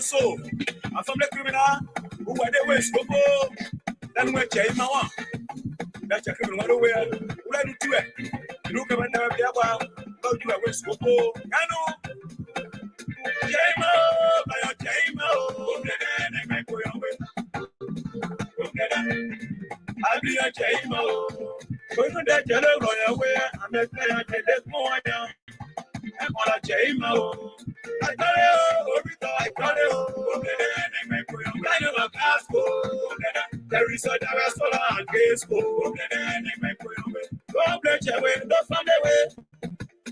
So, I'm from the criminal who were the West Copo. Then we change my one. That's a criminal nowhere. Who let you do it? You look at never be about go to a West Copo. I know. Jamo, by a Jamo. I'll be a Jamo. Going to that yellow lawyer where I'm a player to that morning. I'm on a Jamo. I got it, there is a solar and case for don't play your way, don't find a way.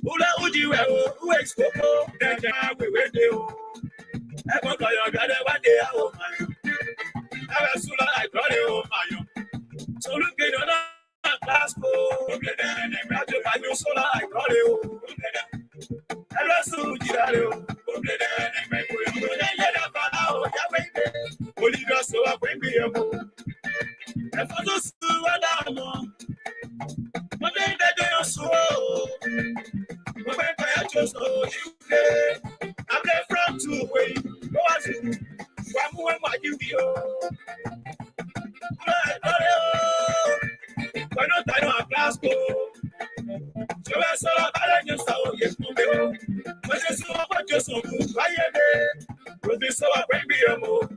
Ula Uji, who expo, then we will do. I got your gather one day. Oh, my. I was solar, I got it, oh, my. So look at your class, I solar, I got it. I was so Olivia so I bring me a book. And for those who are down, but then they don't so. But when I just know you play, I'm there from 2 way. Go as you, one more what you do. Why not I know a class go? So I saw a balance of yes, no. But you saw what you saw, why you there? But this so I bring me a book.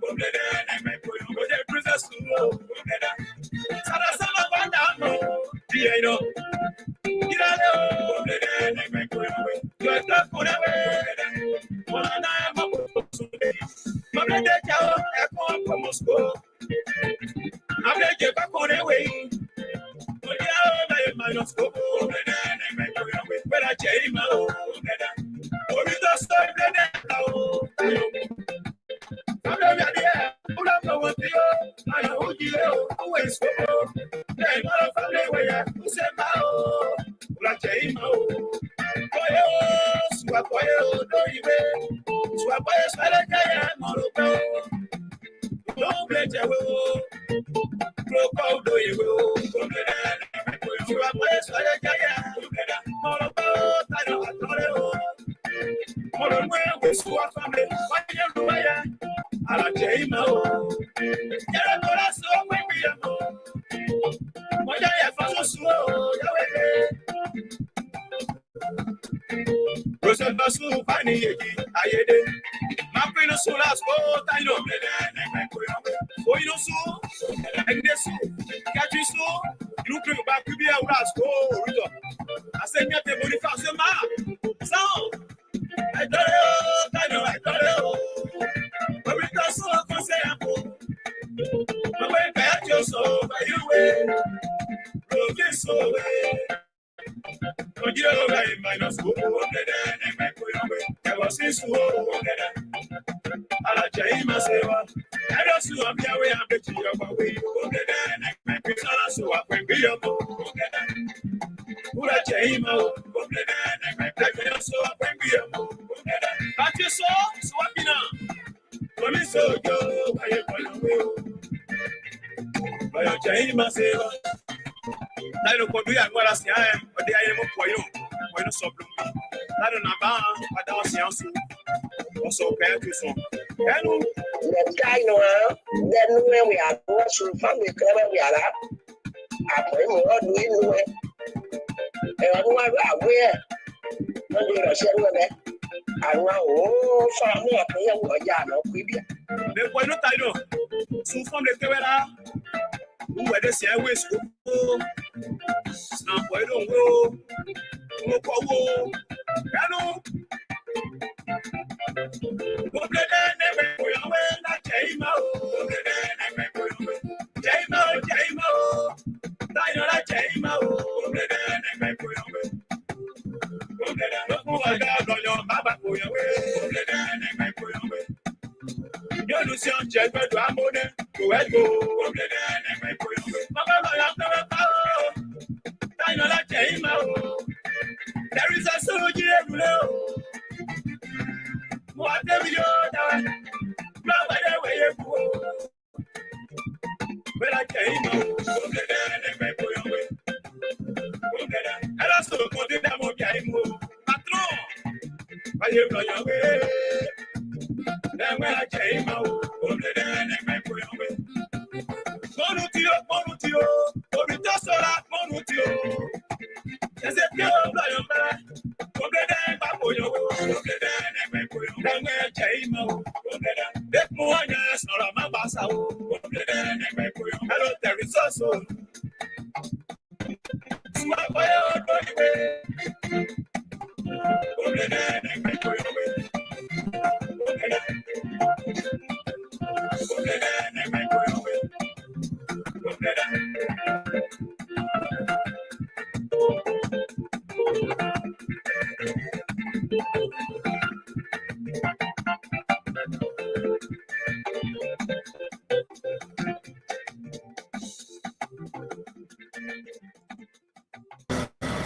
Then when we are watching family, we are up. I'm doing and I'm aware. When you are sharing with it, I know family up here who are young. The point of title, so from the camera, who were the same way school, snap, I don't go, hello. There is a soldier below. Whatever you're doing, nobody way you go. But I came out, so continue mo bi aimo. Patron. Aye bro yan we. Newe aje ima o. Oblede newe ko yan we. Monutio. Obito sora monutio. Ese pio bro yan we. Oblede pa ko yan we. Oblede newe ko yan. Newe aje ima o. Oblede. Dek mo anya sora ma basa o. Oblede newe ko yan. Hello there is also.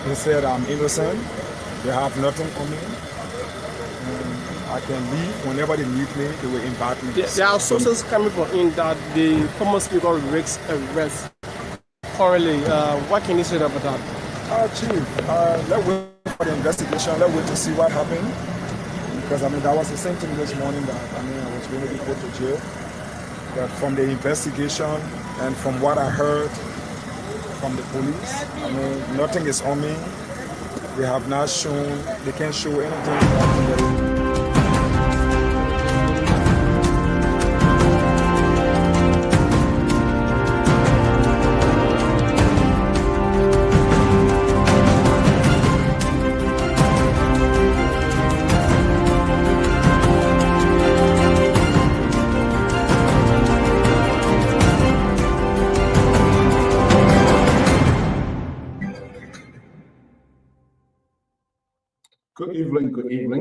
They said I'm innocent. They have nothing on me. I can leave. Whenever they need me, they will invite me. There are sources coming from in that the former speaker risks arrest currently. What can you say about that? Chief, let's wait for the investigation. Let's wait to see what happened. Because that was the same thing this morning that I was going to be put to jail. But from the investigation and from what I heard from the police, nothing is on me. They have not shown, they can't show anything.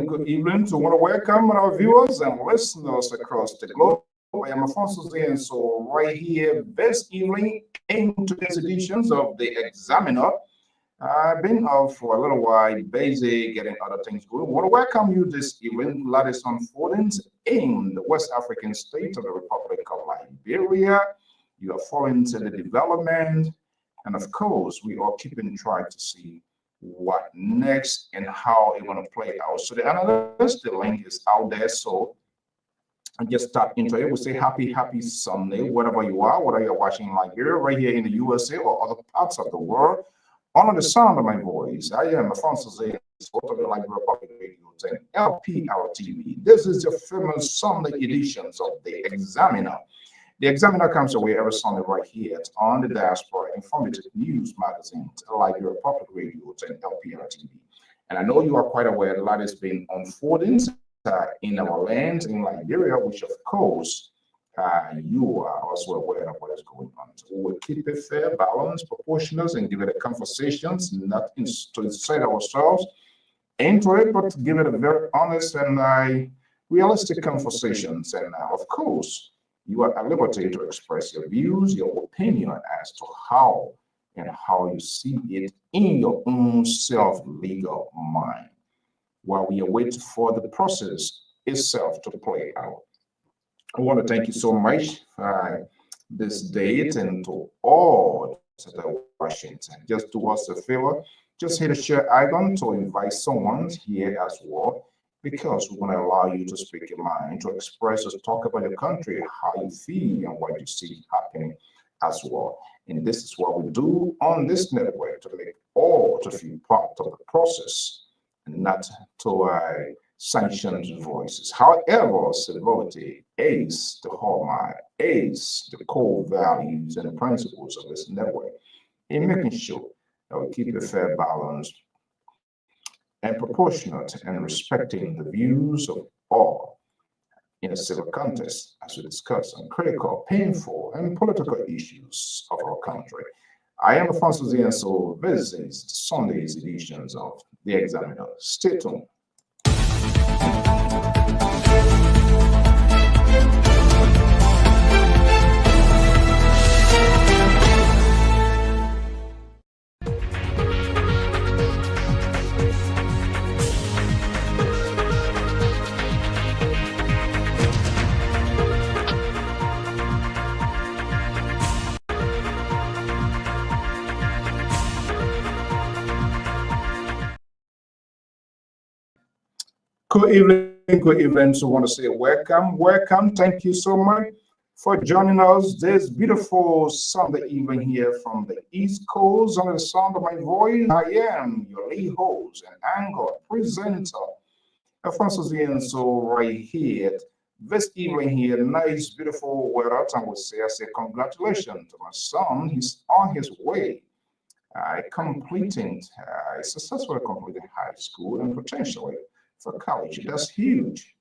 Good evening. So I want to welcome our viewers and listeners across the globe. I am Alfonso Zain, so right here this evening in today's editions of The Examiner. I've been out for a little while, busy getting other things going. I want to welcome you this evening, latest unfoldings in the West African state of the Republic of Liberia. You are following to the development, and of course, we are keeping track to see what next and how it's going to play out. So the analyst, the link is out there. So I just tap into it. We say happy Sunday, wherever you are, whether you're watching in Liberia, right here in the USA or other parts of the world. Under the sound of my voice, I am Alfonso Zain, of the Liberia Public Radio and LPR TV. This is your famous Sunday editions of The Examiner. The Examiner comes away every Sunday right here on the Diaspora Informative News Magazine, like your Public Radio and LPR TV. And I know you are quite aware a lot has been unfolding in our land, in Liberia, which of course you are also aware of what is going on. So we will keep it fair, balanced, proportional, and give it a conversations, not to insert ourselves into it, but to give it a very honest and realistic conversations. And of course, you are at liberty to express your views, your opinion as to how you see it in your own self-legal mind, while we await for the process itself to play out. I want to thank you so much for this date, and to all that are Washington. Just do us a favor, just hit the share icon to invite someone here as well, because we want to allow you to speak your mind, to express or talk about your country, how you feel and what you see happening as well. And this is what we do on this network, to make all to feel part of the process and not to sanction voices. However, civility is the hallmark, is the core values and principles of this network, in making sure that we keep a fair balance and proportionate and respecting the views of all in a civil contest, as we discuss on critical, painful, and political issues of our country. I am Alfonso Zain, so this is Sunday's editions of The Examiner. Stay tuned. Good evening, good evening. So I want to say welcome. Thank you so much for joining us this beautiful Sunday evening here from the East Coast. Under the sound of my voice, I am your lead host and anchor presenter, Alfonso so right here. This evening here, nice, beautiful weather. I would say, I say congratulations to my son. He's on his way, successfully completing high school and potentially for college. That's huge.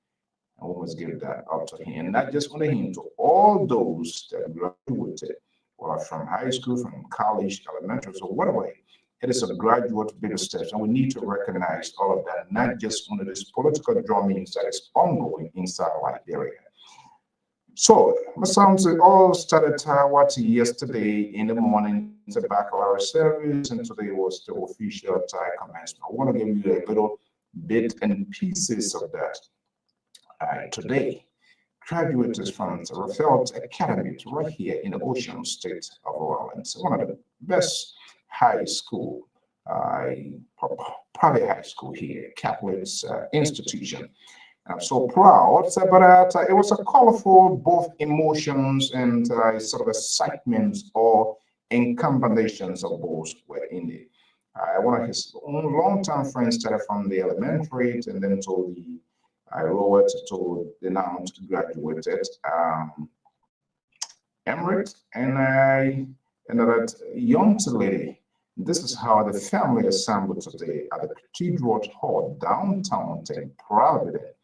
And we must give that up to him, not just only him, to all those that graduated, or from high school, from college, elementary, so whatever. It is a graduate bigger steps, and we need to recognize all of that, not just under this political drumming that is ongoing inside Liberia. So, my sons, it all started yesterday in the morning, the baccalaureate service, and today was the official commencement. I want to give you a little bit and pieces of that. Today, graduates from the Rafael Academy right here in the Ocean State of Orleans, one of the best high school, private high school here, Catholic institution. I'm so proud, but it was a colorful both emotions and sort of excitement or in combinations of both were in it. One of his own longtime friends started from the elementary and then to the lower to the now graduated Emirate and that young lady. This is how the family assembled today at the Cathedral Hall downtown in Providence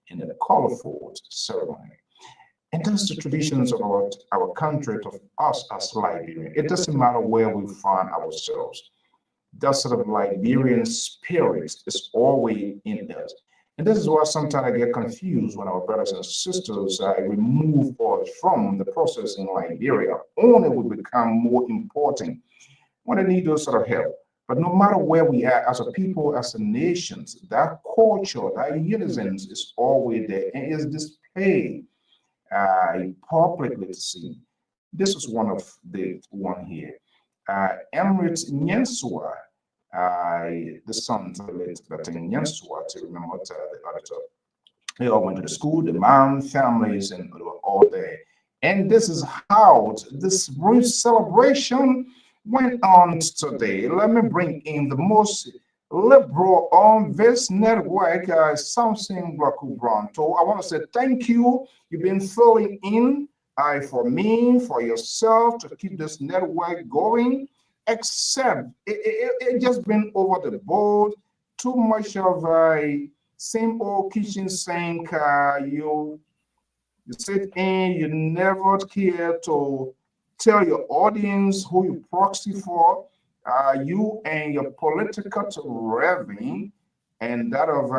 in a colorful ceremony. And that's the traditions of our country, of us as Liberians. It doesn't matter where we find ourselves. That sort of Liberian spirit is always in us. And this is why sometimes I get confused when our brothers and sisters remove us from the process in Liberia. Only will become more important when they need those sort of help. But no matter where we are as a people, as a nation, that culture, that unison is always there and is displayed publicly to see. This is one of the one here. Emirates Nyansua, the sons of the late Nyansua, to remember the auditor. They all went to the school, the mom, families, and they were all there. And this is how this brief celebration went on today. Let me bring in the most liberal on this network, Samson Blanco. I want to say thank you. You've been filling in for me, for yourself, to keep this network going. Except it just been over the board. Too much of a same old kitchen sink. You sit in, you never care to tell your audience who you proxy for. You and your political revenue and that of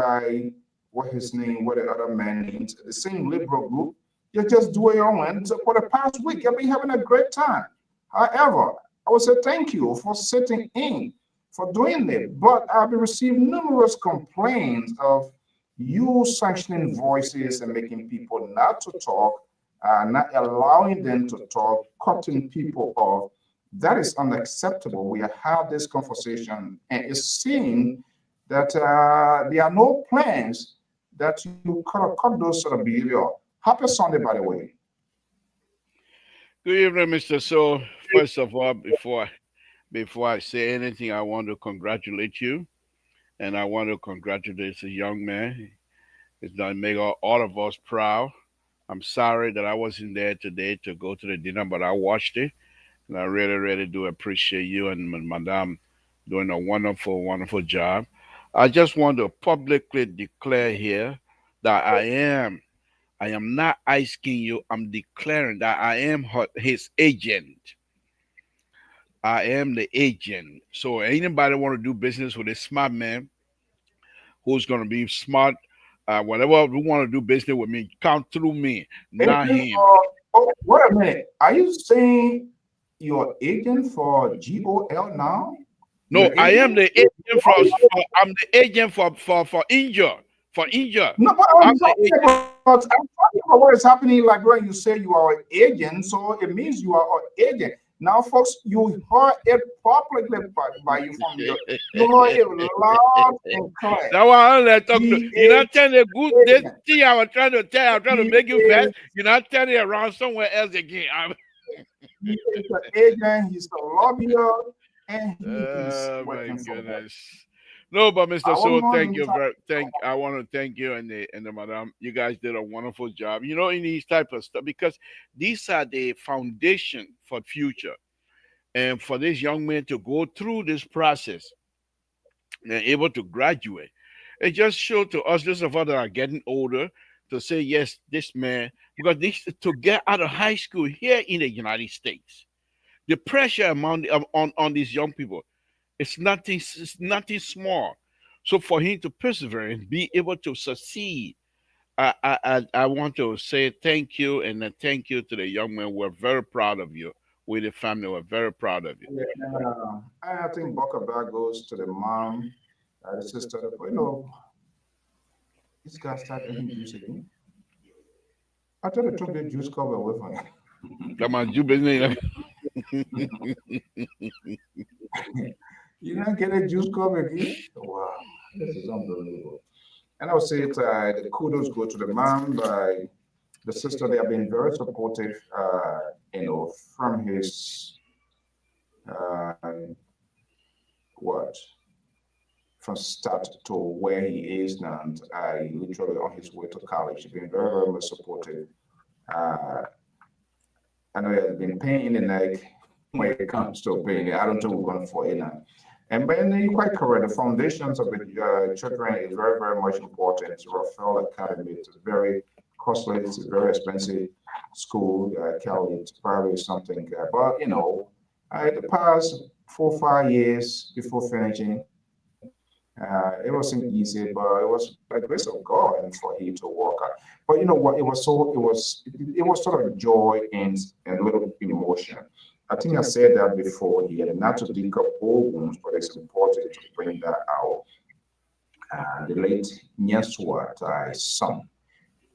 what the other man named, the same liberal group, you just do your own. So for the past week, I've been having a great time. However, I would say thank you for sitting in, for doing it. But I've received numerous complaints of you sanctioning voices and making people not to talk, not allowing them to talk, cutting people off. That is unacceptable. We have had this conversation, and it seems that there are no plans that you cut those sort of behavior. Happy Sunday, by the way. Good evening, Mr. So. First of all, before I say anything, I want to congratulate you, and I want to congratulate the young man. It's done make all of us proud. I'm sorry that I wasn't there today to go to the dinner, but I watched it, and I really, really do appreciate you and Madame doing a wonderful, wonderful job. I just want to publicly declare here that I am not asking you, I'm declaring that I am his agent. I am the agent. So anybody want to do business with a smart man who's going to be smart, whatever we want to do business with me, count through me, not him. Wait a minute. Are you saying you're agent for GOL now? No, I am the agent for I'm the agent for India. For India. No, but I'm talking about what is happening in Liberia. You say you are an agent, so it means you are an agent. Now, folks, you heard it publicly by you from your, you heard it loud and clear. That's why I'm not talking to He you're not is telling the good this agent. thing I was trying to tell, I'm trying to He make you fast. is, You're not telling it around somewhere else again. he is the agent, he's the lawyer, and he is Oh my working for them. goodness. No, but Mr. Our So, morning I want to thank you and the madam. You guys did a wonderful job. You know, in these type of stuff, because these are the foundation for future. And for this young man to go through this process and able to graduate, it just showed to us, those of us that are getting older, to say, yes, this man, because this to get out of high school here in the United States, the pressure among on these young people, it's nothing small. So for him to persevere and be able to succeed, I want to say thank you, and thank you to the young man. We're very proud of you. We the family were very proud of you. Yeah, I think Bokaba goes to the mom, the sister. You know, this guy started drinking juice again. I thought I took the juice cover away from him. Come on, you business. You don't get a juice cover again? Wow, this is unbelievable. And I would say the kudos go to the mom, by the sister. They have been very supportive, you know, from his uh, what from start to where he is now. And literally on his way to college, he's been very, very much supportive. Uh, I know he has been pain in the neck when it comes to pain. I don't think we're going for it now. And but you're quite correct. The foundations of the children is very, very much important. Raphael Academy is very costly. It's a very expensive school. Cali, it's probably something. But you know, the past 4 or 5 years before finishing, it wasn't easy, but it was by the grace of God and for him to work out. But you know what? It was sort of joy and a little emotion. I think I said that before here, not to dig up old wounds, but it's important to bring that out. The late Nyaswat, son.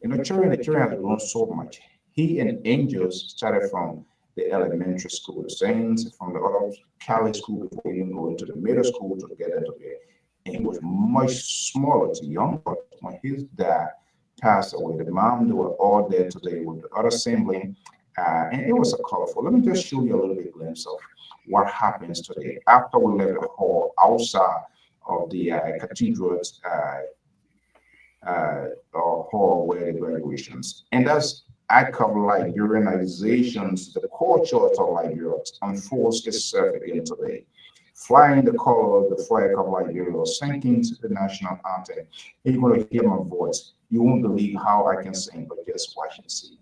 You know, children has grown so much. He and Angels started from the elementary school, the Saints, from the other Cali school before even going to the middle school to get into the. And he was much smaller to young, but when his dad passed away, the mom, they were all there today with the other sibling. And it was a colorful. Let me just show you a little bit glimpse of what happens today after we left the hall outside of the cathedral hall where the graduations. And that's act of Liberianizations, the culture of Liberia unfolds itself again today. Flying the color of the flag of Liberia, sinking to the national anthem. You're going to hear my voice. You won't believe how I can sing, but just watch and see.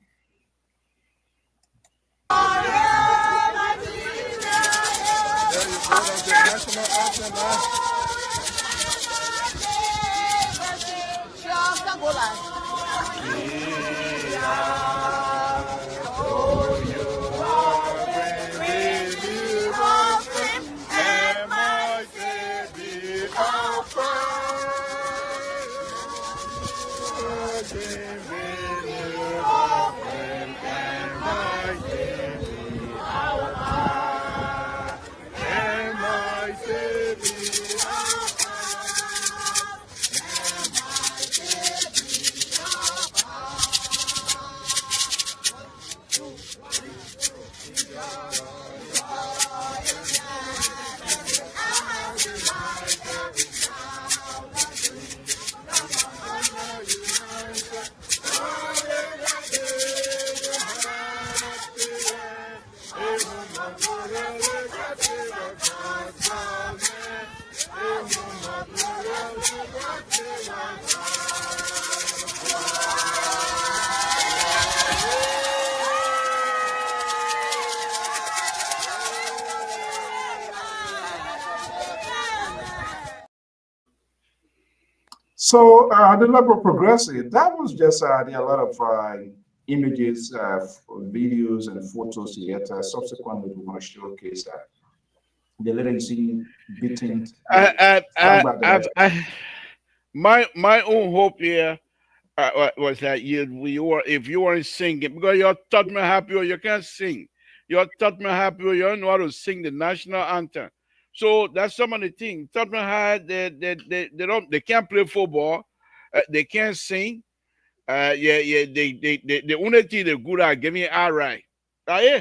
So the level of progressive, that was just there are a lot of images, videos, and photos yet. Subsequently, we want to showcase that the little see beating. My own hope here was that you were, if you weren't singing, because you're taught me happy or you can't sing. Your Tottenham High people, you don't know how to sing the national anthem. So that's some of the things. Tottenham High, they can't play football, they can't sing. The only thing they're good at giving outright. Yeah.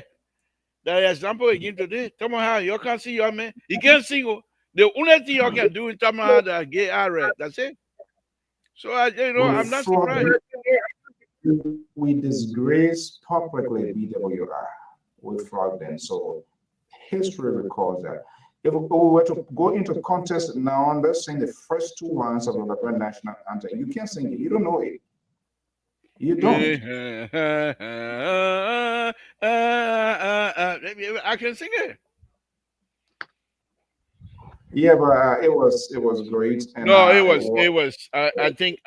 The example again today. Tottenham High, you can't sing your man. You can't sing. Oh. The only thing you can do in Tottenham High is get outright. That's it. So I'm not surprised. We disgrace publicly BWI. We fraud them. So history records that. If we were to go into contest now, let's sing the first two lines of the Liberian national anthem. You can't sing it. You don't know it. You don't. I can sing it. Yeah, but it was great. And, no, it was. I think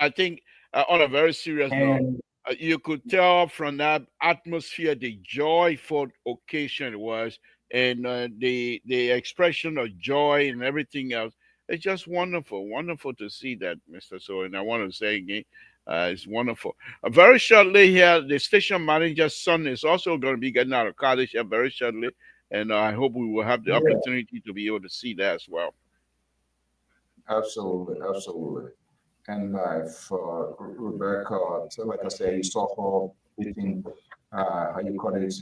on a very serious note, you could tell from that atmosphere the joyful occasion it was, and the expression of joy and everything else. It's just wonderful to see that, Mr. So. And I want to say again, it's wonderful. Very shortly here, the station manager's son is also going to be getting out of college here very shortly, and I hope we will have the opportunity to be able to see that as well. Absolutely. And for Rebecca, so like I said, you saw her beating, how you call it,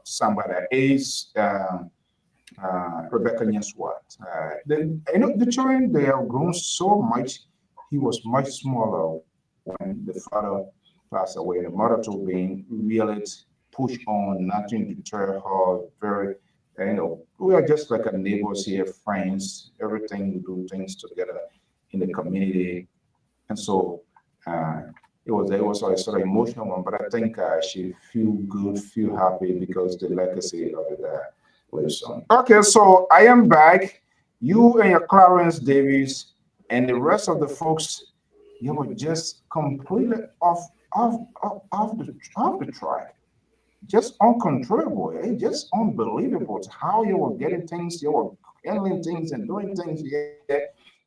somebody is Rebecca Nyeswat. The children, they have grown so much. He was much smaller when the father passed away. The mother too being really pushed on, nothing to deter her. Very, we are just like a neighbors here, friends, everything, we do things together in the community. And so it was a sort of emotional one, but I think she feel good, feel happy because the legacy of it lives on. Okay, so I am back. You and your Clarence Davis and the rest of the folks, you were just completely off the track. Just uncontrollable, just unbelievable how you were getting things, you were handling things and doing things here,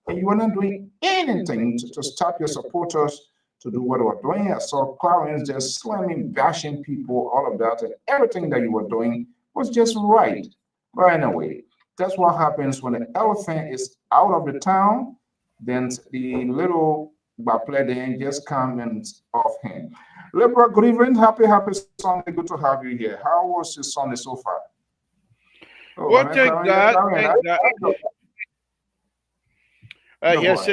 and you were not doing anything to stop your supporters to do what they were doing. I saw Clarence just slamming, bashing people, all of that, and everything that you were doing was just right. But anyway, that's what happens when the elephant is out of the town, then the little Bapleden just come and off him. Libra, good evening. Happy Sunday. Good to have you here. How was your Sunday so far? Well, thank God. Yes,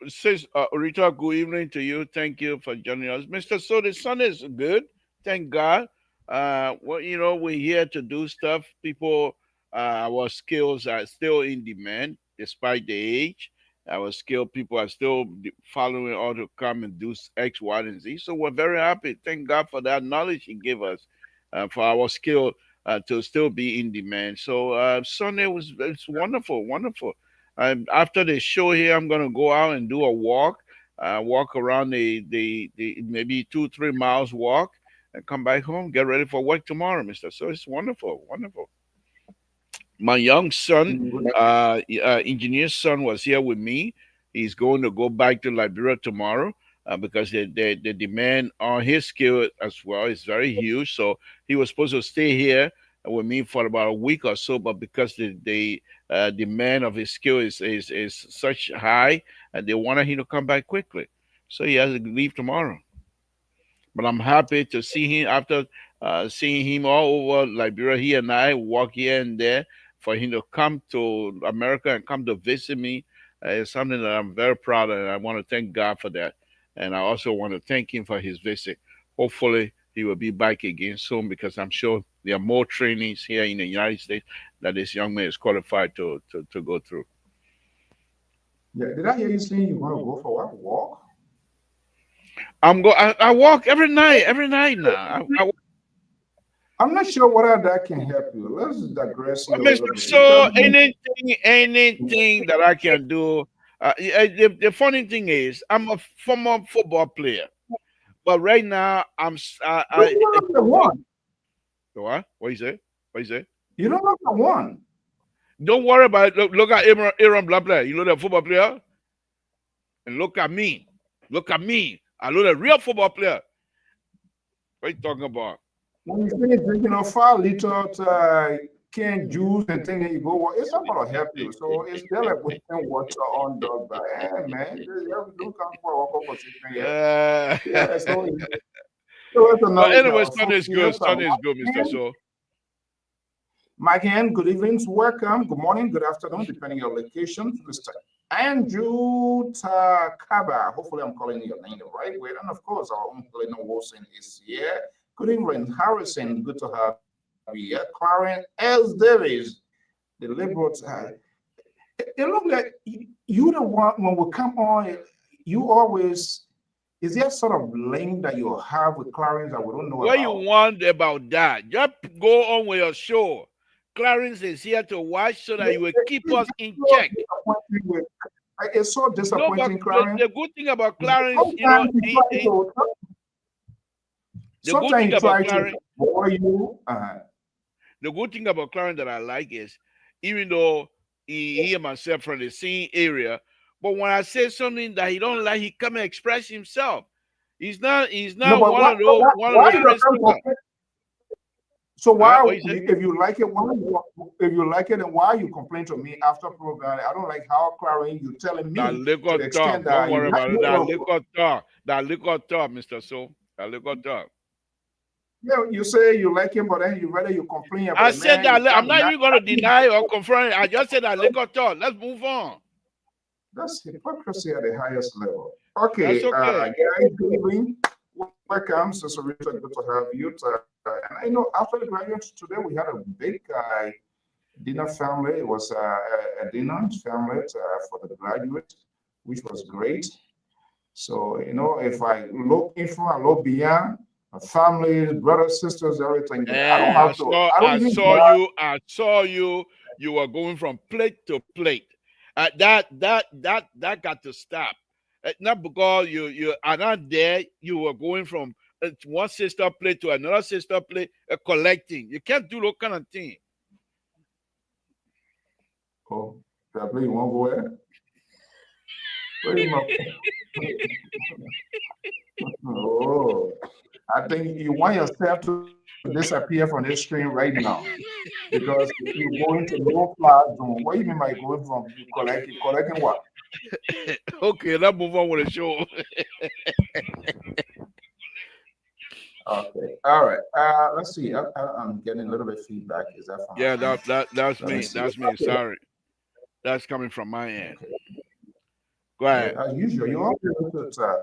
says Rita, good evening to you. Thank you for joining us. Mr. So the sun is good. Thank God. We're here to do stuff. People, our skills are still in demand despite the age. Our skilled people are still following all to come and do X, Y, and Z. So we're very happy. Thank God for that knowledge He gave us for our skill to still be in demand. So Sunday it's wonderful. After the show here, I'm going to go out and do a walk around the maybe 2-3 miles walk and come back home, get ready for work tomorrow, Mr. So it's wonderful. My young son, engineer's son, was here with me. He's going to go back to Liberia tomorrow because the demand on his skill as well is very huge. So he was supposed to stay here with me for about a week or so, but because the demand of his skill is such high, and they wanted him to come back quickly, so he has to leave tomorrow. But I'm happy to see him after seeing him all over Liberia. He and I walk here and there. For him to come to America and come to visit me is something that I'm very proud of, and I want to thank God for that. And I also want to thank him for his visit. Hopefully, he will be back again soon because I'm sure there are more trainings here in the United States that this young man is qualified to go through. Yeah, did I hear you saying you want to go for a walk? I walk every night now. I'm not sure whether that can help you. Let's digress. So anything that I can do. The funny thing is, I'm a former football player, but right now I'm. You don't look one. What? What you say? You don't look the one. Don't worry about it. Look at Aaron Blabla. You know the football player, and look at me. I know the real football player. What are you talking about? when you finish drinking a 5 liter canned juice and things, and you go, well, it's not going to help you. So it's still like putting water on the man. You have to do yeah, so that's But another anyway, Sunday is good. Sunday is good, Mr. So. Mike Hand, good evening, welcome, good morning, good afternoon, depending on your location. Mr. Andrew Takaba, hopefully I'm calling your name the right way. And of course, our own Colonel Wilson is here. Good evening, Harrison, good to have you here. Clarence S. Davis, the liberal. It looks like you the one, when we come on, you always, is there sort of link that you have with Clarence that we don't know what about? you want about that? Just go on with your show. Clarence is here to watch so that you will keep us in check. It's so disappointing, Clarence. The good thing about Clarence, you know, sometimes he tries to bore you. The good thing about Clarence that I like is, even though he and myself from the same area, but when I say something that he don't like, he come and express himself. He's not one of those principals. So why, if you like it, then why you complain to me after program? I don't like how Clarence you telling me. That liquor talk. Don't worry about it. That liquor talk. That liquor talk, Mr. So. That liquor talk. Yeah, you say you like him, but then you complain about it. I said that I'm not even going to deny or confirm it. I just said that liquor talk. Let's move on. That's hypocrisy at the highest level. Okay, that's okay. Guys, good evening. Welcome, Sister Richard. Good to have you. And I know after the graduates today, we had a big dinner family. It was a dinner family for the graduates, which was great. So, you know, if I look in front, I look beyond, family, brothers, sisters, everything. I saw you. You were going from plate to plate. That got to stop. Not because you are not there. You were going from one sister plate to another sister plate, collecting. You can't do that kind of thing. Oh, probably you won't go there. Oh, I think you want yourself to disappear from this screen right now, because if you go into no fly zone, what do you mean by going from collecting what? Okay, let's move on with the show. Okay, all right. Let's see. I'm getting a little bit of feedback. Is that from? Yeah, that's me. That's me. Okay. Sorry, that's coming from my end. Okay. Go ahead. As usual, you all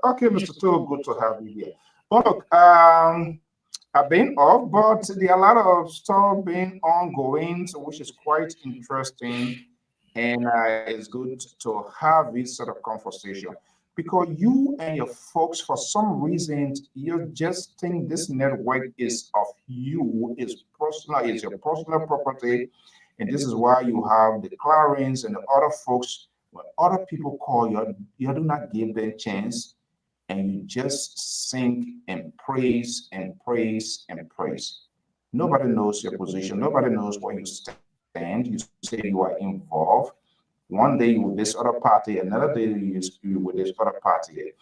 okay, Mr. Tool, good to have you here. But look, I've been off, but there are a lot of stuff being ongoing, so which is quite interesting, and it's good to have this sort of conversation, because you and your folks, for some reason, you just think this network is of you, is personal, is your personal property, and this is why you have the Clarence and the other folks. When other people call you, you do not give them a chance, and you just sing and praise and praise and praise. Nobody knows your position. Nobody knows where you stand. You say you are involved. One day you with this other party, another day you with this other party.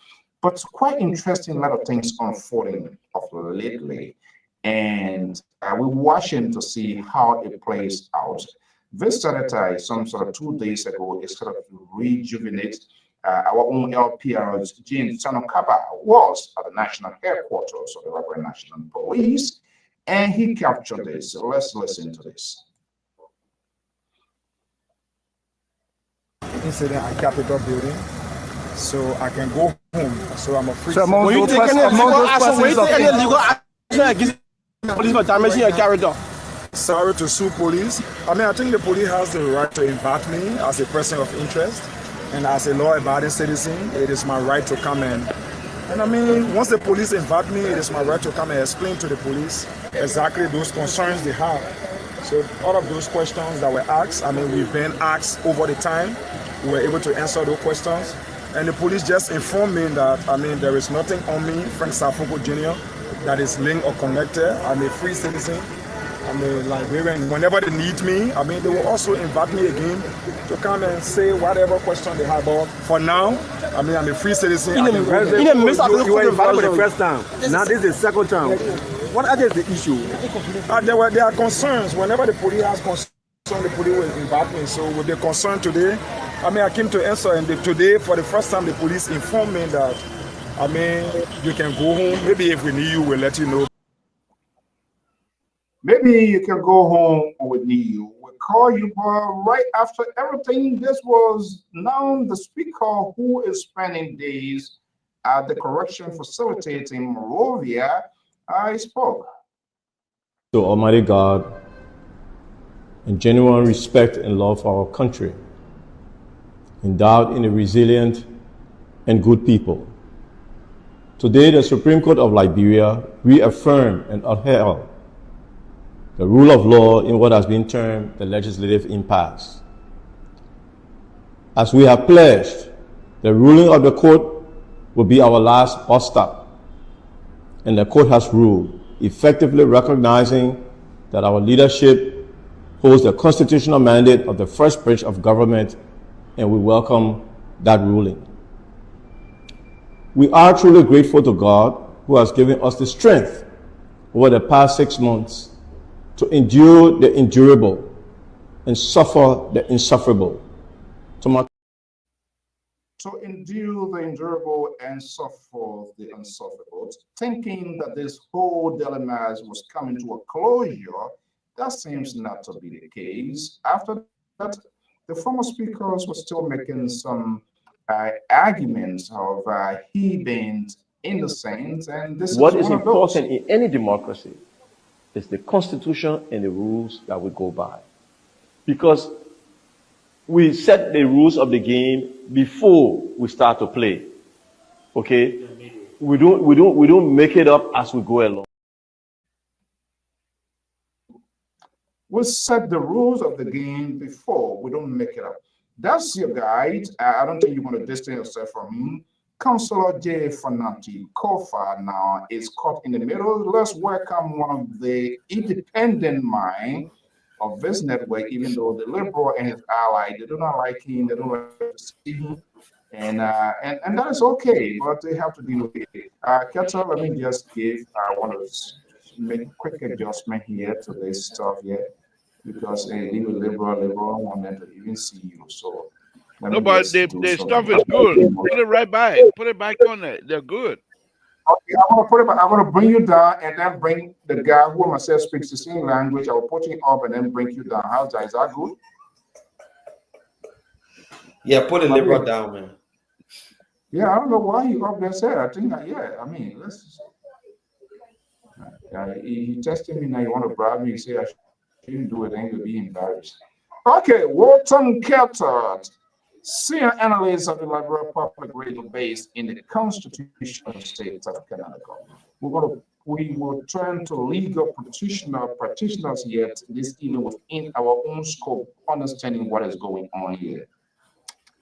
But it's quite interesting, a lot of things unfolding of lately. And we're watching to see how it plays out. This started some sort of 2 days ago. It sort of rejuvenate our own LPR's James Sanokaba was at the national headquarters of the Liberian National Police, and he captured this. So let's listen to this. Incident at Capitol building, so I can go home. So I'm a free. So will you take any legal action against police for damaging your character? Sorry to sue police. I mean, I think the police has the right to invite me as a person of interest, and as a law-abiding citizen, it is my right to come in. And I mean, once the police invite me, it is my right to come and explain to the police exactly those concerns they have. So all of those questions that were asked, I mean, we've been asked over the time. We were able to answer those questions. And the police just informed me that, I mean, there is nothing on me, Frank Safoko Jr., that is linked or connected. I'm a free citizen. I'm a Liberian. Whenever they need me, I mean, they will also invite me again to come and say whatever question they have. But for now, I mean, I'm a free citizen. You were invited for the first time. Now this is the second time. what are the issue? There are concerns. Whenever the police has concern, the police will invite me. So with the concern today, I mean, I came to answer, and today, for the first time, the police informed me that, I mean, you can go home. Maybe if we need you, we'll let you know. Maybe you can go home or we need you. We'll call you, but right after everything, this was now the speaker who is spending days at the correction facility in Monrovia. I spoke. To Almighty God, in genuine respect and love for our country, endowed in a resilient and good people. Today, the Supreme Court of Liberia reaffirmed and upheld the rule of law in what has been termed the legislative impasse. As we have pledged, the ruling of the court will be our last bus stop, and the court has ruled, effectively recognizing that our leadership holds the constitutional mandate of the first branch of government, and we welcome that ruling. We are truly grateful to God, who has given us the strength over the past 6 months to endure the endurable and suffer the insufferable. To endure the endurable and suffer the unsufferable, thinking that this whole dilemma was coming to a closure, that seems not to be the case. After that, the former speakers were still making some arguments of he being innocent, and this What is is one of those. important in any democracy is the Constitution and the rules that we go by. Because we set the rules of the game before we start to play. Okay? We don't make it up as we go along. We set the rules of the game before, we don't make it up. That's your guide. I don't think you want to distance yourself from him. Councillor J. Fanati Kofa now is caught in the middle. Let's welcome one of the independent mind of this network, even though the Liberal and his ally, they do not like him, they don't like to see him. And that is okay, but they have to deal with it. Ketel, let me just give, I want to make a quick adjustment here to this stuff here, because they were liberal want them to even see you. So no, but the stuff is good. Put it right back. Put it back on there. They're good. Okay, I'm gonna bring you down and then bring the guy who myself speaks the same language. I will put you up and then bring you down. How's that? Is that good? Yeah, put the liberal down, man. Yeah, I don't know why he up there said. I think that, yeah, I mean, let's. He tested me now. You want to bribe me? He said I shouldn't do it. Then you'll be embarrassed. Okay, Walton Carter, senior analyst of the Liberia Public Radio based in the constitutional state of Canada. We will turn to legal practitioners here this evening within our own scope, understanding what is going on here.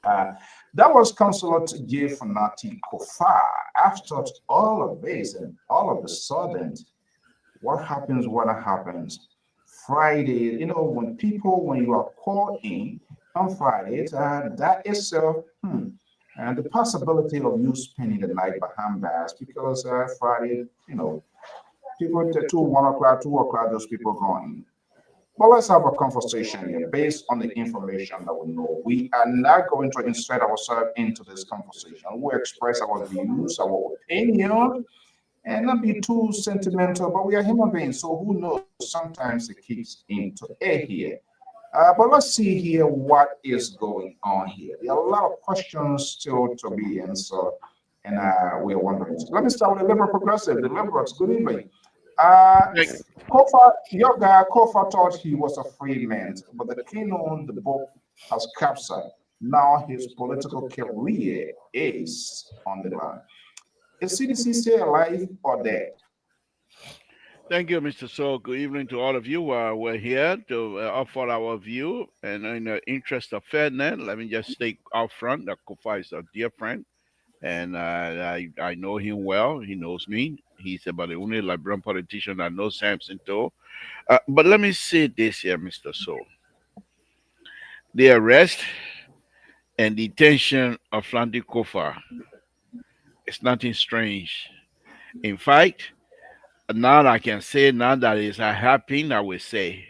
That was Councillor J. Fanati Kofa. After all of this, and all of a sudden, what happens? Friday, you know, when you are called in on Fridays, that itself, and the possibility of you spending the night behind bars, because Friday, you know, people at 1 o'clock, 2 o'clock, those people going. But let's have a conversation here based on the information that we know. We are not going to insert ourselves into this conversation. We express our views, our opinion, and not be too sentimental, but we are human beings, so who knows? Sometimes it kicks into air here. But let's see here what is going on here. There are a lot of questions still to be answered, and we are wondering. Let me start with the Liberal Progressive. The Liberals, good evening. Kofa, your guy, Kofa thought he was a free man, but the king on the boat has capsized. Now his political career is on the line. Is CDC still alive or dead? Thank you, Mr. So. Good evening to all of you. We're here to offer our view, and in the interest of fairness, let me just state out front that Kofa is a dear friend, and I know him well. He knows me. He's about the only Liberian politician I know Samson to. But let me say this here, Mr. So. The arrest and detention of Flandi Kofa is nothing strange. In fact, Now I can say, now that is happening, I will say.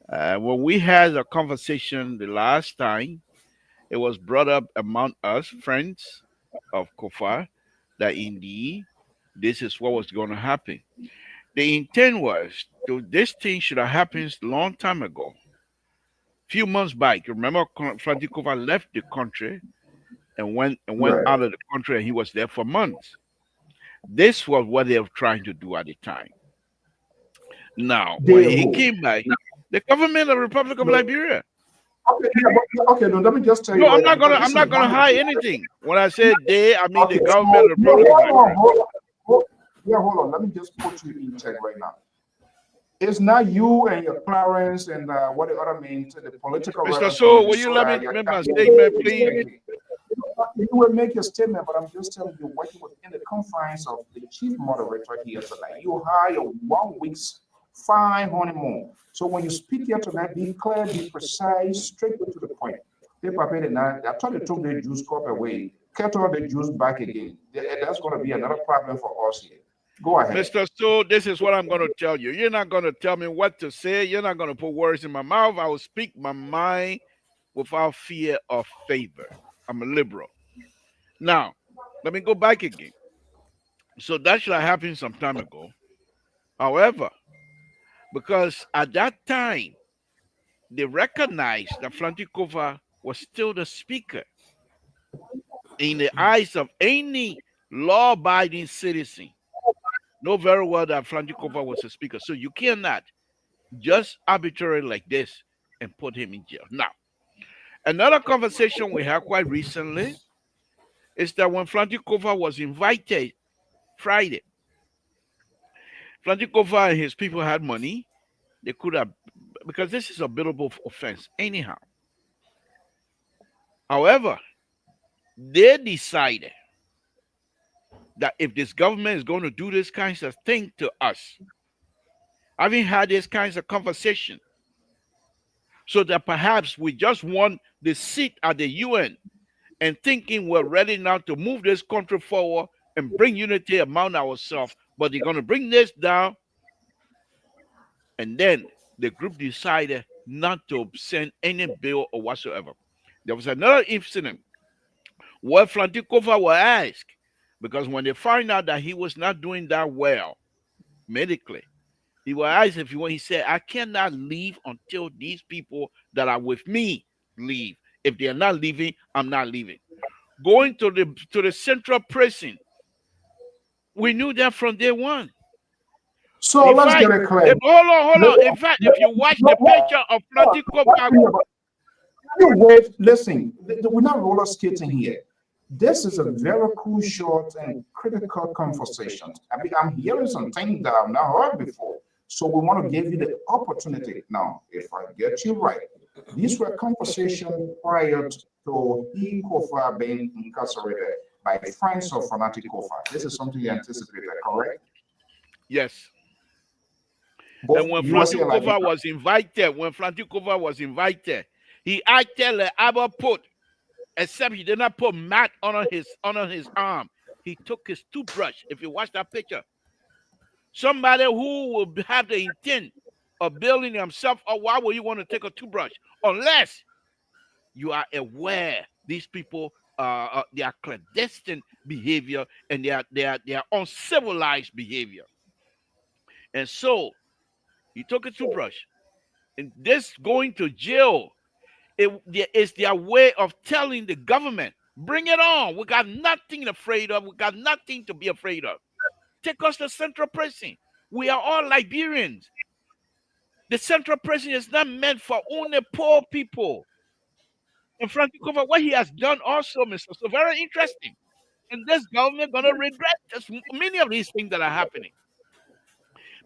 When we had a conversation the last time, it was brought up among us, friends of Kofa, that indeed this is what was going to happen. The intent was this thing should have happened a long time ago. Few months back, remember, Franti Kofa left the country and went Right. out of the country, and he was there for months. This was what they were trying to do at the time. Now, when They he who? came back, the government of the Republic of No. Liberia. Okay, yeah, but, okay, no, let me just tell you No, I'm right now, not gonna because I'm this is not gonna one of hide the. anything. When I say they, I mean Okay, the so government of the no, Republic of hold on, Liberia. yeah, hold on. Let me just put you in check right now. It's not you and your Clarence and what the other means, the political Mr. rebels from So, will you let Minnesota. me Your make my campaign. statement, please? You will make your statement, but I'm just telling you, working within the confines of the chief moderator here tonight, you hire 1 week's fine honeymoon. So when you speak here tonight, be clear, be precise, straight to the point. They prepared it now. I thought they took the juice cup away, cut all the juice back again. That's going to be another problem for us here. Go ahead. Mr. So, this is what I'm gonna tell you. You're not gonna tell me what to say. You're not gonna put words in my mouth. I will speak my mind without fear or favor. I'm a liberal. Now, let me go back again. So that should have happened some time ago. However, because at that time they recognized that Flantikova was still the speaker in the eyes of any law-abiding citizen. Know very well that Flantikova was a speaker. So you cannot just arbitrarily like this and put him in jail. Now, another conversation we had quite recently is that when Flantikova was invited Friday, Flantikova and his people had money. They could have, because this is a billable offense anyhow. However, they decided that if this government is going to do this kinds of thing to us, having had this kinds of conversation, so that perhaps we just want the seat at the UN and thinking we're ready now to move this country forward and bring unity among ourselves, but they're going to bring this down. And then the group decided not to send any bill or whatsoever. There was another incident where Flantikova was asked, because when they found out that he was not doing that well medically, he was asked if he went. He said, I cannot leave until these people that are with me leave. If they are not leaving, I'm not leaving. Going to the central prison, we knew that from day one. So In let's fact, get it clear. hold on. In fact, if you watch the picture of Flantikova, Wait, listen, we're not roller skating here. This is a very crucial and critical conversation. I mean, I'm hearing some things that I've not heard before. So we want to give you the opportunity now, if I get you right. These were conversations prior to he Kofa being incarcerated by friends of Fanatic Kofa. This is something you anticipated, correct? yes. Both And when USA and Flantikova Liberia. was invited, he acted like Abba put, except he did not put mat on his arm. He took his toothbrush. If you watch that picture, somebody who will have the intent of building himself up, why would you want to take a toothbrush? Unless you are aware these people they are clandestine behavior and they are uncivilized behavior. And so he took a toothbrush. And this going to jail is their way of telling the government, bring it on. We got nothing afraid of. We got nothing to be afraid of. Take us to central prison. We are all Liberians. The central prison is not meant for only poor people. And Frantikova, what he has done also, Mr. So very interesting. And this government going to regret this, many of these things that are happening.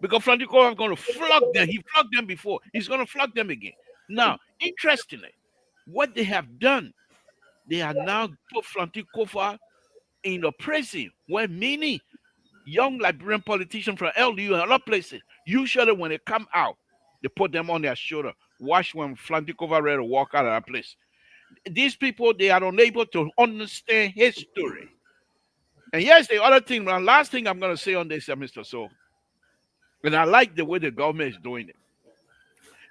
Because Frantikova is going to flog them. He flogged them before. He's going to flog them again. Now, interestingly, what they have done, they are now put Frantikova in the prison where many young Liberian politicians from LDU and other places, usually when they come out, they put them on their shoulder. Watch when Frantikova ready to walk out of that place. These people, they are unable to understand history. And yes, the other thing, the last thing I'm going to say on this, Mr. So, And I like the way the government is doing it.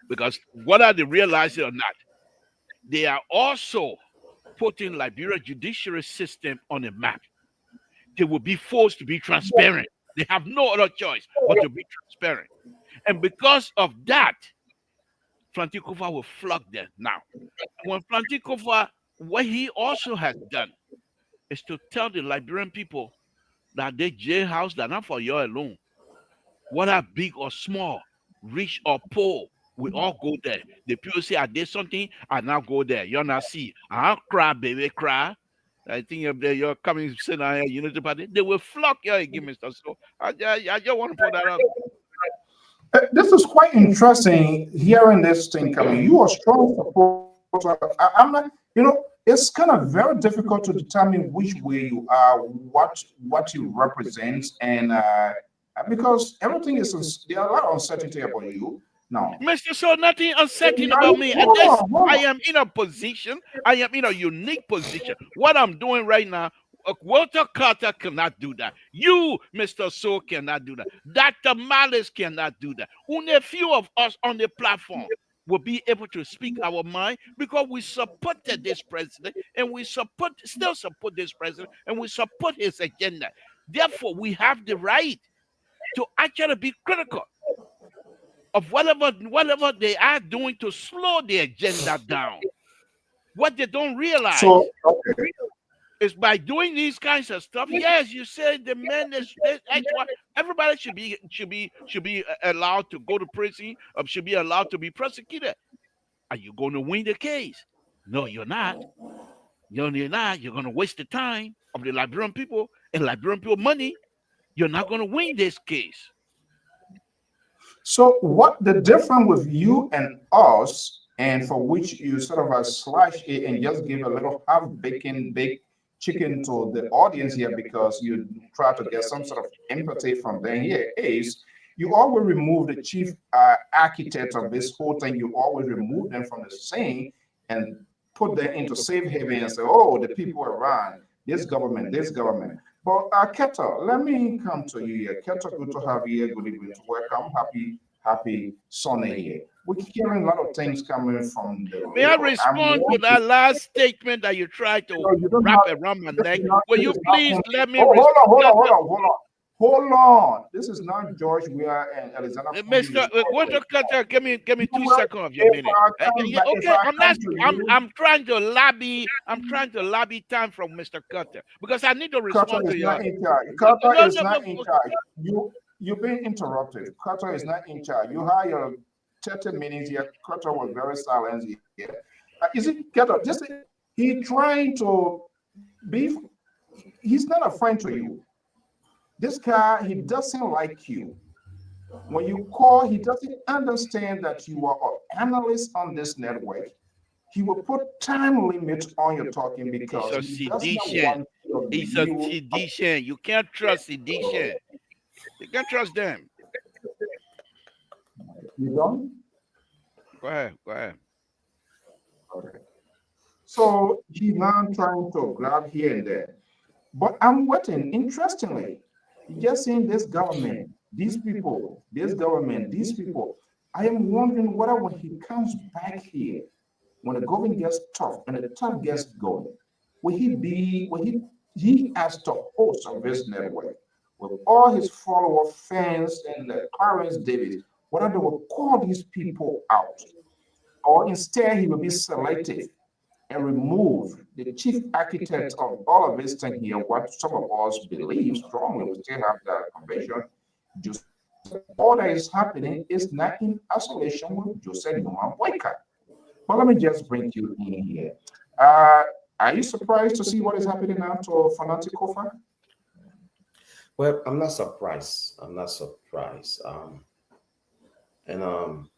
Because whether they realize it or not, they are also putting Liberia judiciary system on a map. They will be forced to be transparent. They have no other choice but to be transparent. And because of that, Franti Kofa will flog them now. When Franti Kofa, what he also has done is to tell the Liberian people that they jailhouse, they're not for you alone. Whether big or small, rich or poor, we all go there. The people say, I did something, I now go there. You're not see. I'll cry, baby, cry. I think you're coming to sit down here, Unity Party. They will flock you again, Mr. So I just want to put that up. This is quite interesting hearing this thing coming. You are strong supporter. I'm not, it's kind of very difficult to determine which way you are, what you represent, and because everything is, there are a lot of uncertainty about you. No. Mr. So nothing uncertain about me. And this, I am in a position, I am in a unique position. What I'm doing right now, Walter Carter cannot do that. You, Mr. So, cannot do that. Dr. Malice cannot do that. Only a few of us on the platform will be able to speak our mind because we supported this president and we still support this president and we support his agenda. Therefore, we have the right to actually be critical of whatever they are doing to slow the agenda down. What they don't realize is by doing these kinds of stuff. Yes, you say the men is everybody should be allowed to go to prison or should be allowed to be prosecuted. Are you going to win the case? No, you're not. You're not. You're going to waste the time of the Liberian people and Liberian people money. You're not going to win this case. So what the difference with you and us, and for which you sort of slash it and just give a little baked chicken to the audience here because you try to get some sort of empathy from them here, is you always remove the chief architect of this whole thing. You always remove them from the scene and put them into safe haven and say, oh, the people around, this government. But Keto, let me come to you here. Keto, good to have you here. Good evening. Welcome. Happy Sunday here. We're hearing a lot of things coming from the. May I respond to that last statement that you tried to wrap around my neck? Will you please let me Hold on. This is not George Weah and Alexander. Mr. Walter Carter, give me 2 seconds of your minute. Okay, I'm trying to lobby. I'm trying to lobby time from Mr. Carter because I need to respond to you. Carter is not in charge. You've been interrupted. Carter is not in charge. You had your 30 minutes here. Carter was very silent here. Is it Carter? Just he's trying to be. He's not a friend to you. This guy, he doesn't like you. When you call, he doesn't understand that you are an analyst on this network. He will put time limit on your talking because he's a sedition. He's a sedition. You can't trust sedition. You can't trust them. You don't? Go ahead. Okay. So he's now trying to grab here and there. But I'm waiting, interestingly. Just saying this government, these people, I am wondering whether when he comes back here, when the government gets tough and the tough gets going, will he has to host of this network with all his follower fans and the Clarence David, whether they will call these people out, or instead he will be selective and remove the chief architect of all of this thing here, what some of us believe strongly, we still have that convention. Just all that is happening is not in isolation with Joseph Newman Boycott. But let me just bring you in here. Are you surprised to see what is happening now to Franti Kofa? Well, I'm not surprised.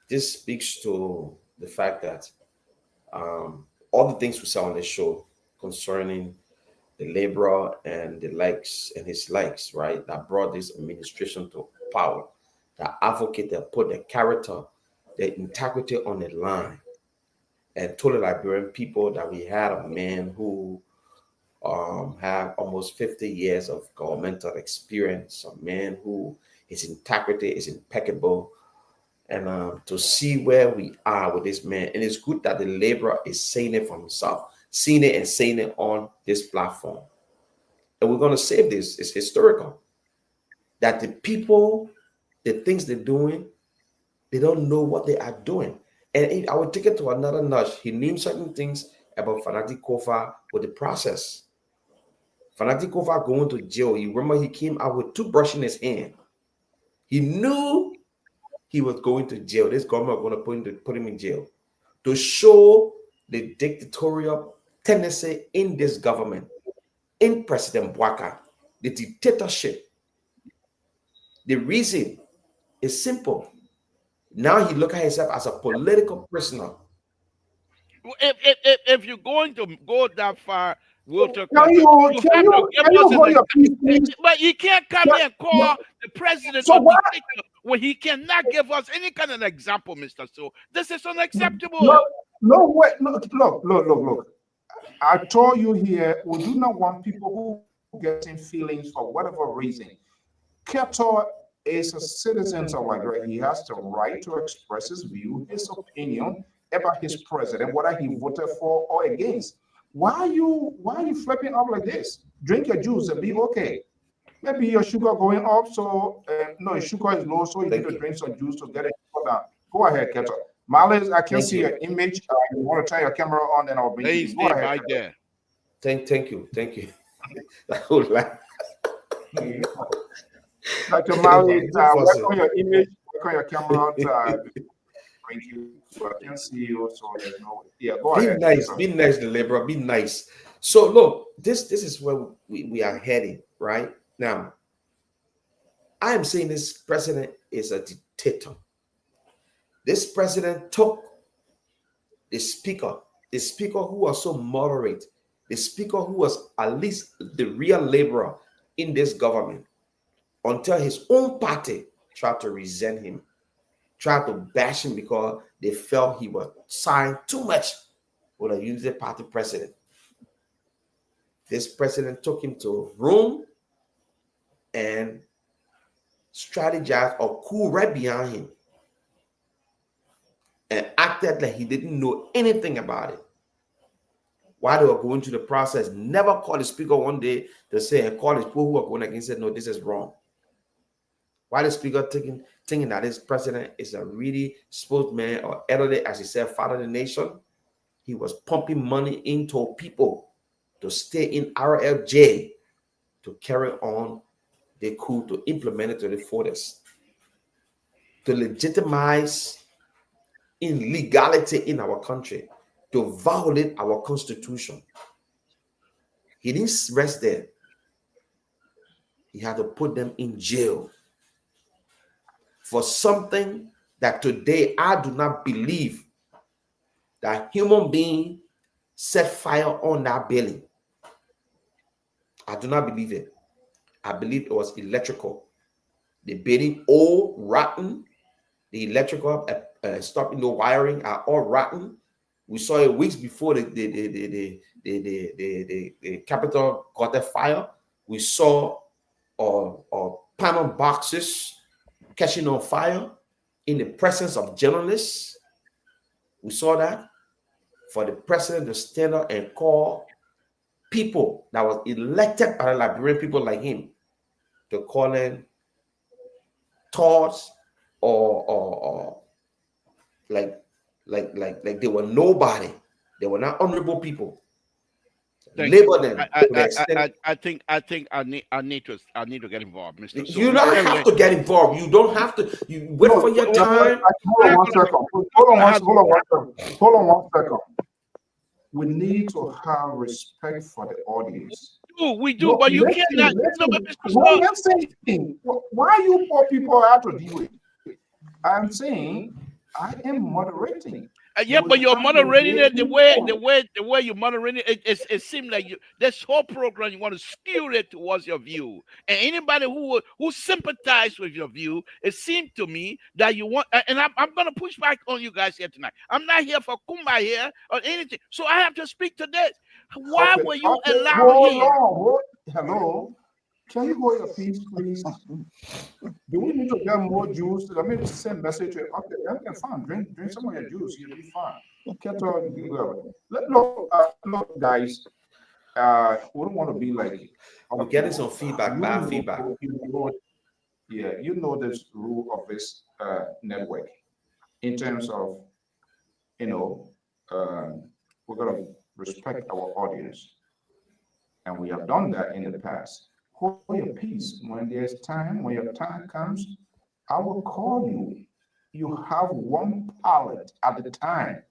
This speaks to the fact that all the things we saw on the show concerning the laborer and the likes and his likes, right, that brought this administration to power, that advocated, put the character, the integrity on the line, and told the Liberian people that we had a man who had almost 50 years of governmental experience, a man who His integrity is impeccable. And to see where we are with this man, and it's good that the laborer is saying it for himself, seeing it and saying it on this platform. And we're going to save this. It's historical. That the people, the things they're doing, they don't know what they are doing. And I would take it to another notch. He named certain things about Fanatic Kofa with the process. Fanatic Kofa going to jail. You remember he came out with toothbrush in his hand. He knew he was going to jail. This government was going to put him in jail to show the dictatorial tendency in this government, in President Bwaka, the dictatorship. The reason is simple. Now he look at himself as a political prisoner. If you're going to go that far, Walter, Can you hold your peace, please? but you can't come here and call the president So a why? dictator when he cannot give us any kind of example, Mr. So. This is unacceptable. Look. I told you here, we do not want people who get in feelings for whatever reason. Keto is a citizen of Liberia. He has the right to express his view, his opinion about his president, whether he voted for or against. Why are you flipping up like this? Drink your juice and be okay. Maybe your sugar going up, so no, your sugar is low, so you need to drink some juice to get it down. Go ahead, Keto. Malice, I can see your image. You want to turn your camera on, and I'll bring you. Go ahead, right there. Thank you. That whole life. Dr. Malice, work on your image, work on your camera. Bring you. So I can see you. So there's no. Yeah, go ahead. Be nice, the laborer. Be nice. So look, this is where we are heading right now. I am saying this president is a dictator. This president took the speaker who was so moderate, the speaker who was at least the real laborer in this government, until his own party tried to resent him, tried to bash him because they felt he was signed too much with a unity party president. This president took him to Rome and strategized or coup right behind him, and acted like he didn't know anything about it. While they were going through the process, never called the speaker one day to say and call his people who were going against it, no, this is wrong. While the speaker thinking that this president is a really spokesman or elderly, as he said, father of the nation, he was pumping money into people to stay in RLJ to carry on the coup, to implement it to the fullest, to legitimize illegality in our country, to violate our constitution. He didn't rest there. He had to put them in jail for something that today I do not believe that human being set fire on that building. I do not believe it. I believe it was electrical. The building all rotten. The electrical stopping the wiring are all rotten. We saw it weeks before the Capitol got a fire. We saw panel boxes catching on fire in the presence of journalists. We saw that. For the president to stand up and call people that was elected by the Liberian people like him to call in thoughts or like they were nobody. They were not honorable people. Label them. I think I need to get involved, Mr. So. You don't have to get involved. You don't have to. You wait for your time. Hold on one second. Hold on one second. We need to have respect for the audience. We do, but you cannot. Why you poor people have to deal with it? I'm saying I am moderating. Yeah, but you're moderating it the way you're moderating it. It seems like this whole program you want to skew it towards your view, and anybody who sympathize with your view, it seems to me that you want. And I'm going to push back on you guys here tonight. I'm not here for kumbaya or anything, so I have to speak to this. Why were you allowed here? Hello. Can you hold your peace, please? Do we need to get more juice? I mean, send message to okay, okay, fine. Drink some of your juice. You'll be fine. Look, guys. We don't want to be like. I'm getting some feedback, bad feedback. Yeah, you know this rule of this network in terms of, we're gonna respect our audience, and we have done that in the past. Hold your peace. When there's time, when your time comes, I will call you. You have one pilot at the time.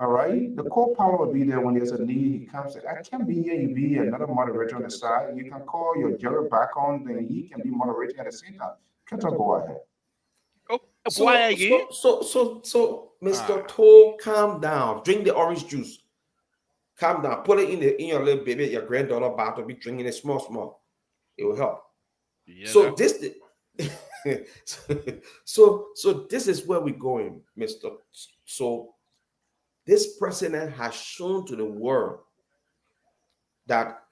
All right. The co-pilot will be there when there's a need. He comes. I can't be here. You be another moderator on the side. You can call your Jerry back on, then he can be moderating at the same time. Can't go ahead. Oh, why again? So, Mr. Toe, calm down. Drink the orange juice. Calm down. Put it in your little baby, your granddaughter bottle. Be drinking it small. It will help. Yeah, so so this is where we're going, Mr. So this president has shown to the world that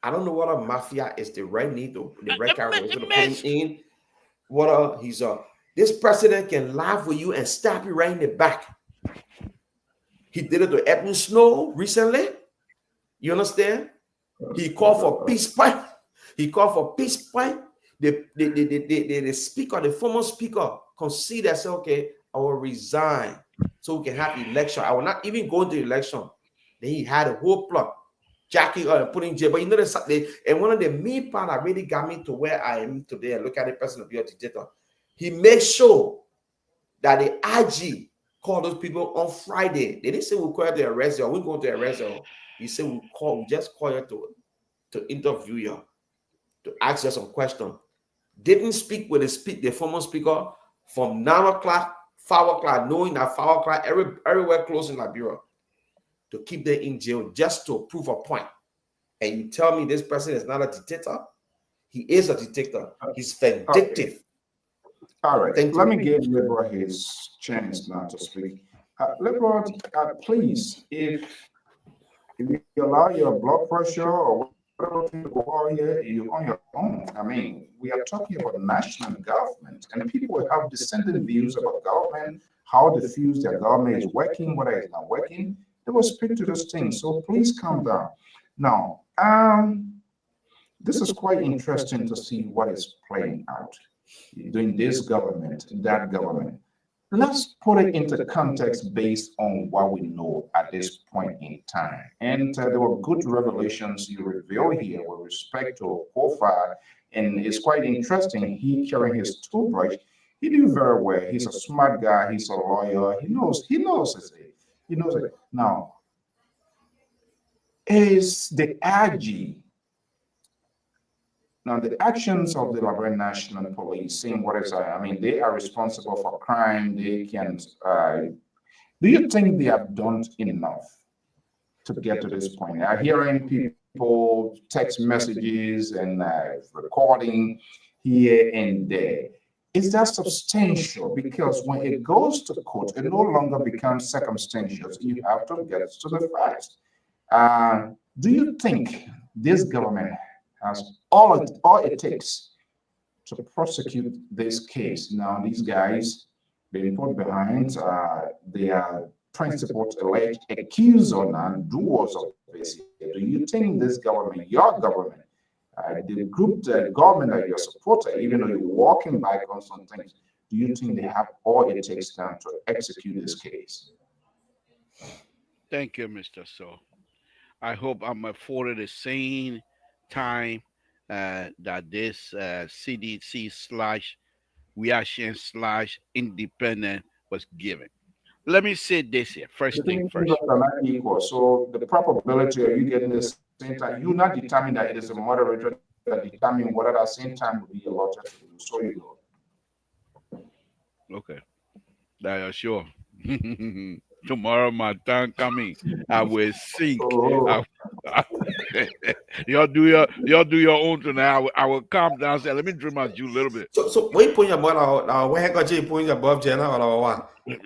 I don't know what a mafia is the right need to the right character to put him in. What he's this president can laugh with you and stab you right in the back. He did it to Edwin Snow recently. You understand? He called for peace pipe. He called for peace pipe. The speaker, the former speaker, considered, say, okay, I will resign so we can have election. I will not even go into election. Then he had a whole plot, jacking up and putting in jail. But you know, and one of the main part that really got me to where I am today and look at the person of your dictator, he made sure that the IG called those people on Friday. They didn't say we'll call you to arrest you. We're going to arrest you. He said we just call you to interview you, to ask you some questions. Didn't speak with the former speaker from 9 o'clock, 5 o'clock, knowing that 5 o'clock everywhere closed in Liberia, to keep them in jail just to prove a point. And you tell me this person is not a dictator? He is a dictator. He's vindictive. Okay. All right. Let me give LIBERIA his chance now to speak. LIBERIA, please, if you allow your blood pressure or whatever to go on here, you're on your own. I mean, we are talking about national government, and people have dissenting views about government, how they feel their government is working, whether it's not working. They will speak to those things. So please calm down. Now, this is quite interesting to see what is playing out during this government, that government. Let's put it into context based on what we know at this point in time. And there were good revelations you reveal here with respect to profile. And it's quite interesting. He carrying his toothbrush. He did very well. He's a smart guy. He's a lawyer. He knows it. Now, is the IG, now the actions of the Liberian National Police, seeing what is, I mean, they are responsible for crime. They can, do you think they have done enough to get to this point? I'm hearing people text messages and recording here and there. Is that substantial? Because when it goes to court, it no longer becomes circumstantial. So you have to get to the facts. Do you think this government has all it takes to prosecute this case? Now, these guys being put behind, they are principal alleged accusers and doers of this. Do you think this government, your government, the group, the government that you're supporting, even though you're walking back on some things, do you think they have all it takes time to execute this case? Thank you, Mr. So. I hope I'm afforded the same time that this CDC/reaction/independent was given. Let me say this here. First thing first. So the probability of you getting the same time, you not determine that it is a moderator that determine whether that same time will be allotted to you. So you go. Okay. That is sure. Tomorrow my time coming, I will sink. Oh. Y'all do your own tonight. I will calm down and say, let me drink my juice a little bit. So wait, put your butt out. Where got you put your above Jenna or what? You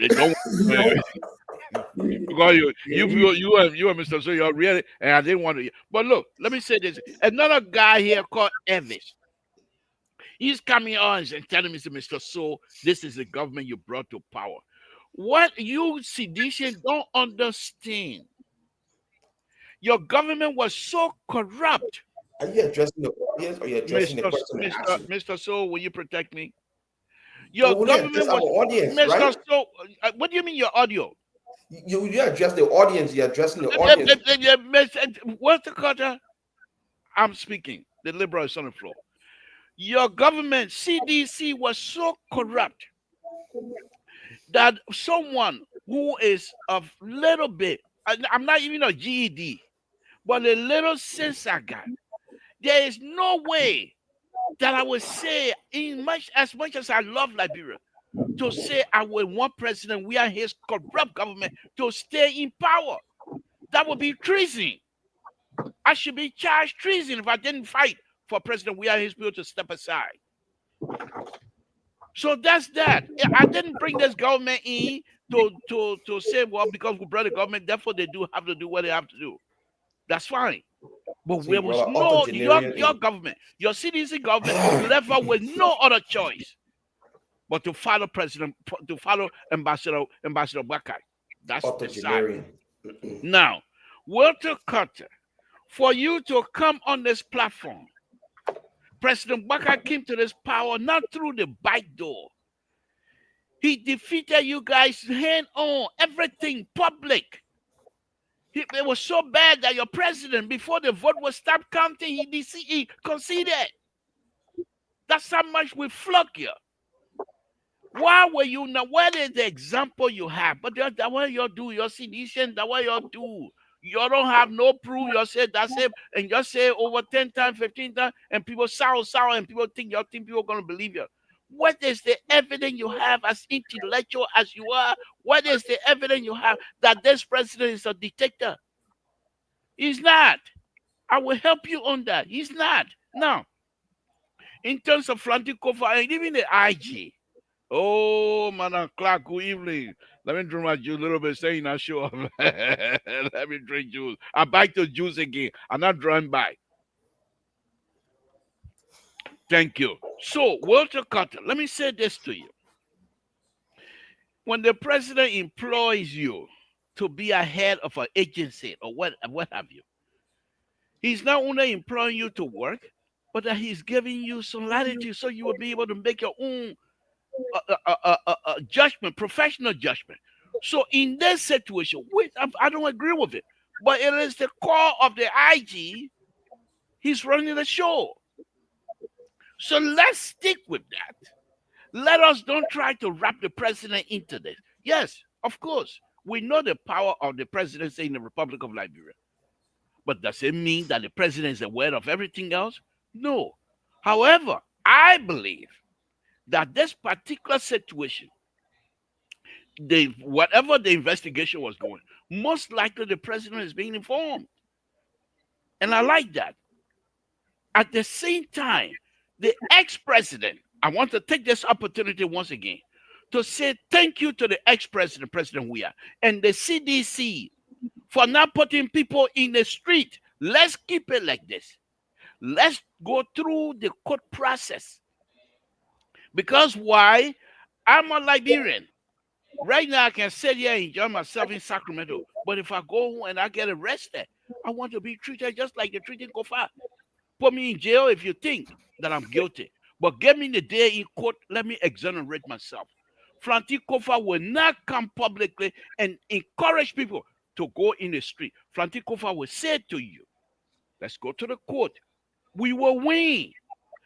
Because you and Mr. So you're really, and I didn't want to. But look, let me say this. Another guy here called Elvis. He's coming on and telling me, Mr. So, this is the government you brought to power. What you sedition don't understand. Your government was so corrupt. Are you addressing the audience or are you addressing the question I asked you? Mr. So, will you protect me? Your So government was our audience, Mr. right? So, what do you mean your audio? You address the audience. You're addressing the audience. What's the culture? I'm speaking. The liberal is on the floor. Your government, CDC, was so corrupt that someone who is of little bit, I'm not even a GED, but a little sense I got, there is no way that I would say, as much as I love Liberia, to say I would want President we are his corrupt government to stay in power. That would be treason. I should be charged treason if I didn't fight for President we are his people to step aside. So that's that. I didn't bring this government in to say, well, because we brought the government, therefore they do have to do what they have to do. That's fine. But there was no, your government, your CDC government left out with no other choice but to follow Ambassador Bakai. That's the side. Now, Walter Carter, for you to come on this platform, President Bakai came to this power not through the back door. He defeated you guys hand on, everything public. It was so bad that your president, before the vote was stopped counting, he conceded. That's how much we flunk you. Why were you now? What is the example you have? But that way you do your sedition, that way you do. You don't have no proof. You say that's it, and you say over 10 times, 15 times, and people sour, and people think people are gonna believe you. What is the evidence you have as intellectual as you are? What is the evidence you have that this president is a dictator? He's not. I will help you on that. He's not. Now, in terms of Franticofa and even the IG, oh, Madam Clark, good evening. Let me drink my juice a little bit, saying I show up. Let me drink juice. I'm back to juice again. I'm not drawing by. Thank you. So, Walter Carter, let me say this to you. When the president employs you to be a head of an agency or what have you, he's not only employing you to work, but that he's giving you some latitude so you will be able to make your own judgment, professional judgment. So in this situation, I don't agree with it, but it is the core of the IG. He's running the show. So let's stick with that. Let us don't try to wrap the president into this. Yes, of course, we know the power of the presidency in the Republic of Liberia. But does it mean that the president is aware of everything else? No. However, I believe that this particular situation, whatever the investigation was going, most likely the president is being informed. And I like that. At the same time, the ex-president, I want to take this opportunity once again to say thank you to the ex-president, President Weah, and the CDC for not putting people in the street. Let's keep it like this. Let's go through the court process. Because why? I'm a Liberian. Right now, I can sit here and enjoy myself in Sacramento. But if I go home and I get arrested, I want to be treated just like they're treating Kofa. Put me in jail if you think that I'm guilty. But get me the day in court, let me exonerate myself. Franti Kofa will not come publicly and encourage people to go in the street. Franti Kofa will say to you, let's go to the court. We will win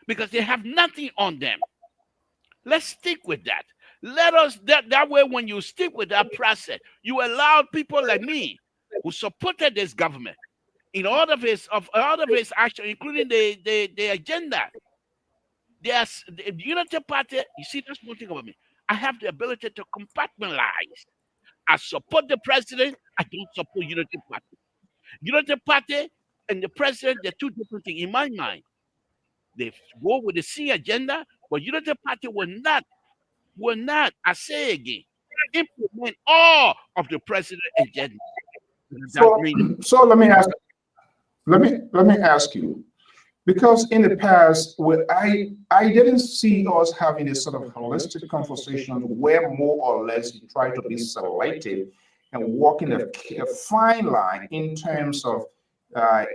because they have nothing on them. Let's stick with that. Let us, that way when you stick with that process, you allow people like me who supported this government in all of his action, including the agenda. There's the Unity Party. You see, that's one thing about me. I have the ability to compartmentalize. I support the president. I don't support Unity Party. Unity Party and the president, they're two different things in my mind. They go with the C agenda, but Unity Party will not, I say again, implement all of the president's agenda. So let me ask you, because in the past, I didn't see us having a sort of holistic conversation where more or less you try to be selective and walking a fine line in terms of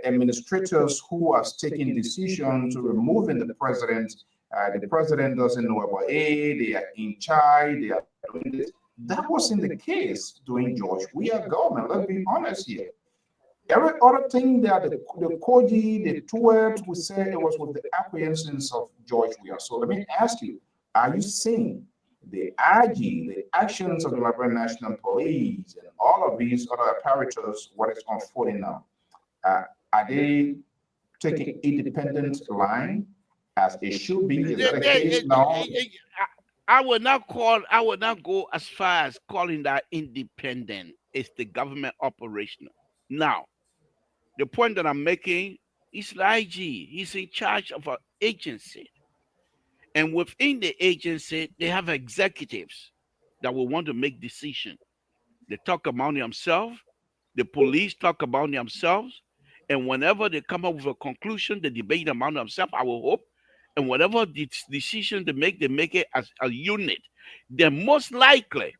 administrators who are taking decisions to removing the president. The president doesn't know about it. They are in charge. They are doing this. That wasn't the case during George. We are government. Let's be honest here. Every other thing that the Koji, the Tuet, we say it was with the acquiescence of George Weah. So let me ask you, are you seeing the IG, the actions of the Liberian National Police, and all of these other apparatus, what is unfolding now? Are they taking independent line as it should be? Is that the case now? I would not go as far as calling that independent. It's the government operational. Now, the point that I'm making is the IG. He's in charge of an agency. And within the agency, they have executives that will want to make decisions. They talk about themselves. The police talk about themselves. And whenever they come up with a conclusion, they debate among themselves, I will hope. And whatever decision they make it as a unit. Then most likely,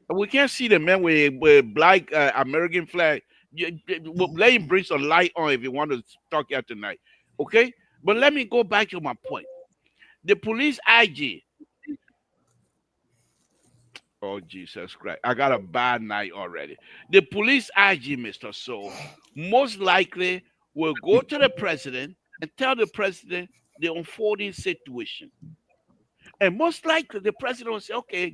we can't see the man with black American flag. Let him bring some light on if you want to talk here tonight. Okay? But let me go back to my point. The police IG. Oh, Jesus Christ. I got a bad night already. The police IG, Mr. Soul, most likely will go to the president and tell the president the unfolding situation. And most likely the president will say, okay,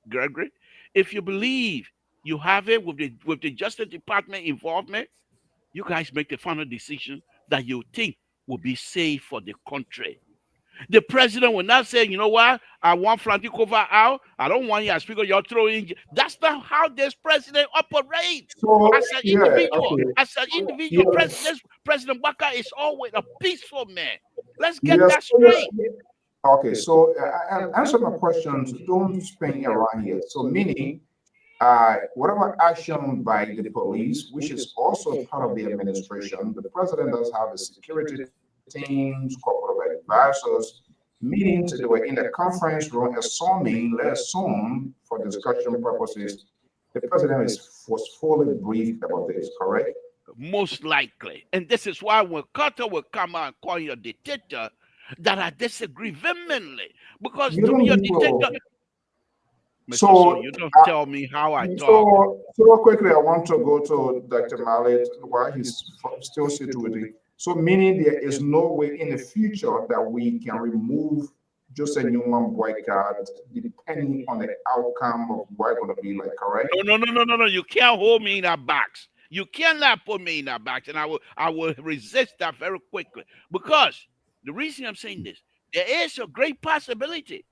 Gregory, if you believe you have it with the Justice Department involvement, you guys make the final decision that you think will be safe for the country. The president will not say, you know what, I want Frantikova out. I don't want you as speaker, you're throwing. That's not how this president operates. So, as an individual, President Baka is always a peaceful man. Let's get that straight. Okay, so answer my questions. Don't spin around here. So meaning, whatever action by the police, which is also part of the administration, the president does have a security teams, corporate advisors, meetings. They were in the conference room, assuming, let's assume, for discussion purposes, the president was fully briefed about this, correct? Most likely. And this is why when Carter will come out and call you a dictator, that I disagree vehemently. Because to be a dictator, so you don't tell me how I talk. So quickly, I want to go to Dr. Mallet while he's still situated. So meaning there is no way in the future that we can remove Joseph Newman boycott depending on the outcome of what it's going to be like, correct? No. You can't hold me in that box. You cannot put me in that box, and I will resist that very quickly. Because the reason I'm saying this, there is a great possibility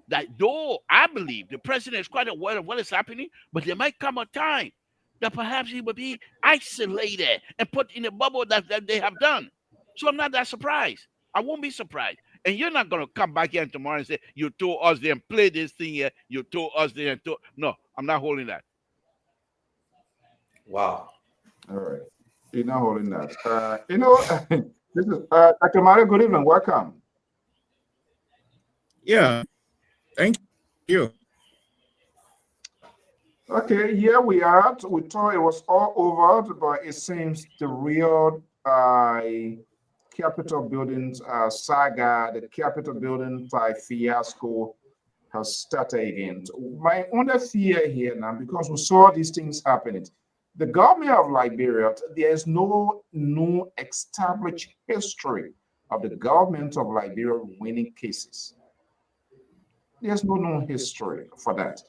that though I believe the president is quite aware of what is happening, but there might come a time that perhaps he will be isolated and put in a bubble that they have done. So I'm not that surprised. I won't be surprised. And you're not going to come back here tomorrow and say, you told us there and play this thing here. You told us there and told. No, I'm not holding that. Wow. All right. You're not holding that. This is Dr. Mario. Good evening. Welcome. Yeah. Thank you. Okay, here we are. We thought it was all over, but it seems the real Capitol buildings saga, the Capitol building fiasco has started again. So my only fear here now, because we saw these things happening, the government of Liberia, there is no established history of the government of Liberia winning cases. There's no known history for that.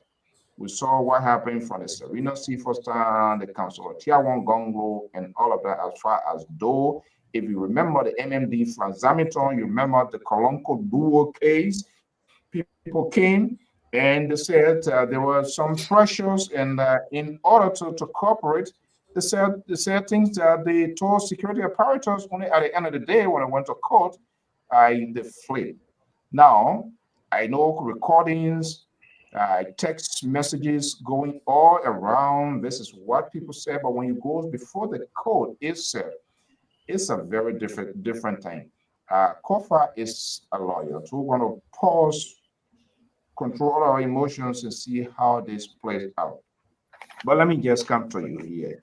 We saw what happened from the Serena Seafood stand, the Council of Tiawan Gongo, and all of that as far as though, if you remember the MMD Flanzamiton, you remember the Kolonko Duo case, people came and they said there were some pressures, and in order to cooperate, they said things that they told security apparatus only at the end of the day when I went to court, they fled. Now, I know recordings, text messages going all around. This is what people say, but when you go before the court itself, it's a very different thing. Kofa is a lawyer, so we're going to pause, control our emotions, and see how this plays out. But let me just come to you here.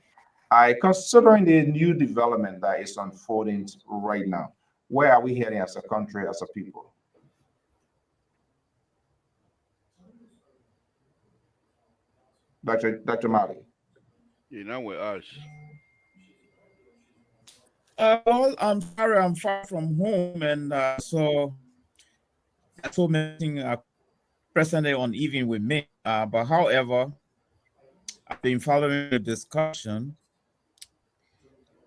Considering the new development that is unfolding right now, where are we heading as a country, as a people? Dr. Mali. You're not with us. Well, I'm sorry, I'm far from home, and so many things are presently uneven with me. But however, I've been following the discussion.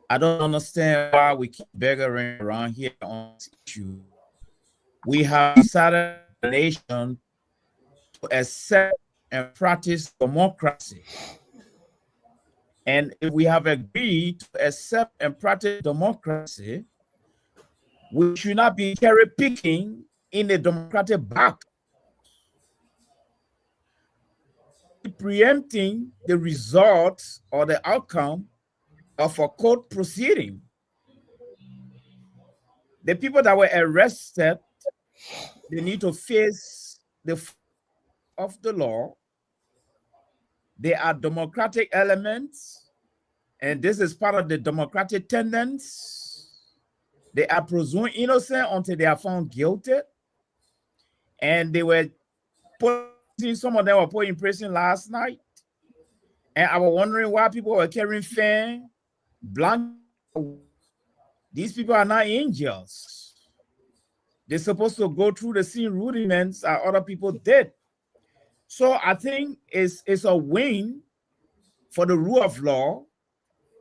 I don't understand why we keep begging around here on this issue. We have decided the nation to accept and practice democracy. And if we have agreed to accept and practice democracy, we should not be cherry picking in a democratic box, preempting the results or the outcome of a court proceeding. The people that were arrested, they need to face the of the law. They are democratic elements, and this is part of the democratic tenets. They are presumed innocent until they are found guilty. And they were some of them were put in prison last night. And I was wondering why people were carrying fan, blanket. These people are not angels. They're supposed to go through the same rudiments that other people did. So I think it's a win for the rule of law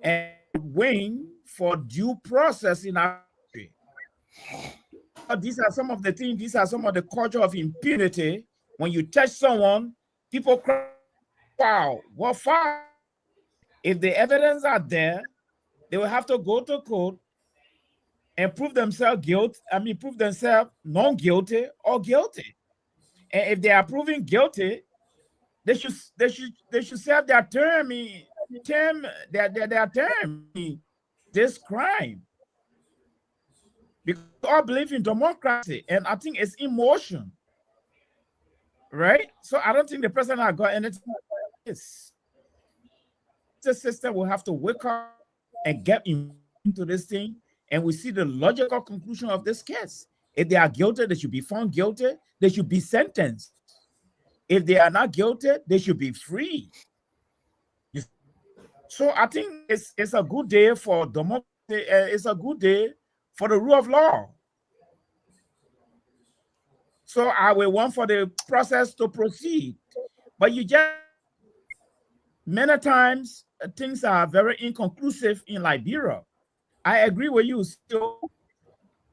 and a win for due process in our country. These are some of the things, these are some of the culture of impunity. When you touch someone, people cry, wow, what foul? If the evidence are there, they will have to go to court and prove themselves prove themselves non-guilty or guilty. And if they are proven guilty, they should serve their term in this crime. Because we all believe in democracy, and I think it's emotion, right? So I don't think the president has got anything like this. The system will have to wake up and get into this thing, and we see the logical conclusion of this case. If they are guilty, they should be found guilty. They should be sentenced. If they are not guilty, they should be free. So I think it's a good day for democracy. It's a good day for the rule of law. So I will want for the process to proceed. But you just, many times, things are very inconclusive in Liberia. I agree with you. Still,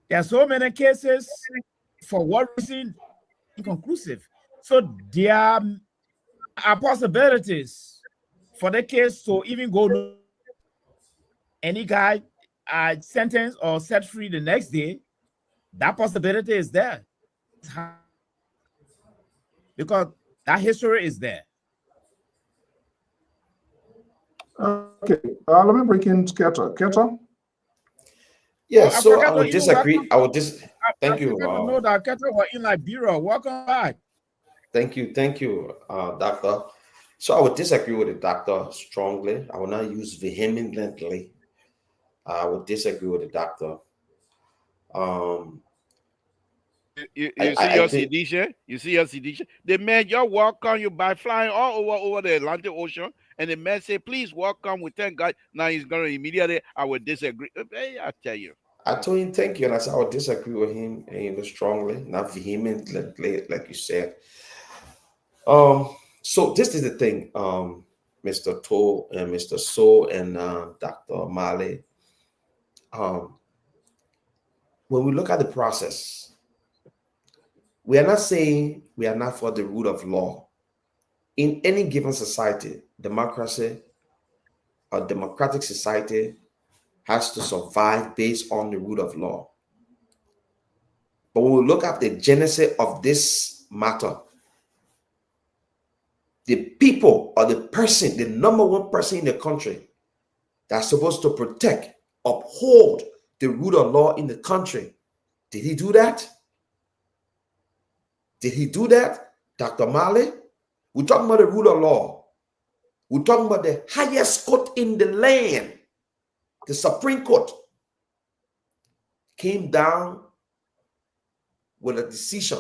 there are so many cases, for what reason, inconclusive. So there are possibilities for the case to even go, any guy sentenced or set free the next day. That possibility is there. Because that history is there. Okay, let me bring in Keta. Keta? Yeah, so I would disagree. Thank you. know that Keta was in Liberia. Welcome back. Thank you, doctor. So I would disagree with the doctor strongly. I will not use vehemently. I would disagree with the doctor. You see your CDC? The man just walk on you by flying all over the Atlantic Ocean, and the man say, please welcome, we thank God. Now he's going to immediately, I would disagree. I tell you. I told him thank you, and I said I would disagree with him, strongly, not vehemently, like you said. So this is the thing, Mr. To and Mr. So and Dr. Mali. When we look at the process, we are not saying we are not for the rule of law. In any given society, democracy, a democratic society has to survive based on the rule of law. But when we look at the genesis of this matter, the people or the person, the number one person in the country that's supposed to protect, uphold the rule of law in the country. Did he do that? Did he do that, Dr. Mali? We're talking about the rule of law. We're talking about the highest court in the land. The Supreme Court came down with a decision.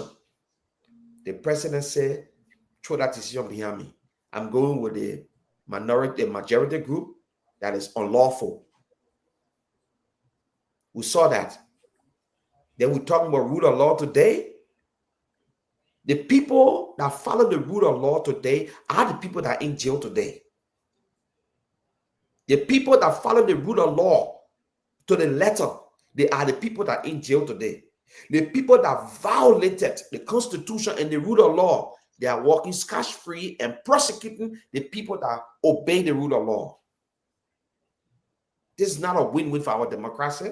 The president said, throw that decision behind me. I'm going with the majority group that is unlawful. We saw that. Then we're talking about rule of law today. The people that follow the rule of law today are the people that are in jail today. The people that follow the rule of law to the letter, they are the people that are in jail today. The people that violated the Constitution and the rule of law, they are walking scotch-free and prosecuting the people that obey the rule of law. This is not a win-win for our democracy.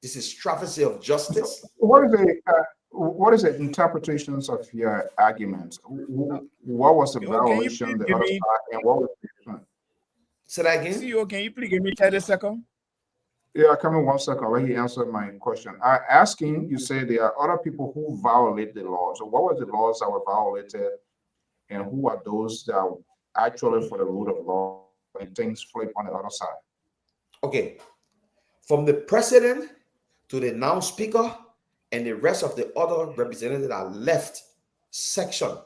This is travesty of justice. What is the interpretations of your arguments? What was the violation, the other side, and what was the... Say that again? CEO, can you please give me 30 seconds? Yeah, come in 1 second. Let me answer my question. I asking, you say there are other people who violate the law. So what were the laws that were violated, and who are those that are actually for the rule of law and things flip on the other side? Okay. From the president to the now speaker and the rest of the other representatives that are left section,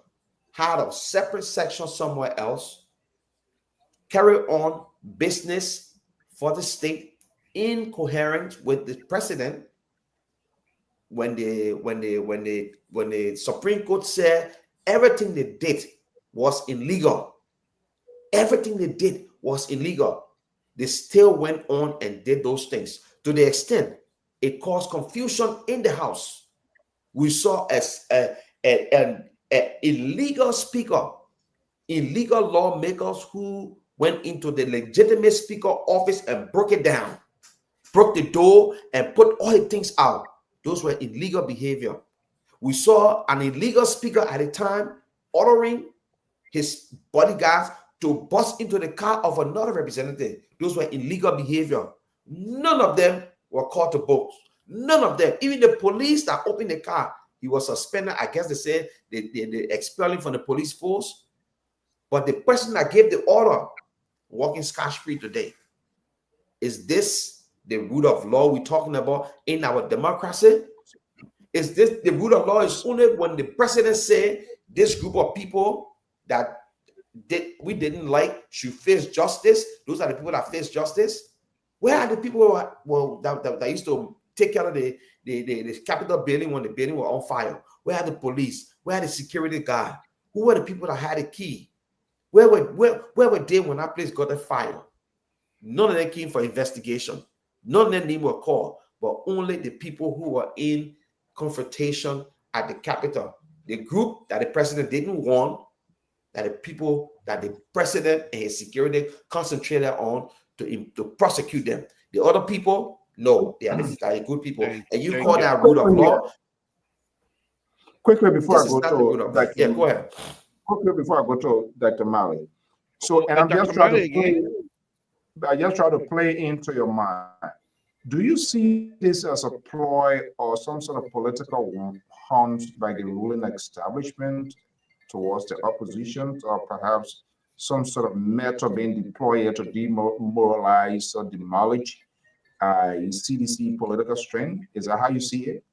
had a separate section somewhere else, carry on business for the state in coherence with the president. When the Supreme Court said everything they did was illegal, everything they did was illegal, they still went on and did those things to the extent it caused confusion in the House. We saw as an illegal speaker, illegal lawmakers who went into the legitimate speaker office and broke it down, broke the door and put all the things out. Those were illegal behavior. We saw an illegal speaker at the time ordering his bodyguards to bust into the car of another representative. Those were illegal behavior. None of them were called to books. None of them. Even the police that opened the car, he was suspended. I guess they said they expelled him from the police force. But the person that gave the order, walking scotch-free today. Is this the rule of law we're talking about in our democracy? Is this the rule of law? Is only when the president said this group of people that we didn't like should face justice? Those are the people that face justice. Where are the people that used to take care of the Capitol building when the building was on fire? Where are the police? Where are the security guard? Who were the people that had the key? Where were they when that place got a fire? None of them came for investigation. None of them names were called, but only the people who were in confrontation at the Capitol. The group that the president didn't want, that the people that the president and his security concentrated on to prosecute them. The other people, no, they are the good people. And you call that rule of law? Quickly before I go to Dr. Yeah, go ahead. Quickly before I go to Dr. Mali. So, and I'm just trying to play into your mind. Do you see this as a ploy or some sort of political hunt by the ruling establishment towards the opposition, or perhaps some sort of method being deployed to demoralize or demolish CDC political strength? Is that how you see it?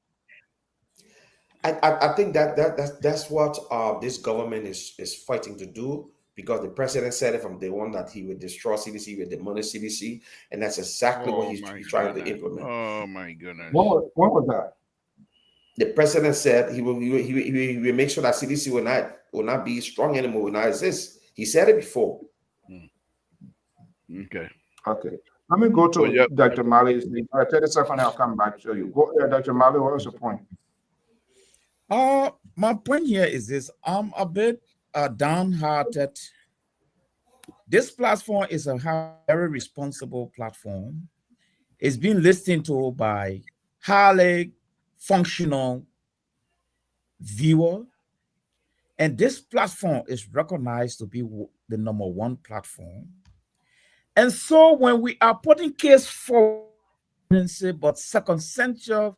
I think that's what this government is fighting to do, because the president said it from day one that he would destroy CDC, with demolish CDC, and that's exactly what he's trying to implement. Oh my goodness! What was that? The president said he will make sure that CDC will not be strong anymore, will not exist. He said it before. Okay. Let me go to Dr. Mali. 30 seconds, I'll come back to you. Go ahead, Dr. Mali. What was your point? My point here is this. I'm a bit downhearted. This platform is a very responsible platform. It's been listened to by highly functional viewer. And this platform is recognized to be the number one platform. And so when we are putting case for but circumstantial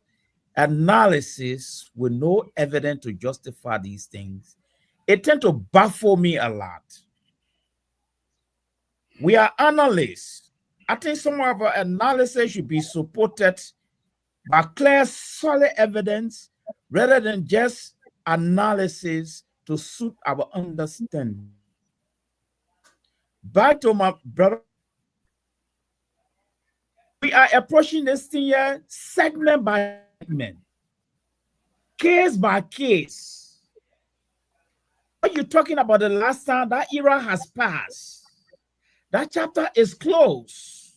analysis with no evidence to justify these things, it tends to baffle me a lot. We are analysts. I think some of our analysis should be supported by clear, solid evidence rather than just analysis to suit our understanding. Back to my brother, we are approaching this thing here segment by segment, case by case. What you're talking about the last time, that era has passed. That chapter is closed.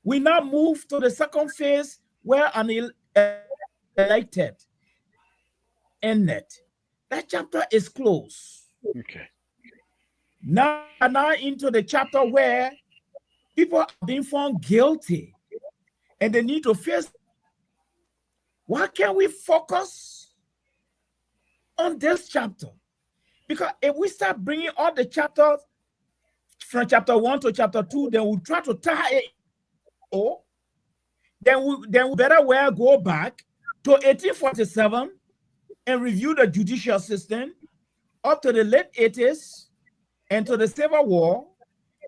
We now move to the second phase where an elected ended. That chapter is closed. Okay. Now into the chapter where people are being found guilty and they need to face. Why can't we focus on this chapter? Because if we start bringing all the chapters from chapter 1 to chapter 2, then we'll try to tie it. Then we better well go back to 1847 and review the judicial system up to the late 80s and to the Civil War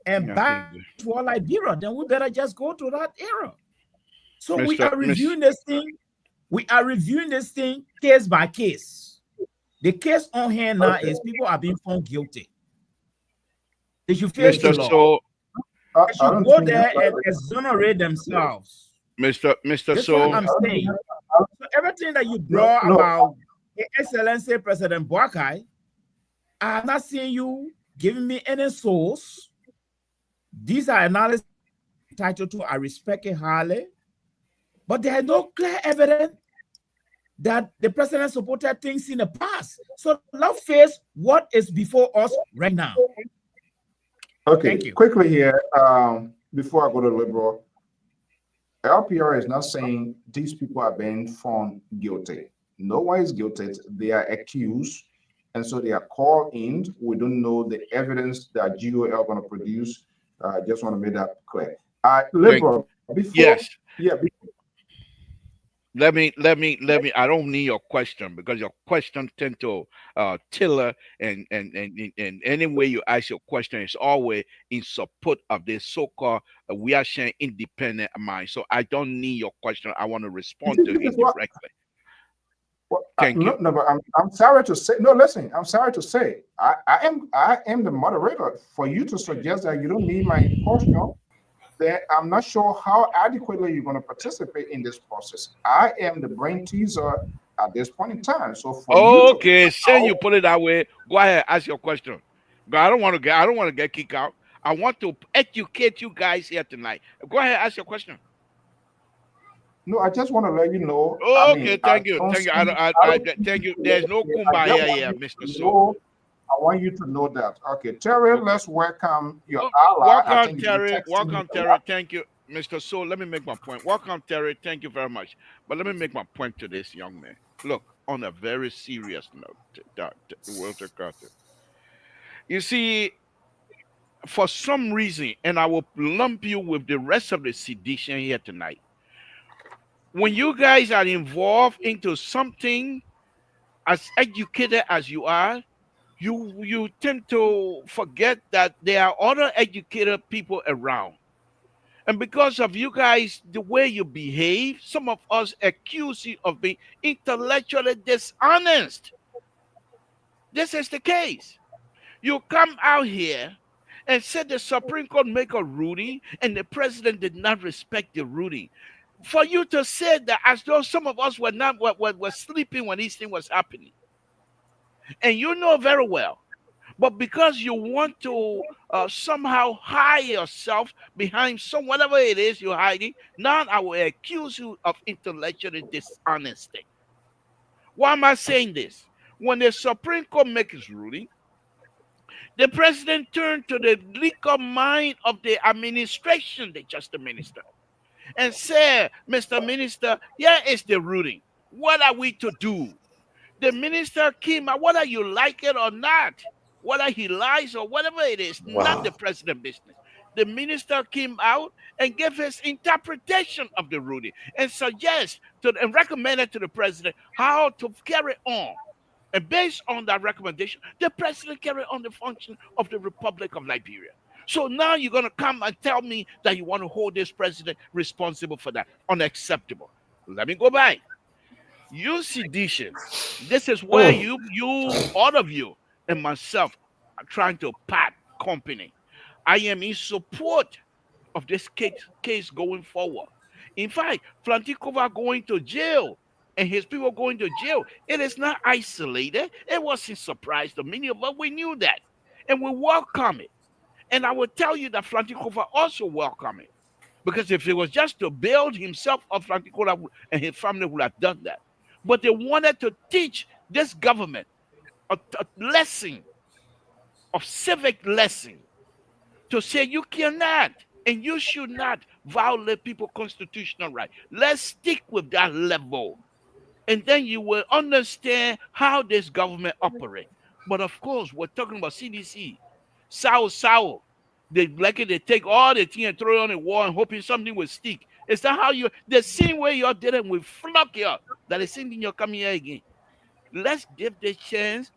and back to LIBERIA. Then we better just go to that era. So we are reviewing this thing. We are reviewing this thing case by case. The case on hand now is people are being found guilty. They should face the law. So, they should go there and exonerate themselves. Mr. That's what I'm saying. So everything that you brought about His Excellency President Boakai, I have not seen you giving me any source. These are analyses entitled to, I respect it highly, but there is no clear evidence that the president supported things in the past. So let's face what is before us right now. Okay, thank you. Quickly here, before I go to Liberal, LPR is not saying these people are being found guilty. No one is guilty. They are accused, and so they are called in. We don't know the evidence that GOL are going to produce. I just want to make that clear. Liberal, before, yes. Yeah. Let me. I don't need your question because your question tend to tiller and any way you ask your question is always in support of this so-called we are sharing independent mind. So I don't need your question. I want to respond to it directly. Well, Thank you. No, but I'm sorry to say. No, listen. I'm sorry to say. I am the moderator. For you to suggest that you don't need my question, then I'm not sure how adequately you're going to participate in this process. I am the brain teaser at this point in time. So for you put it that way, go ahead, ask your question. But I don't want to get kicked out. I want to educate you guys here tonight. Go ahead, ask your question. No, I just want to let you know. Thank you. Thank you. There's no kumbaya here, Mr. So. I want you to know that. Okay, Terry, let's welcome your ally. Welcome, Terry. Welcome, Terry. Thank you, Mr. So. Let me make my point. Welcome, Terry. Thank you very much. But let me make my point to this young man. Look, on a very serious note, Walter Carter. You see, for some reason, and I will lump you with the rest of the sedition here tonight. When you guys are involved into something as educated as you are, you tend to forget that there are other educated people around. And because of you guys, the way you behave, some of us accuse you of being intellectually dishonest. This is the case. You come out here and said the Supreme Court make a ruling and the president did not respect the ruling. For you to say that as though some of us were sleeping when this thing was happening. And you know very well. But because you want to somehow hide yourself behind whatever it is you're hiding, now I will accuse you of intellectual dishonesty. Why am I saying this? When the Supreme Court makes its ruling, the president turned to the legal mind of the administration, the Justice Minister, and said, Mr. Minister, here is the ruling. What are we to do? The minister came out, whether you like it or not, whether he lies or whatever it is, not the Wow. president business. The minister came out and gave his interpretation of the ruling and and recommended to the president how to carry on. And based on that recommendation, the president carried on the function of the Republic of Liberia. So now you're going to come and tell me that you want to hold this president responsible for that. Unacceptable. Let me go back. You seditions. This is where Mm. all of you, and myself are trying to part company. I am in support of this case going forward. In fact, Flantikova going to jail and his people going to jail, it is not isolated. It wasn't surprise to many of us. We knew that. And we welcome it. And I will tell you that Flantikova also welcome it. Because if it was just to build himself up, Flantikova and his family would have done that. But they wanted to teach this government a lesson of civic lesson to say you cannot and you should not violate people's constitutional right. Let's stick with that level. And then you will understand how this government operates. But of course, we're talking about CDC. Sour. They like it, they take all the thing and throw it on the wall and hoping something will stick. Is that how the same way you're dealing with flock here, that is same thing you're coming here again. Let's give the chance.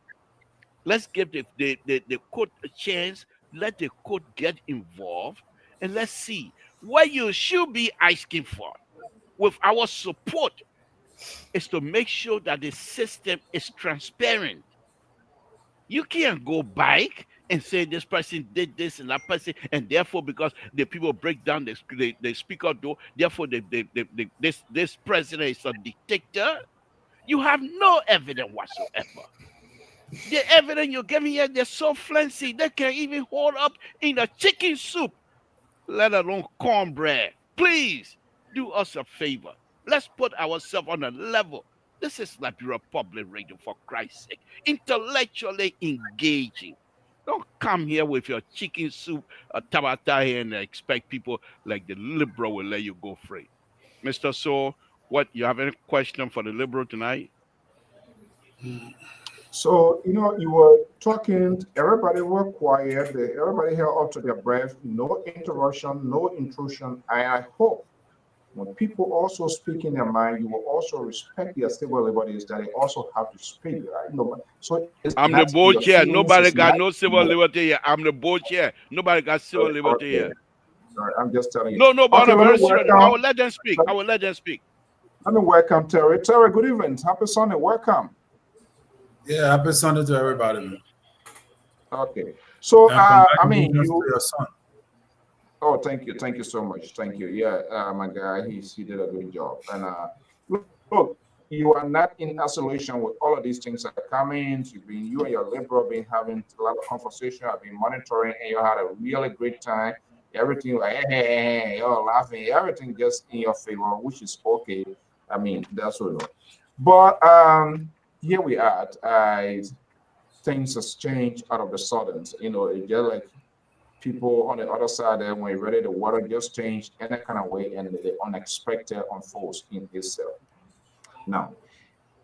Let's give the court a chance. Let the court get involved. And let's see what you should be asking for with our support is to make sure that the system is transparent. You can't go back and say this person did this and that person, and therefore because the people break down the speaker door, therefore this president is a dictator. You have no evidence whatsoever. The evidence you're giving here, they're so flimsy, they can't even hold up in a chicken soup, let alone cornbread. Please do us a favor. Let's put ourselves on a level. This is Liberia Public Radio, for Christ's sake. Intellectually engaging. Don't come here with your chicken soup, tabata here, and expect people like the liberal will let you go free. Mr. So, what, you have any question for the liberal tonight? So, you were talking, everybody were quiet, everybody held up to their breath, no interruption, no intrusion. I hope when people also speak in their mind, you will also respect their civil liberties, that they also have to speak, right? So I'm the board chair. Nobody got no civil liberty here. I'm the board chair. Nobody got civil liberty here. Sorry, I'm just telling you. No, but Okay, on a let very me serious, welcome. I will let them speak. Let me welcome Terry. Terry, good evening. Happy Sunday. Welcome. Yeah, happy Sunday to everybody, man. Okay. So, congratulations to your son. Oh, thank you so much. Thank you. Yeah, my guy, he did a good job. And look, you are not in isolation with all of these things that are coming. You and your liberal been having a lot of conversation. I've been monitoring, and you had a really great time. Everything like hey, you're laughing, everything just in your favor, which is okay. I mean, that's what. But here we are. Things has changed out of the sudden. It's just like people on the other side there, when you're ready, the water just changed in a kind of way, and the unexpected unfolds in itself. Now,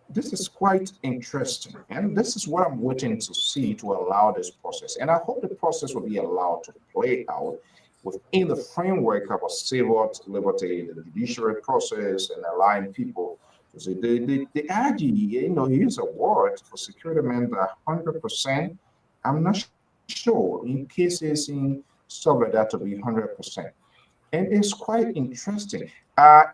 this is quite interesting, and this is what I'm waiting to see to allow this process. And I hope the process will be allowed to play out within the framework of a civil liberty, the judiciary process, and allowing people to say the IG, use a word for security men that 100%. I'm not sure in cases in stuff like that to be 100%. And it's quite interesting.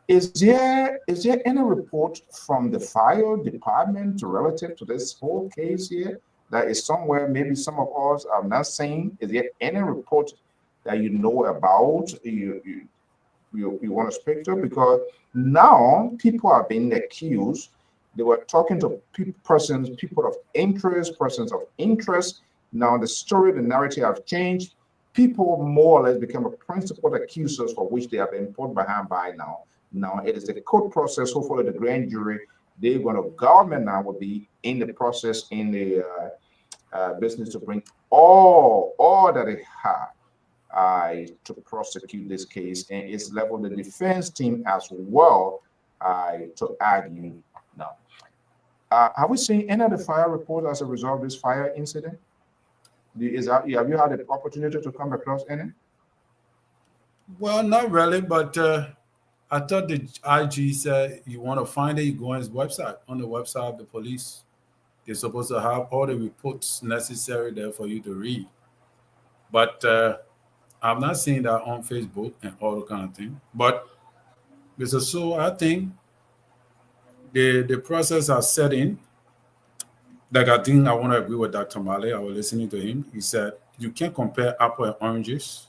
Is there any report from the fire department relative to this whole case here that is somewhere maybe some of us are not saying? Is there any report that you know about you want to speak to? Because now people are being accused. They were talking to people of interest. Now the story, the narrative have changed. People more or less become a principal accusers for which they have been put behind by now. Now it is the court process. Hopefully the grand jury, government now will be in the process, in the business to bring all that they have to prosecute this case, and it's level the defense team as well to argue. Now, Have we seen any of the fire reports as a result of this fire incident? Have you had the opportunity to come across any? Well, not really, but I thought the IG said you want to find it, you go on his website. On the website of the police, they're supposed to have all the reports necessary there for you to read. But I've not seen that on Facebook and all the kind of thing. But so I think the process are set in. Like I think I want to agree with Dr. Male. I was listening to him. He said you can't compare apple and oranges.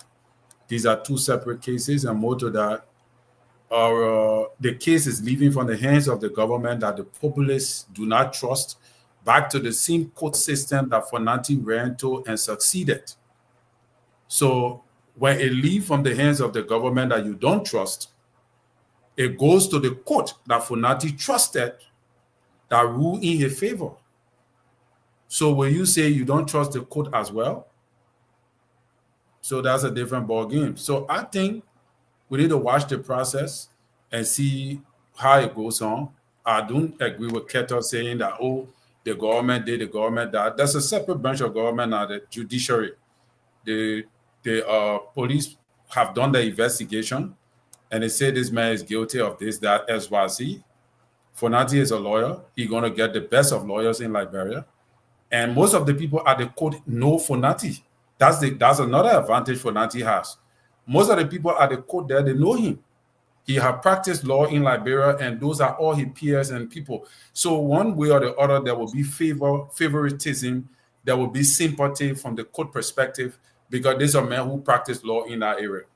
These are two separate cases, and more to that, the case is leaving from the hands of the government that the populace do not trust back to the same court system that Fonati ran to and succeeded. So when it leaves from the hands of the government that you don't trust, it goes to the court that Fonati trusted that ruled in his favor. So when you say you don't trust the court as well, so that's a different ball game. So I think we need to watch the process and see how it goes on. I don't agree with Keto saying that, oh, the government did, the government that. That's a separate branch of government now, the judiciary. The police have done the investigation and they say this man is guilty of this, that, XYZ. Fonati is a lawyer. He's going to get the best of lawyers in Liberia. And most of the people at the court know Fonati. That's another advantage Fonati has. Most of the people at the court there, they know him. He has practiced law in Liberia, and those are all his peers and people. So one way or the other, there will be favoritism, there will be sympathy from the court perspective, because these are men who practice law in that area.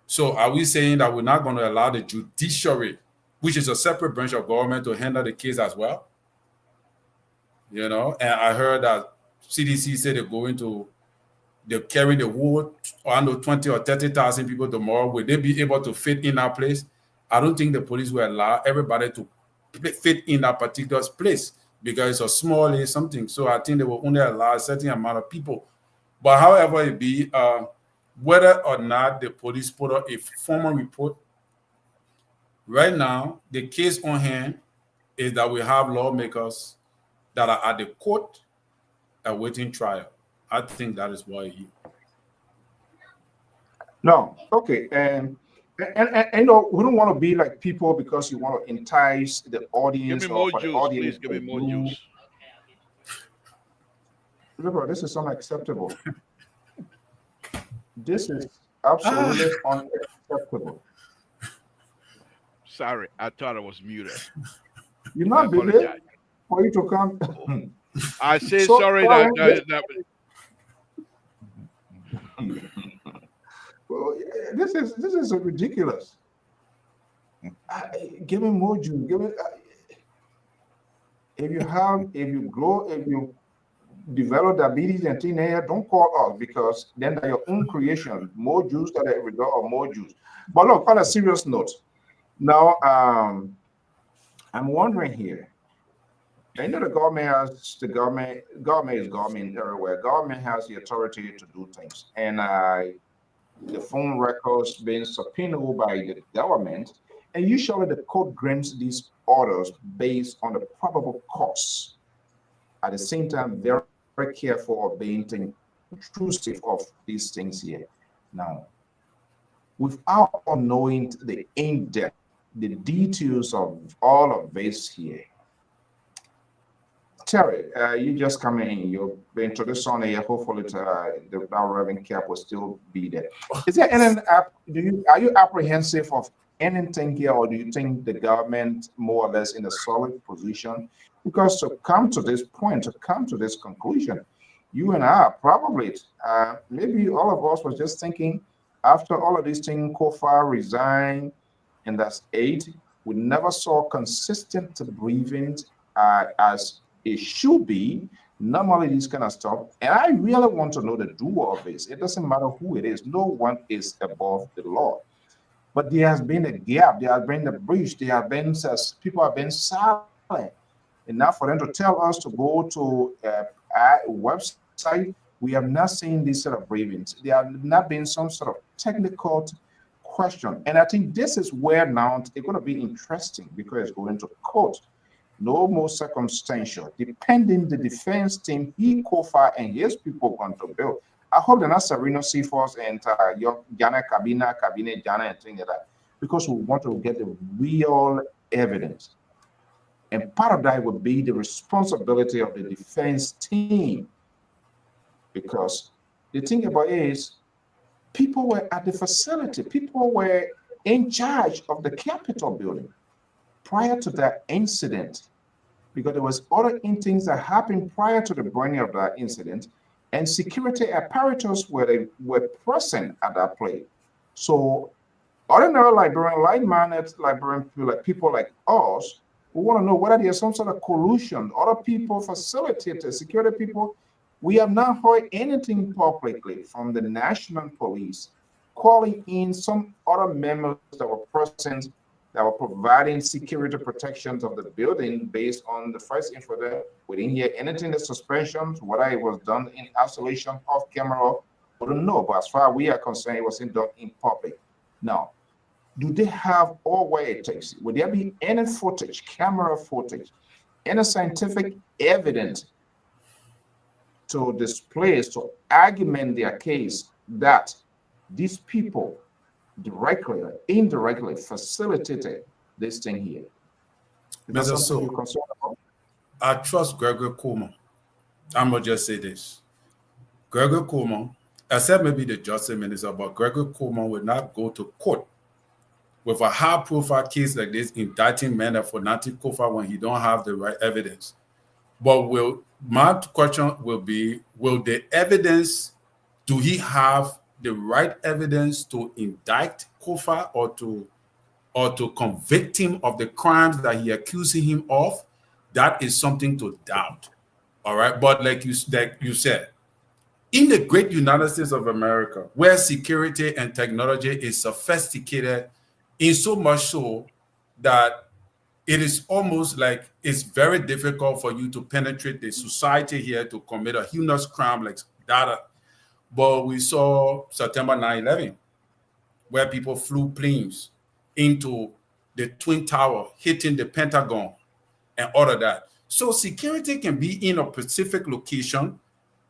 So are we saying that we're not going to allow the judiciary, which is a separate branch of government, to handle the case as well? You know, and I heard that CDC said they're carrying the whole 20 or 30,000 people tomorrow. Will they be able to fit in that place? I don't think the police will allow everybody to fit in that particular place because it's a small something. So I think they will only allow a certain amount of people. But however it be, whether or not the police put out a formal report, right now, the case on hand is that we have lawmakers that are at the court awaiting trial. I think that is why he. No, okay, and you know, we don't want to be like people because you want to entice the audience. Give me more or for juice, the audience please. Give me more to juice. Look, this is unacceptable. This is absolutely unacceptable. Sorry, I thought I was muted. You're not believe for you to come. I say So, sorry well, that well, this is ridiculous. Give me more juice. Give me. If you grow, if you develop diabetes and teenager, don't call us because then they're your own creation. More juice that a result of more juice. But look, on a serious note, now I'm wondering here. I know the government is government everywhere. Government has the authority to do things, and the phone records being subpoenaed by the government, and usually the court grants these orders based on the probable cause. At the same time, very, very careful of being intrusive of these things here. Now, without knowing the in-depth, the details of all of this here, Terry, you just come in. You've been introduced on here. Hopefully, the Reverend Cap will still be there. Is there any? Are you apprehensive of anything here, or do you think the government more or less in a solid position? Because to come to this point, to come to this conclusion, you and I probably, maybe all of us was just thinking after all of these things, Kofa resigned, and that's 8. We never saw consistent briefing as it should be. Normally, this kind of stuff. And I really want to know the doer of this. It doesn't matter who it is. No one is above the law. But there has been a gap. There has been a breach. There have been people have been silent. Enough for them to tell us to go to a website. We have not seen this sort of briefings. There have not been some sort of technical question. And I think this is where now it's going to be interesting because it's going to court. no more circumstantial, depending the defense team he, Kofa, and his people want to build. I hope the Nasarino C4s and your Jana Cabinet Jana and things like that, because we want to get the real evidence. And part of that would be the responsibility of the defense team. Because the thing about it is, people were at the facility, people were in charge of the Capitol building prior to that incident, because there was other things that happened prior to the burning of that incident, and security apparatus were present at that place. So ordinary Liberian, like-minded Liberian people like us, we want to know whether there's some sort of collusion, other people facilitated, security people. We have not heard anything publicly from the national police calling in some other members that were present, that were providing security protections of the building based on the first info that we didn't hear anything, the suspensions, whether it was done in isolation, off camera, we don't know. But as far as we are concerned, it wasn't done in public. Now, do they have all what it takes? Would there be any footage, camera footage, any scientific evidence to display, to argument their case that these people directly or indirectly facilitated this thing here? Is that something you're concerned about? I trust Gregory Coleman. I'm going to just say this. Gregory Coleman, except maybe the justice minister, but Gregory Coleman will not go to court with a high-profile case like this, indicting men for Nanti-Kofa when he don't have the right evidence. But my question will be, will the evidence, do he have the right evidence to indict Kofa or to convict him of the crimes that he accusing him of? That is something to doubt. All right. But like you said, in the great United States of America, where security and technology is sophisticated, in so much so that it is almost like it's very difficult for you to penetrate the society here to commit a heinous crime like that. But we saw September 9/11, where people flew planes into the Twin Tower, hitting the Pentagon and all of that. So security can be in a specific location,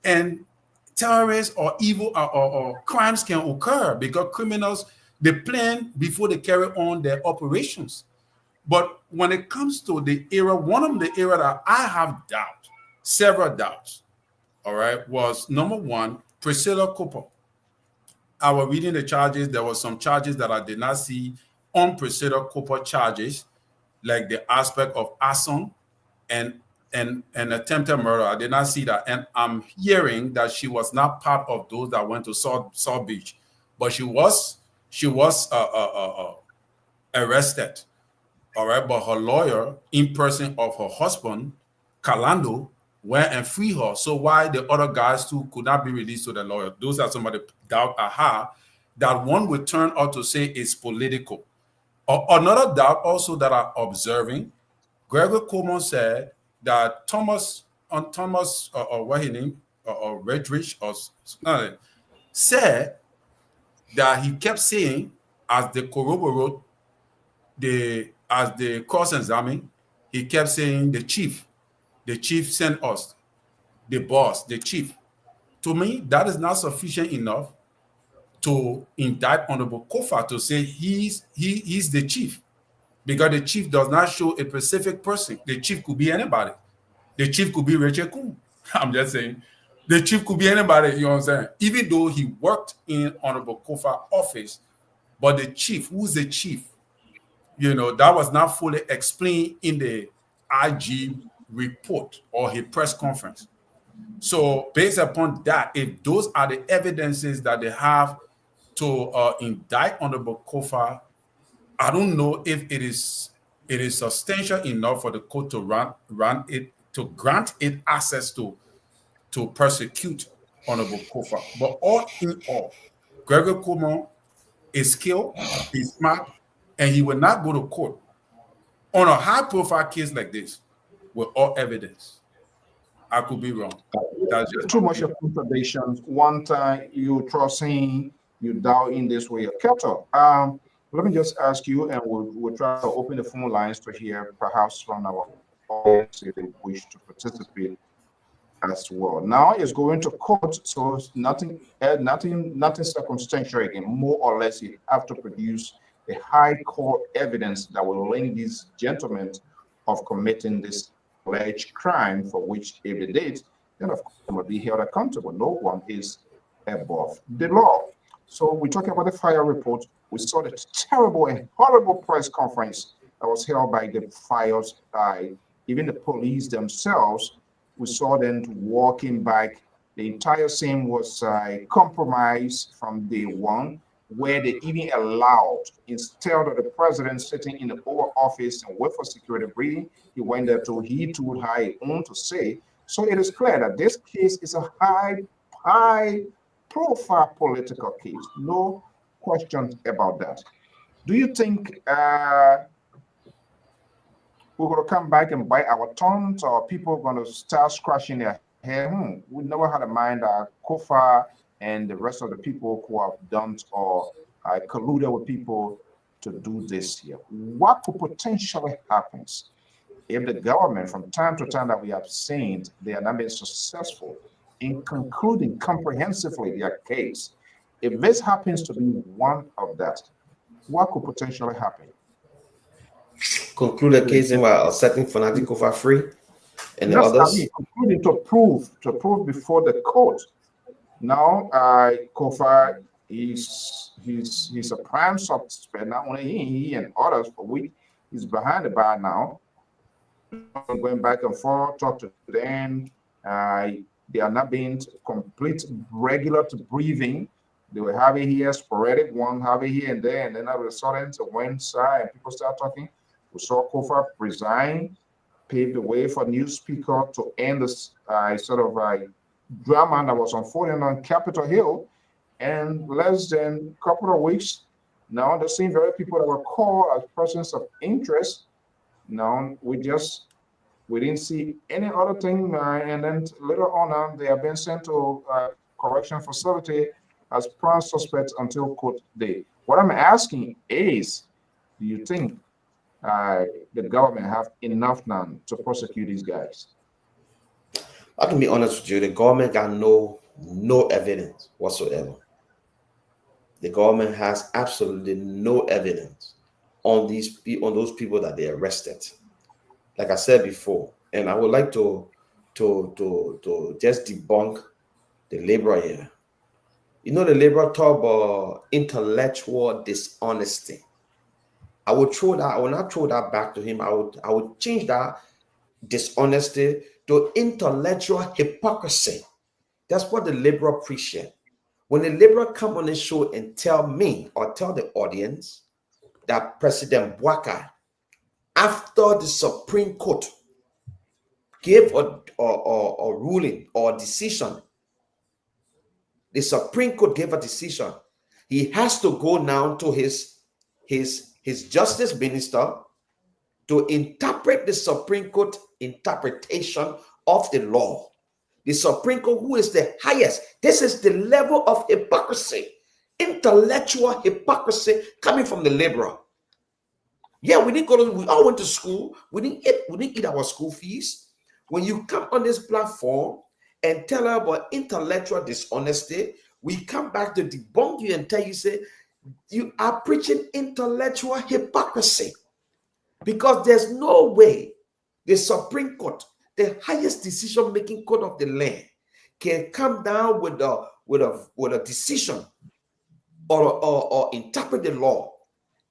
and terrorists or evil or crimes can occur because criminals, they plan before they carry on their operations. But when it comes to the era, one of the era that I have doubt, several doubts, all right, was number one, Priscilla Cooper. I was reading the charges. There were some charges that I did not see on Priscilla Cooper charges, like the aspect of arson and attempted murder. I did not see that. And I'm hearing that she was not part of those that went to South Beach, but she was arrested. All right, but her lawyer, in person of her husband, Calando, went and free her. So why the other guys too could not be released to the lawyer? Those are some of the doubt I have that one would turn out to say is political. Another doubt also that I'm observing, Gregory Coleman said that Thomas, what his name, or Redrich, said that he kept saying, as the corroborate, as the cross-examine, he kept saying the chief sent us, the boss, the chief. To me, that is not sufficient enough to indict Honorable Kofa to say he's the chief, because the chief does not show a specific person. The chief could be anybody. The chief could be Richard Kuhn. I'm just saying. The chief could be anybody, you know what I'm saying? Even though he worked in Honorable Kofa's office, but the chief, who's the chief? You know, that was not fully explained in the IG report or his press conference. So based upon that, if those are the evidences that they have to indict Honorable Kofa, I don't know if it is substantial enough for the court to grant it access to persecute Honorable Kofa. But all in all, Gregory Coleman is skilled, he's smart, and he will not go to court on a high-profile case like this with all evidence. I could be wrong. That's just too much of contradictions. One time you trusting, you doubt in this way of cattle. Let me just ask you, and we'll try to open the phone lines to hear perhaps from our audience if they wish to participate as well. Now it's going to court, so it's nothing circumstantial again. More or less, you have to produce a high court evidence that will link these gentlemen of committing this alleged crime, for which if they did, then of course they will be held accountable. No one is above the law. So we're talking about the fire report. We saw the terrible and horrible press conference that was held by the fires, even the police themselves. We saw them walking back. The entire scene was compromised from day one, where they even allowed, instead of the president sitting in the Oval Office and wait for security briefing, he went there he told how he owned to say. So it is clear that this case is a high profile political case. No question about that. Do you think we're going to come back and bite our tongues, or people are going to start scratching their head? We never had a mind that Kofa and the rest of the people who have done or colluded with people to do this here. What could potentially happen if the government, from time to time that we have seen, they are not being successful in concluding comprehensively their case? If this happens to be one of that, what could potentially happen? Conclude a case in setting fanatic over free and the others. I mean, concluding to prove before the court. Now, Kofa he's a prime suspect. Not only he and others, for which he's behind the bar now. Going back and forth, talk to them. They are not being complete regular to breathing. They were having here sporadic one, having here and there, and then all of a sudden to one side, and people start talking. We saw Kofa resign, paved the way for new speaker to end this drama that was unfolding on Capitol Hill. And less than a couple of weeks, now the same very people that were called as persons of interest, now we didn't see any other thing. And then later on, they have been sent to correction facility as prime suspects until court day. What I'm asking is, do you think the government have enough now to prosecute these guys? I can be honest with you, the government got no evidence whatsoever. The government has absolutely no evidence on those people that they arrested. Like I said before, and I would like to just debunk the LIBERIA. You know, the LIBERIA talk about intellectual dishonesty. I will not throw that back to him. I would change that dishonesty to intellectual hypocrisy. That's what the LIBERIA appreciate. When the LIBERIA come on the show and tell me or tell the audience that President Bwaka, after the Supreme Court gave a ruling or a decision, the Supreme Court gave a decision, he has to go now to his justice minister to interpret the Supreme Court interpretation of the law. The Supreme Court, who is the highest. This is the level of hypocrisy, intellectual hypocrisy coming from the LIBERIA. Yeah, we all went to school. We didn't eat our school fees. When you come on this platform and tell us about intellectual dishonesty, we come back to debunk you and tell you, say, you are preaching intellectual hypocrisy, because there's no way the Supreme Court, the highest decision-making court of the land, can come down with a decision or interpret the law,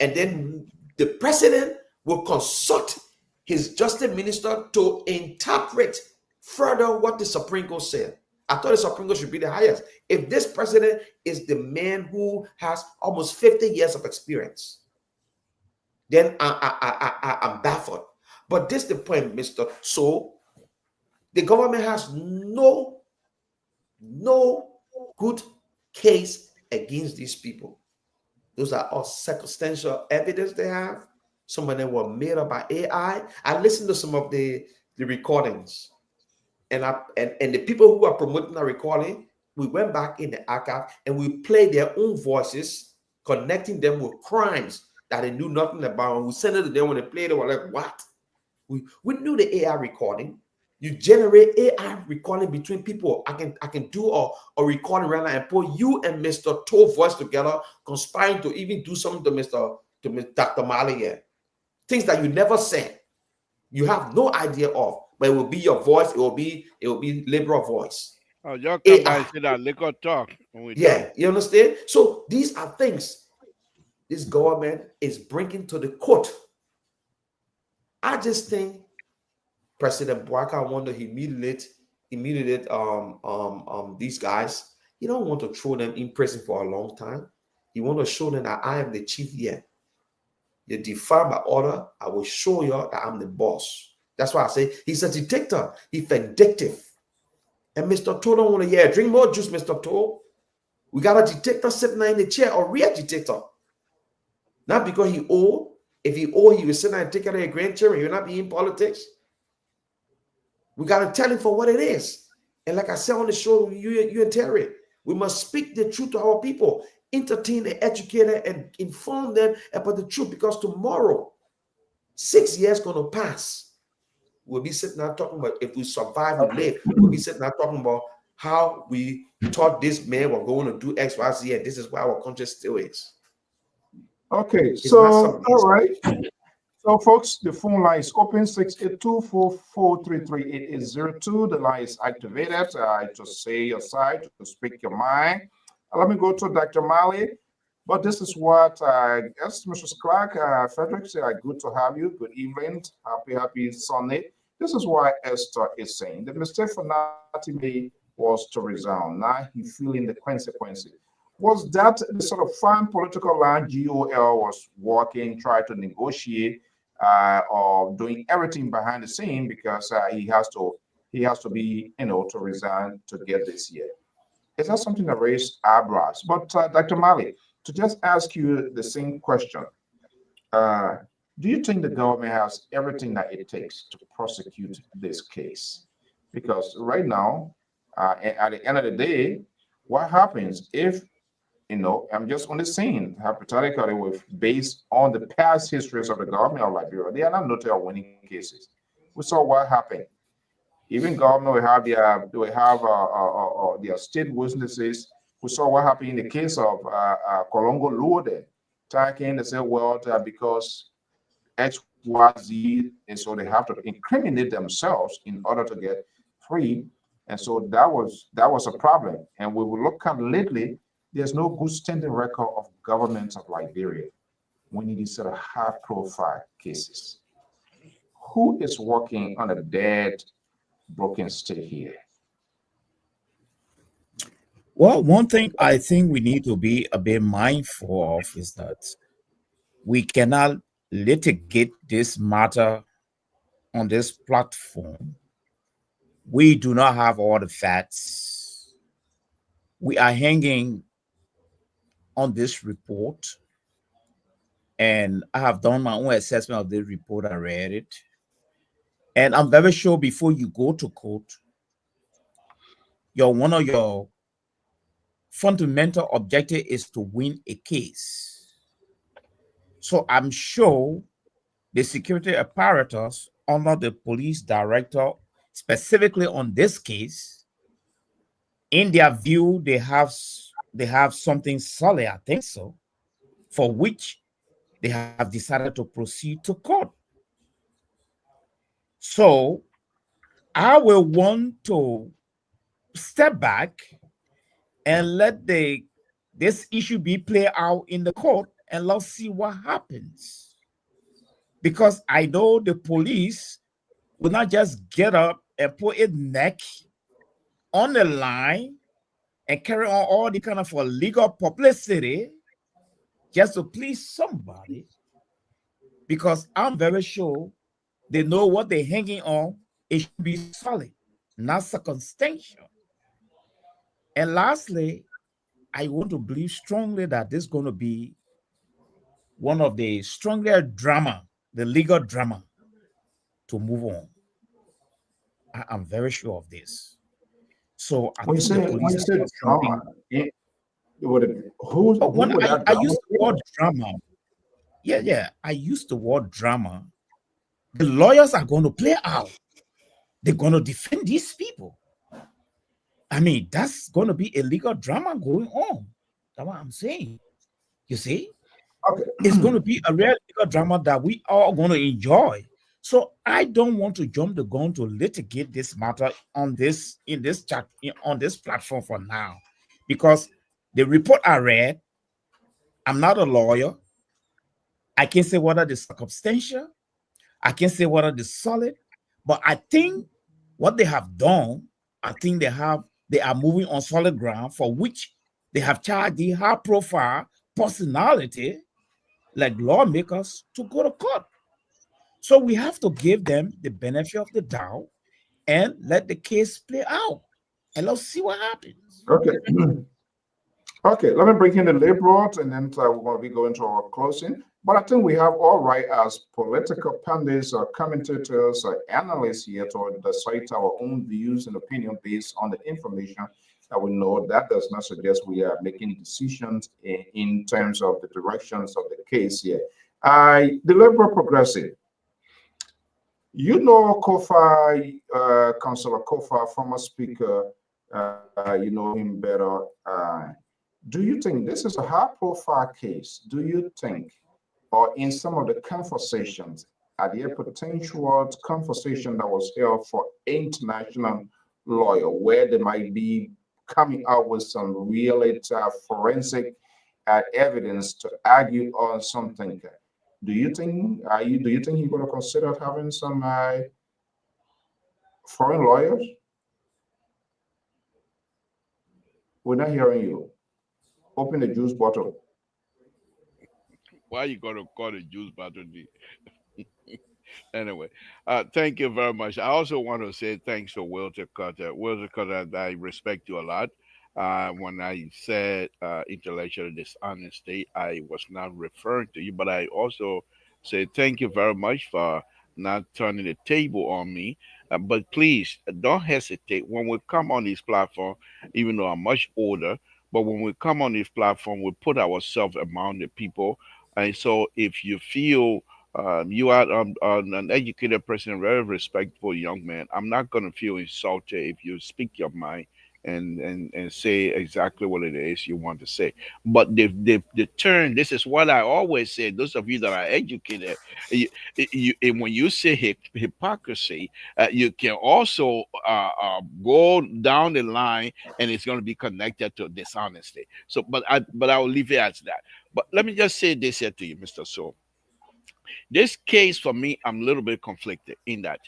and then the president will consult his justice minister to interpret further what the Supreme Court said. I thought the Supreme Court should be the highest. If this president is the man who has almost 50 years of experience, then I'm baffled. But this is the point, Mr. So the government has no good case against these people. Those are all circumstantial evidence they have. Some of them were made up by AI. I listened to some of the recordings, and the people who are promoting the recording, we went back in the archive and we played their own voices, connecting them with crimes that they knew nothing about. And we sent it to them. When they played, they were like, what? We knew the AI recording. You generate AI recording between people. I can do a recording right now and put you and Mr. Toe voice together, conspiring to even do something to Dr. Mali here. Things that you never said. You have no idea of, but it will be your voice. It will be liberal voice. Oh, y'all come by and say that liquor talk when we Yeah, done. you understand? So these are things this government is bringing to the court. I just think President Bouaka want to humiliate these guys. He don't want to throw them in prison for a long time. He want to show them that I am the chief here. You defy my order, I will show you that I'm the boss. That's why I say he's a dictator. He's vindictive. And Mr. Toe don't want to hear. Drink more juice, Mr. Toe. We got a dictator sitting there in the chair, a real dictator. Not because he owe. If he owe, he will sit there and take care of your grandchildren. He will not be in politics. We got to tell him for what it is. And like I said on the show, you and Terry, we must speak the truth to our people, entertain and educate them and inform them about the truth, because tomorrow, 6 years going to pass. We'll be sitting there talking about, if we survive and live, we'll be sitting there talking about how we thought this man was going to do X, Y, Z, and this is why our country still is. Okay, so, all right. So, folks, the phone line is open, 682-443-3802. The line is activated to say your side, to speak your mind. Let me go to Dr. Mali. But this is what, yes, Mrs. Clark, Frederick, good to have you. Good evening. Happy Sunday. This is why Esther is saying the mistake for Nati made was to resign. Now he's feeling the consequences. Was that the sort of fine political line GOL was working, trying to negotiate, or doing everything behind the scene because he has to be, to resign to get this year? Is that something that raised eyebrows? But Dr. Mali, to just ask you the same question, do you think the government has everything that it takes to prosecute this case? Because right now, at the end of the day, what happens if, I'm just on the scene, hypothetically, based on the past histories of the government of Liberia, they are not noted of winning cases. We saw what happened. Even government will have their state witnesses. We saw what happened in the case of Kolongo Luode. Taking they say, well, because X, Y, Z, and so they have to incriminate themselves in order to get free. And so that was a problem. And we will look at lately, there's no good standing record of governments of Liberia when it is sort of high-profile cases. Who is working on a dead, broken state here? Well, one thing I think we need to be a bit mindful of is that we cannot litigate this matter on this platform. We do not have all the facts. We are hanging on this report, and I have done my own assessment of this report. I read it, and I'm very sure before you go to court, one of your fundamental objective is to win a case. So I'm sure the security apparatus under the police director, specifically on this case, in their view, they have something solid, I think so, for which they have decided to proceed to court. So I will want to step back and let this issue be played out in the court, and let's see what happens. Because I know the police will not just get up and put its neck on the line and carry on all the kind of legal publicity just to please somebody, because I'm very sure they know what they're hanging on. It should be solid, not circumstantial. And lastly, I want to believe strongly that this is going to be one of the stronger drama, the legal drama, to move on. I'm very sure of this. So I when think you the police say drama, I use the word drama. Yeah, I use the word drama The lawyers are going to play out. They're going to defend these people. I mean, that's going to be a legal drama going on. That's what I'm saying. You see? Okay. It's going to be a real legal drama that we are going to enjoy. So I don't want to jump the gun to litigate this matter on this chat on this platform for now, because the report I read, I'm not a lawyer. I can't say whether it's circumstantial. I can't say whether it's solid, but I think what they have done, I think they are moving on solid ground, for which they have charged the high-profile personality like lawmakers to go to court. So we have to give them the benefit of the doubt and let the case play out, and let's see what happens. Okay. Okay, let me bring in the liberals, and then we're going to be going to our closing. But I think we have all right as political pundits or commentators or analysts here to decide our own views and opinion based on the information that we know. That does not suggest we are making decisions in terms of the directions of the case here. The Liberal Progressive, you know Kofa, Councillor Kofa, former speaker, you know him better. Do you think this is a high-profile case? Do you think, or in some of the conversations, are there potential conversation that was held for international lawyer where they might be coming out with some real forensic evidence to argue on something? Do you think you're going to consider having some foreign lawyers? We're not hearing you. Open the juice bottle. Why are you going to call the juice bottle? Anyway, thank you very much. I also want to say thanks to Walter Cutter. Walter Cutter, I respect you a lot. When I said intellectual dishonesty, I was not referring to you, but I also say thank you very much for not turning the table on me. But please don't hesitate when we come on this platform, even though I'm much older. But when we come on this platform, we put ourselves among the people. And so if you feel you are an educated person, a very respectful young man, I'm not going to feel insulted if you speak your mind and say exactly what it is you want to say. But the turn, this is what I always say, those of you that are educated, when you say hypocrisy, you can also go down the line and it's going to be connected to dishonesty. So, but I will leave it as that. But let me just say this here to you, Mr. So. This case for me, I'm a little bit conflicted in that.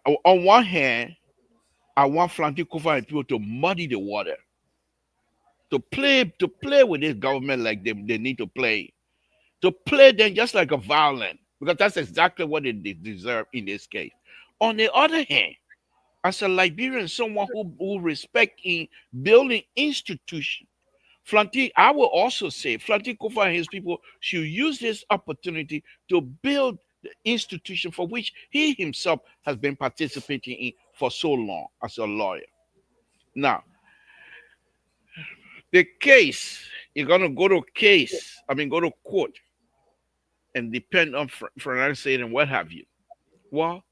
On one hand, I want Flanty Kufa and people to muddy the water, to play with this government like they need to play them just like a violin, because that's exactly what they deserve in this case. On the other hand, as a Liberian, someone who respect in building institutions, Flanty, I will also say, Flanty Kufa and his people should use this opportunity to build the institution for which he himself has been participating in for so long as a lawyer. Now, the case, you're going to go to court and depend on pronunciation and what have you. Well,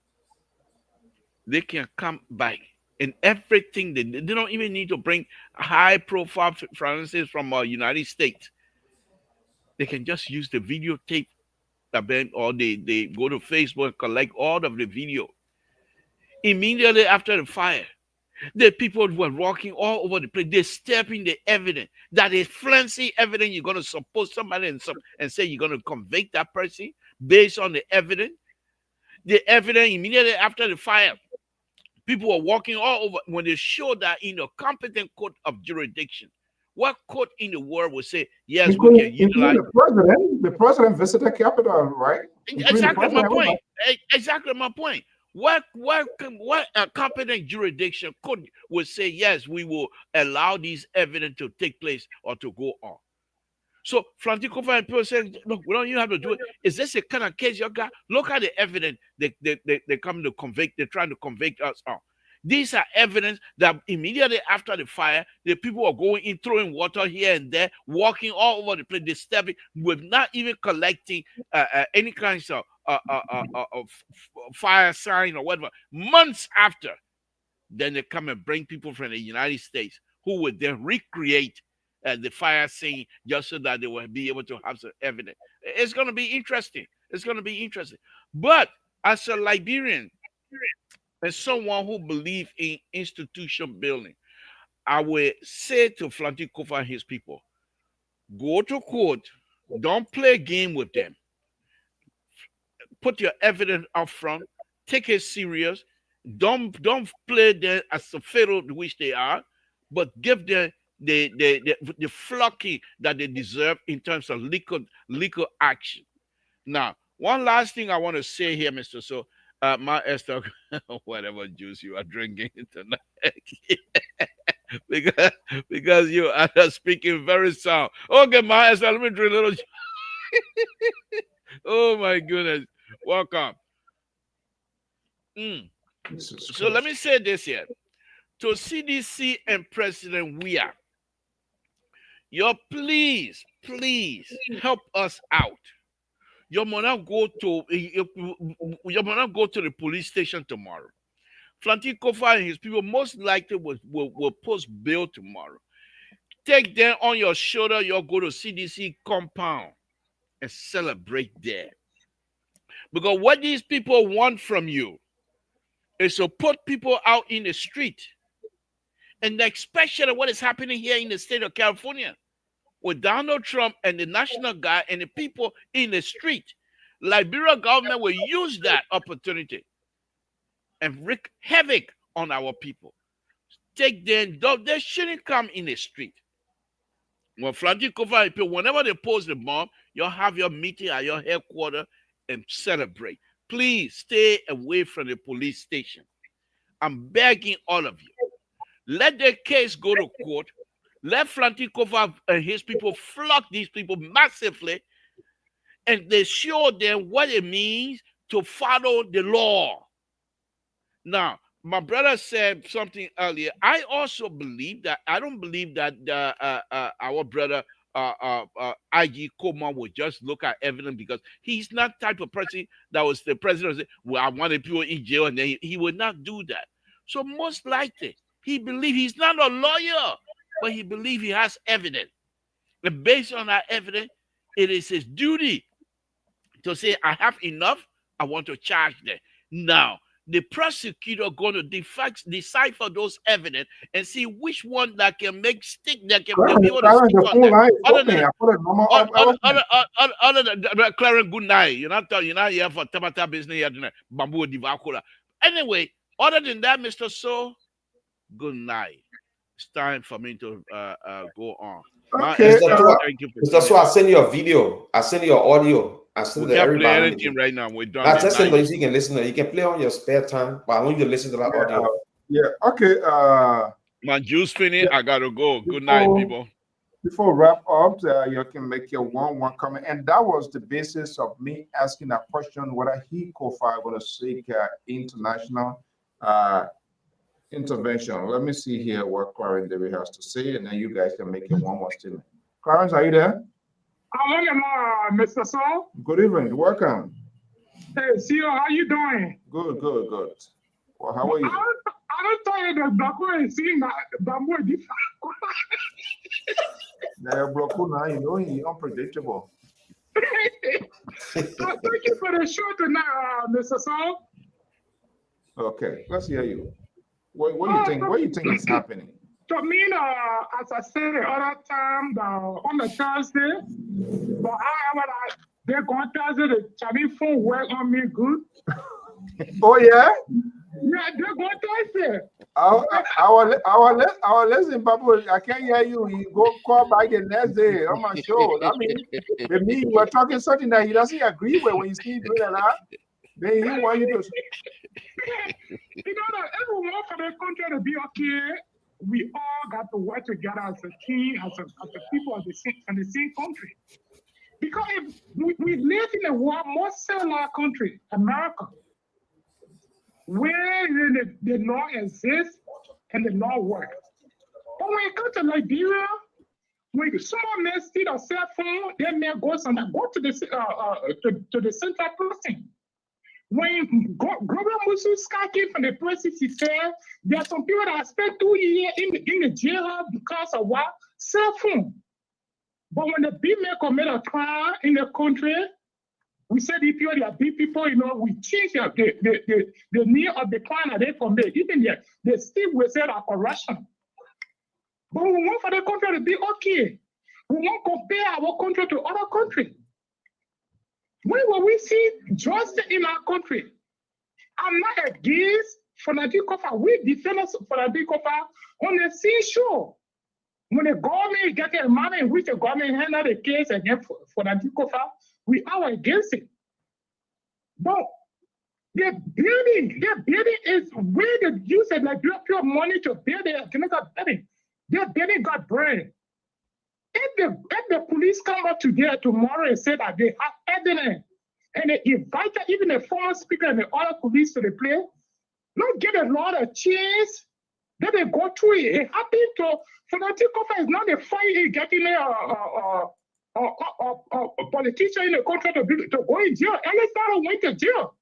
they can come back and everything. They don't even need to bring high-profile pronunciations from United States. They can just use the videotape, or they go to Facebook and collect all of the video. Immediately after the fire, the people were walking all over the place. They're stepping the evidence. That is flimsy evidence. You're going to suppose somebody and say you're going to convict that person based on the evidence. The evidence immediately after the fire, people were walking all over. When they showed that in a competent court of jurisdiction, what court in the world would say, yes, we can utilize the president visited Capitol, right? Exactly my point. Exactly my point. What a competent jurisdiction would say, yes, we will allow these evidence to take place or to go on. So Flanty Kufa and people say, look, we don't even have to do it. Is this the kind of case you got? Look at the evidence they come to convict, they're trying to convict us on. These are evidence that immediately after the fire, the people are going in, throwing water here and there, walking all over the place, disturbing, with not even collecting any kinds of fire sign or whatever. Months after, then they come and bring people from the United States who would then recreate the fire scene just so that they will be able to have some evidence. It's going to be interesting. It's going to be interesting. But as a Liberian, as someone who believes in institution building, I will say to Flanty Kofa and his people, go to court, don't play a game with them. Put your evidence up front, take it serious. Don't play them as a fiddle which they are, but give them the flocking that they deserve in terms of legal action. Now, one last thing I want to say here, Mr. So, my Esther, whatever juice you are drinking tonight, because you are speaking very sound. Okay, my Esther, let me drink a little. Oh my goodness, welcome. So let me say this here. To CDC and President Weah, please help us out. You might not go to the police station tomorrow. Flanty Kofa and his people most likely will post bail tomorrow. Take them on your shoulder. You'll go to CDC compound and celebrate there. Because what these people want from you is to put people out in the street. And especially what is happening here in the state of California with Donald Trump and the National Guard and the people in the street. Liberia government will use that opportunity and wreak havoc on our people. Take them, they shouldn't come in the street. When Flanty Kofa, whenever they post the bomb, you'll have your meeting at your headquarters and celebrate. Please stay away from the police station. I'm begging all of you. Let the case go to court. Let Flanty Kofa and his people flock these people massively, and they show them what it means to follow the law. Now, my brother said something earlier. I also believe that I don't believe that our brother IG Koma would just look at evidence, because he's not the type of person that was the president say, well, I wanted people in jail, and then he would not do that. So most likely, he believes he's not a lawyer, but he believes he has evidence. And based on that evidence, it is his duty to say, I have enough, I want to charge them. Now, the prosecutor going to decipher those evidence and see which one that can make stick, that can be able to stick on them. Other than Clarence, good night. You're not here for Tabata business. Bamboo Divakula. Anyway, other than that, Mr. So, good night. It's time for me to go on. Okay. Mr. So, I'll send you a video. I'll send you an audio. I send it to everybody. Play anything right now. We're done. I just send you can listen to it. You can play on your spare time, but I want you to listen to that audio. Yeah. Okay. My juice finished. I gotta go. Good night, people. Before wrap up, you can make your one comment, and that was the basis of me asking a question whether he Kofa going to seek international intervention. Let me see here what Clarence David has to say, and then you guys can make your one more statement. Clarence, are you there? I'm Mr. Saul. Good evening. Welcome. Hey, CEO, how you doing? Good. Well, how are you? I don't tell you that Bako is seeing that Bamboo is different. Now, you know, he's unpredictable. Thank you for the show tonight, Mr. Saul. Okay, let's hear you. What do you think? What do you think is happening? To me, as I said the other time, on the Thursday, but however, they're going Thursday, the Chinese phone work on me good. Oh yeah. Yeah, they're going Thursday. Our lesson, Papa, I can't hear you. You go call back the next day on my show. I mean, with me, you were talking something that he doesn't agree with when you see doing that. Then he want you to. You know that everyone for the country to be okay. We all got to work together as a team, as a people of the same country. Because if we live in a world more civilized country, America, where the law exists and the law works. But when it comes to Liberia, when someone may steal a cell phone, they may go to the central person. When Global Musu Sky came from the process, he said there are some people that spent 2 years in the jail because of what? Cell phone. But when the big men commit a crime in the country, we said if you are big people, you know, we change the name of the crime that they commit. Even they still will say that corruption. But we want for the country to be okay. We want to compare our country to other countries. When will we see justice in our country? I'm not against fanatic cover. We defend us fanatic cover on the seashore. When the government get the money in which the government handle the case against fanatic cover, we are against it. But the building is where they use it like pure money to build the chemical building. Their building got burned. If the police come up today tomorrow and say that they have evidence and they invite even the former speaker and the other police to the place, not get a lot of chance, then they go through it. It happened to fanatic cover is not a fight getting a politician in the country to go in jail. Alessandro went to jail.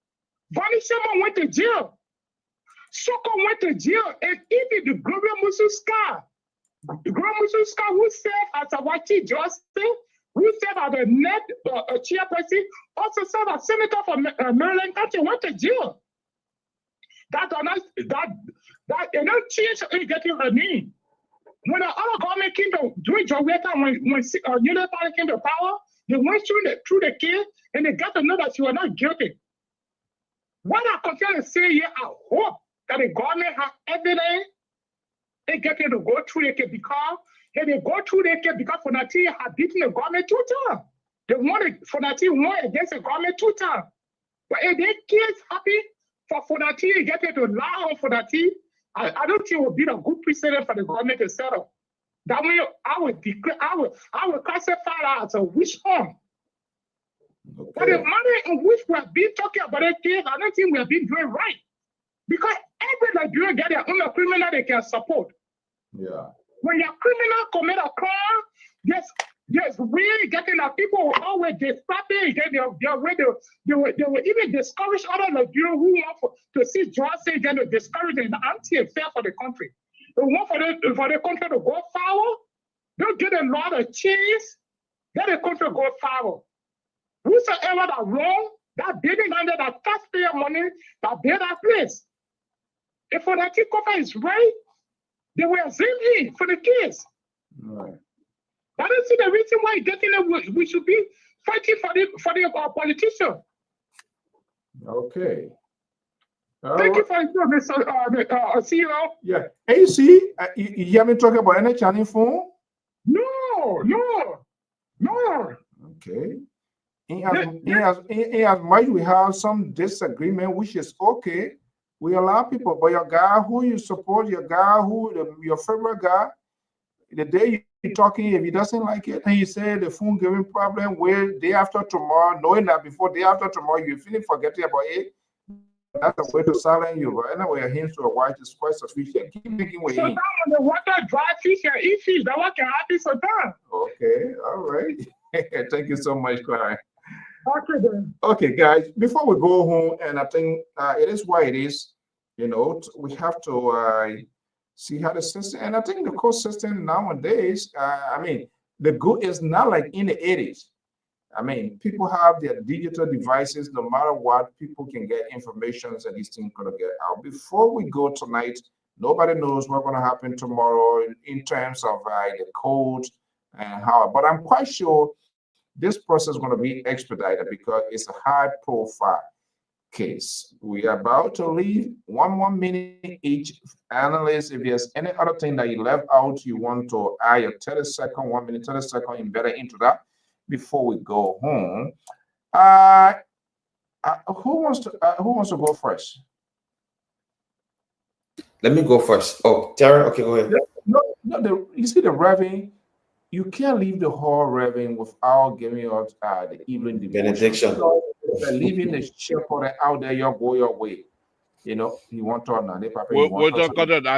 Vani Sherman went to jail. Soko went to jail. And even the Global Musu Sky, who served as a Wachi Justice, who served as a net chairperson, also served as senator for Maryland County, went to jail. That they don't change getting her name. When the other government came to do it, when Unity Party came to power, they went through the case and they got to know that she was not guilty. What I continue to say here, I hope that the government has evidence. They get to go through the case because if they go through the case because Fonati have beaten the government 2 times. They wanted Fonati won against the government 2 times. But if their case happy for Fonati get to lie on Fonati, I don't think it would be a good precedent for the government to settle. That way, I would classify that as a witch hunt. Okay. But the manner in which we have been talking about that case, I don't think we have been doing right. Because every Nigerian get their own criminal they can support. Yeah. When your criminal commit a crime, yes, really getting that people will always disrupt it. They will even discourage other Nigerians who want to see justice and to discourage the anti-fair for the country. They want for the country to go forward. They'll get a lot of chance. Let the country go forward. Whosoever that wrong, that building under that taxpayer money, that build that place. If for that cover is right, they will zoom in for the case. Right. I don't see the reason why getting it. We should be fighting for the politician. Okay. Thank you for Mr. CEO. Yeah. Hey, see, you hear me talking about any channel phone? No. Okay. In as much we have some disagreement, which is okay. We allow people, but your guy who you support, your guy your favorite guy, the day you're talking, if he doesn't like it, and you say the phone giving problem, where day after tomorrow, knowing that before day after tomorrow, you're feeling forgetting about it, that's a way to silence you. But anyway, hints to a wife is quite sufficient. Keep making way. So down on the water, dry fish and eat fish, that what can happen so down. Okay, all right. Thank you so much, Clara. Okay, then. Okay, guys, before we go home, and I think it is why it is, you know, we have to see how the system, and I think the court system nowadays, I mean, the good is not like in the 80s. I mean, people have their digital devices, no matter what, people can get information and these things gonna get out. Before we go tonight, nobody knows what's gonna happen tomorrow in terms of the code and how, but I'm quite sure this process is going to be expedited because it's a high profile case. We are about to leave 1 minute each. Analysts, if there's any other thing that you left out, you want to add your 30-second, 1 minute, 30-second, embedded into that before we go home. Who wants to go first? Let me go first. Oh, Terry, okay, go ahead. No, you see the Reverend, you can't leave the whole Reverend without giving out the evening benediction. Leaving the shepherd out there, you go your way. You know, you want to now.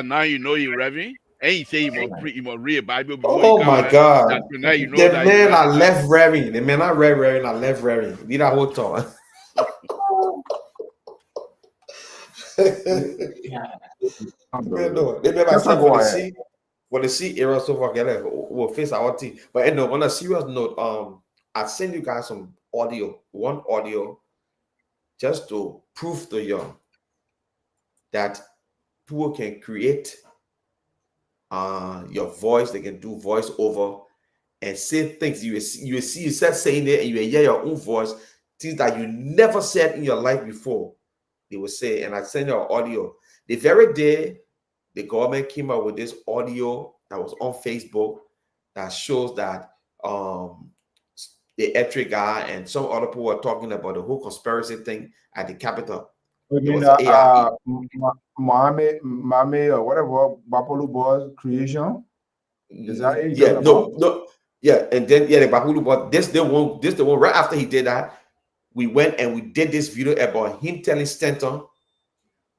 Now you know you Reverend. And he say he must read Bible before oh my God. Now you know the that man I left Reverend. The man I read Reverend, I left Reverend. Need that whole time. No, they never Just said go for the ahead. C, for the C era so far, we'll face our team. But anyway, on a serious note, I send you guys some audio, one audio, just to prove to you that people can create your voice, they can do voice over and say things you will see yourself saying it, and you will hear your own voice, things that you never said in your life before. They will say, and I send you audio. The very day the government came out with this audio that was on Facebook that shows that the Etri guy and some other people were talking about the whole conspiracy thing at the Capitol. You It mean was AI. Mohammed or whatever Bapolu boy creation? Is that it? Yeah, no, yeah, and then the Bahulu, but this the one right after he did that, we went and we did this video about him telling Stanton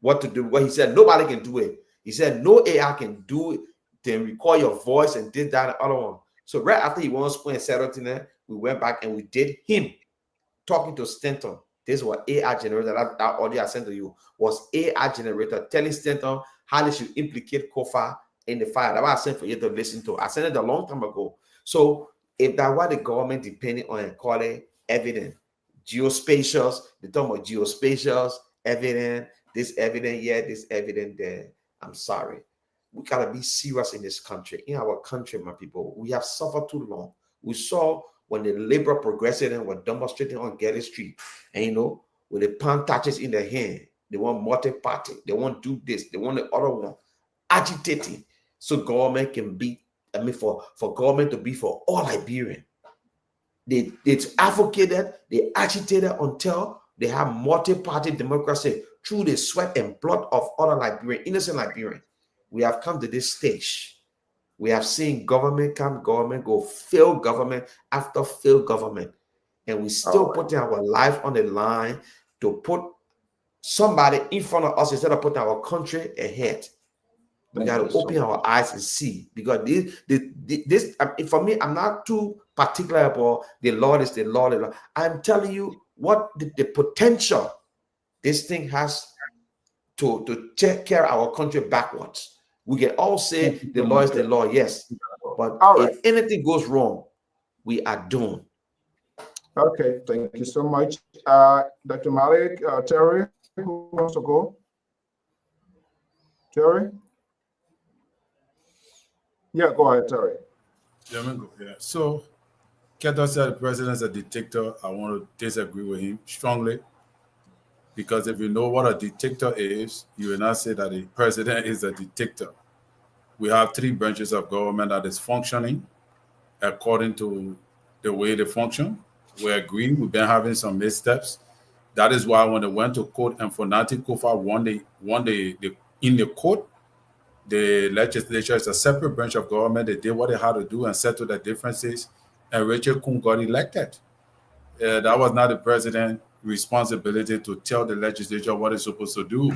what to do. What he said, nobody can do it. He said no AI can do it. Then record your voice and did that other one. So right after he won and said everything there, we went back and we did him talking to Stanton. This was AI generator. That audio I sent to you was AI generator telling Stanton how they should implicate Kofa in the fire. That was I sent for you to listen to. I sent it a long time ago. So if that was the government depending on and call it evidence, geospatials, they talk about geospatials, evidence, this evidence here, this evidence there. I'm sorry. We gotta be serious in this country. In our country, my people, we have suffered too long. We saw when the labor progressive were demonstrating on Getty Street, and with the palm touches in their hand, they want multi-party, they want to do this, they want the other one, agitating, so government can be, for government to be for all Liberian. They advocated, they agitated until they have multi-party democracy through the sweat and blood of other Liberian, innocent Liberian. We have come to this stage. We have seen government come, government go, failed government after failed government. And we still putting our life on the line to put somebody in front of us instead of putting our country ahead. We got to open our eyes and see, because this for me, I'm not too particular about the Lord is the Lord. I'm telling you what the potential this thing has to take care of our country backwards. We can all say the law is the law, yes. But if anything goes wrong, we are doomed. Okay, thank you so much. Dr. Malik, Terry, who wants to go? Terry? Yeah, go ahead, Terry. Yeah, I'm gonna go. Yeah. So, Keto said the president's a dictator. I want to disagree with him strongly, because if you know what a dictator is, you will not say that the president is a dictator. We have three branches of government that is functioning according to the way they function. We agree. We've been having some missteps. That is why when they went to court and Fonati Kofa won in the court, the legislature is a separate branch of government. They did what they had to do and settle the differences, and Richard Kun got elected. That was not the president's responsibility to tell the legislature what it's supposed to do.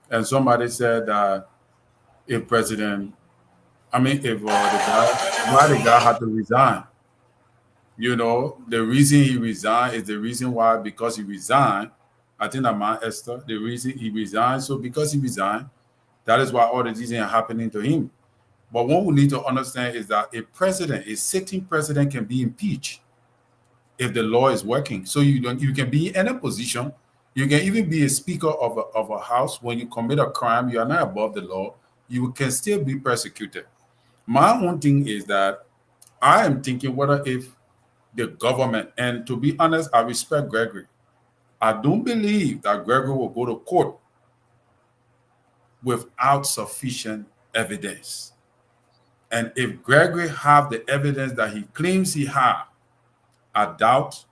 And somebody said that if the guy had to resign. The reason he resigned is the reason why, because he resigned. I think that man Esther, the reason he resigned. So because he resigned, that is why all the things are happening to him. But what we need to understand is that a sitting president can be impeached if the law is working. So you can be in a position, you can even be a speaker of a house. When you commit a crime, you are not above the law. You can still be persecuted. My own thing is that I am thinking whether if the government, and to be honest, I respect Gregory. I don't believe that Gregory will go to court without sufficient evidence. And if Gregory have the evidence that he claims he have, I doubt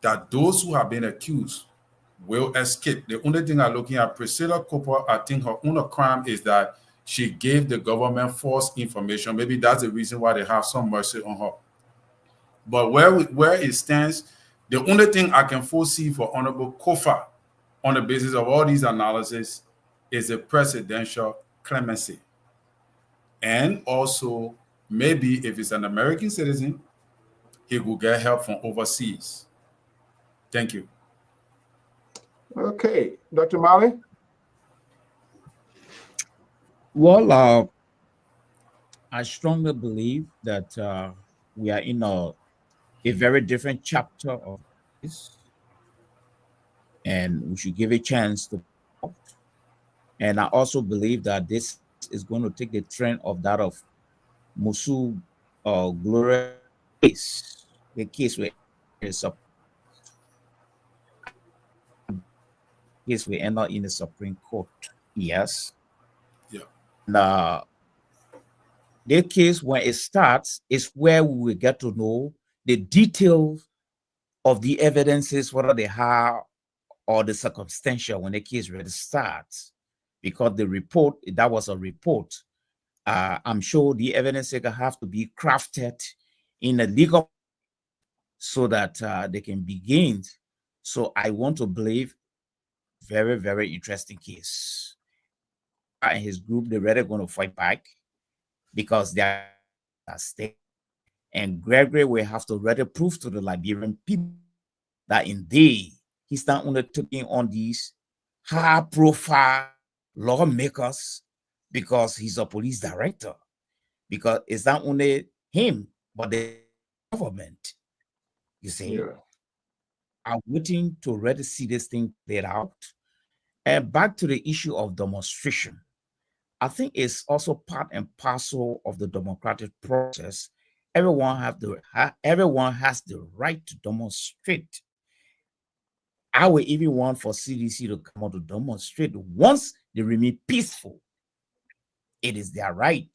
that those who have been accused will escape. The only thing I'm looking at, Priscilla Cooper, I think her only crime is that she gave the government false information. Maybe that's the reason why they have some mercy on her. But where it stands, the only thing I can foresee for Honorable Kofa on the basis of all these analyses is a presidential clemency. And also, maybe if it's an American citizen, he will get help from overseas. Thank you. Okay, Dr. Mali? Well, I strongly believe that we are in a very different chapter of this, and we should give a chance to. And I also believe that this is going to take the trend of that of Musu Gloria case, the case where is a case we end up in the Supreme Court. Yes. Yeah. And the case when it starts is where we will get to know the details of the evidences, whether they have or the circumstantial when the case really starts. Because the report, that was a report. I'm sure the evidence have to be crafted in a legal so that they can begin. So I want to believe very, very interesting case. And his group, they're really going to fight back because they are at stake. And Gregory will have to really prove to the Liberian people that indeed he's not only taking on these high profile lawmakers because he's a police director, because it's not only him, but the government. You see, Yeah. I'm waiting to really see this thing played out. And back to the issue of demonstration, I think it's also part and parcel of the democratic process. Everyone has the right to demonstrate. I would even want for CDC to come out to demonstrate once they remain peaceful. It is their right.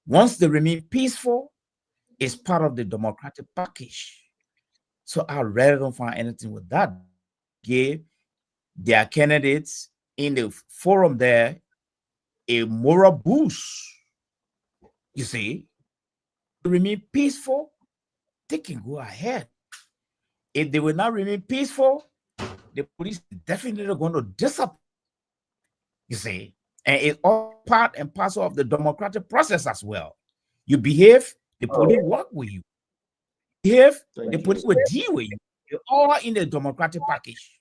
Once they remain peaceful, it's part of the democratic package. So I really don't find anything with that. Give their candidates in the forum there a moral boost. You see, to remain peaceful, they can go ahead. If they will not remain peaceful, the police is definitely going to disappear. You see, and it's all part and parcel of the democratic process as well. You behave, the police work with you. Behave, the police will deal with you. You're all in the democratic package.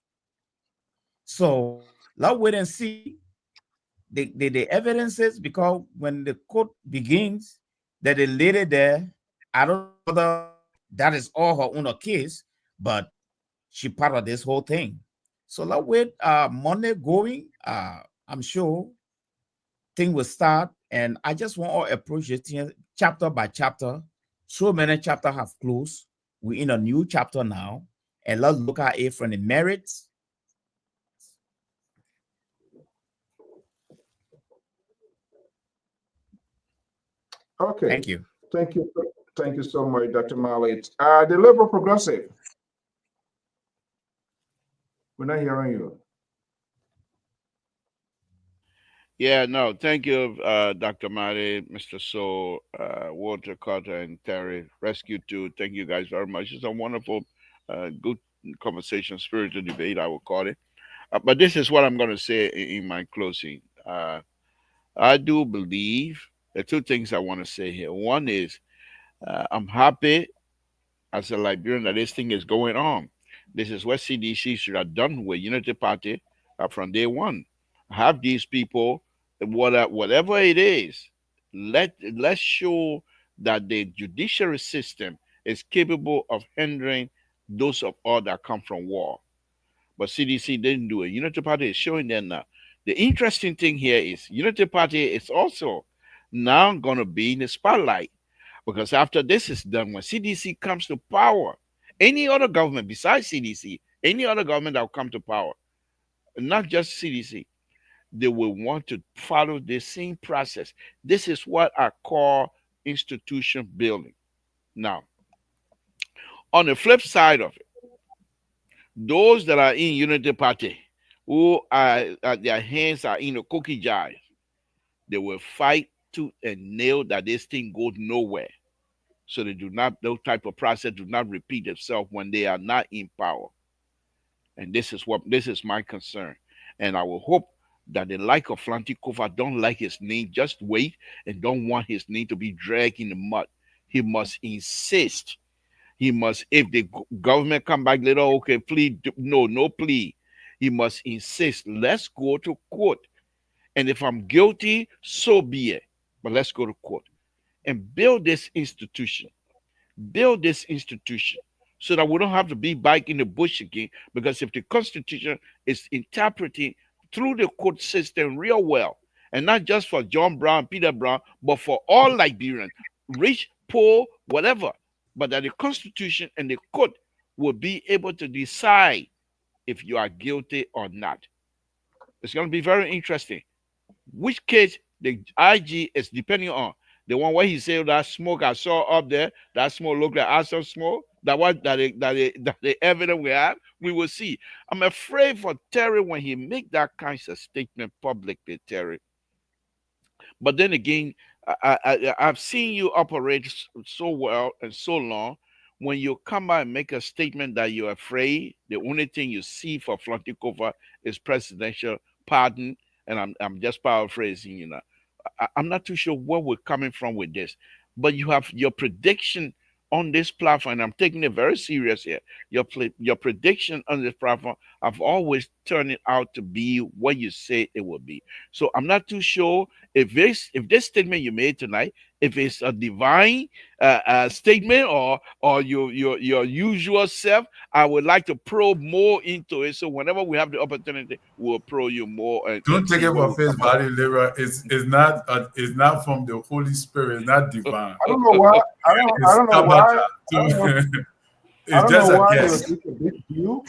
So let's wait and see the evidences, because when the court begins, that the lady there, I don't know whether that is all her own case, but she part of this whole thing. So let's wait Monday going. I'm sure thing will start, and I just want to approach it chapter by chapter. So many chapters have closed. We're in a new chapter now, and let's look at it from the merits. Okay. Thank you. Thank you. Thank you so much, Dr. Malik. The Liberal Progressive. We're not hearing you. Yeah, no, thank you, Dr. Mari, Mr. So, Walter Carter, and Terry. Rescue 2. Thank you guys very much. It's a wonderful, good conversation, spiritual debate, I will call it. But this is what I'm going to say in my closing. I do believe there are two things I want to say here. One is I'm happy as a Liberian that this thing is going on. This is what CDC should have done with Unity Party from day one. Have these people, whatever it is, let's show that the judiciary system is capable of hindering those of all that come from war. But CDC didn't do it. Unity Party is showing them now. The interesting thing here is Unity Party is also now going to be in the spotlight, because after this is done, when CDC comes to power, any other government besides CDC, any other government that will come to power, not just CDC, they will want to follow the same process. This is what I call institution building. Now, on the flip side of it, those that are in Unity Party, who are their hands are in a cookie jar, they will fight tooth and nail that this thing goes nowhere. So they do not, those type of process do not repeat itself when they are not in power. And this is my concern. And I will hope that the like of Flanty Kofa don't like his name, just wait, and don't want his name to be dragged in the mud. He must insist. He must, if the government come back later, okay, plea, no plea. He must insist. Let's go to court And if I'm guilty, so be it. But let's go to court and build this institution. Build this institution so that we don't have to be back in the bush again. Because if the Constitution is interpreted through the court system real well, and not just for John Brown, Peter Brown, but for all Liberians, rich, poor, whatever, but that the Constitution and the court will be able to decide if you are guilty or not. It's going to be very interesting. Which case the IG is depending on. The one where he said that smoke I saw up there, that smoke looked like acid smoke. That the evidence we have, we will see. I'm afraid for Terry when he make that kind of statement publicly, Terry. But then again, I've seen you operate so well and so long. When you come out and make a statement that you're afraid, the only thing you see for flaunting cover is presidential pardon. And I'm just paraphrasing, you know. I'm not too sure where we're coming from with this, but you have your prediction on this platform, and I'm taking it very serious here. Your prediction on this platform have always turned it out to be what you say it will be. So I'm not too sure if this statement you made tonight, if it's a divine statement or your usual self. I would like to probe more into it. So whenever we have the opportunity, we'll probe you more. Don't take it for face value, Libra. It's not from the Holy Spirit. It's not divine. I don't know why. I don't know why. It's just a guess. It would be a big deal.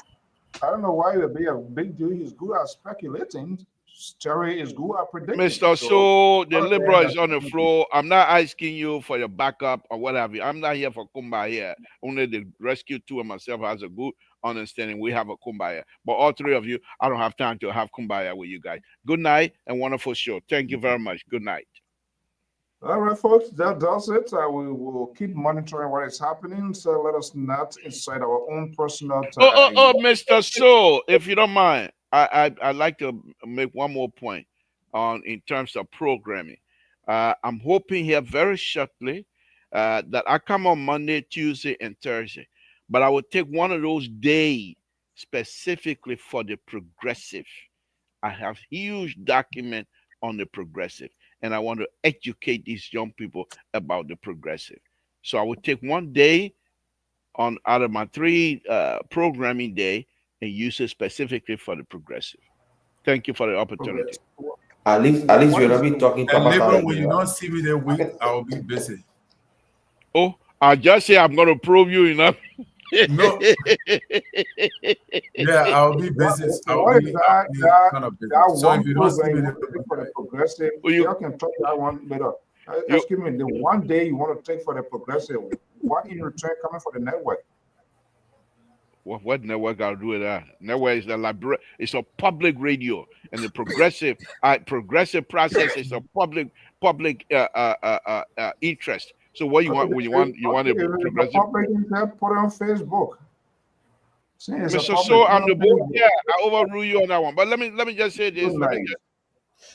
I don't know why it would be a big deal. He's good at speculating. Terry is good at predicting. Mr. So the Liberal is on the floor. I'm not asking you for your backup or what have you. I'm not here for kumbaya. Only the rescue two and myself has a good understanding. We have a kumbaya. But all three of you, I don't have time to have kumbaya with you guys. Good night and wonderful show. Thank you very much. Good night. All right, folks, that does it. We will keep monitoring what is happening. So let us not inside our own personal time. Mr. So, if you don't mind, I'd like to make one more point on in terms of programming. I'm hoping here very shortly that I come on Monday, Tuesday, and Thursday, but I will take one of those days specifically for the progressive. I have huge document on the progressive, and I want to educate these young people about the progressive. So I will take one day on out of my 3 programming day and use it specifically for the progressive. Thank you for the opportunity. At least we're not be talking and Libra, when you don't see me that week, I will be busy. Oh, I just say I'm going to probe you enough. No. Yeah, I'll be busy. Kind of busy. So if you don't see me for the progressive, you can talk that one later. Excuse me, the one day you want to take for the progressive, what in return coming for the network? What network got to do with that? Network is the LIBERIA. It's a public radio, and the progressive process is a public interest. So what you want? You want a progressive? Public interest, put it on Facebook. Mr. So I'm the board. Yeah, I overrule you on that one. But let me just say this.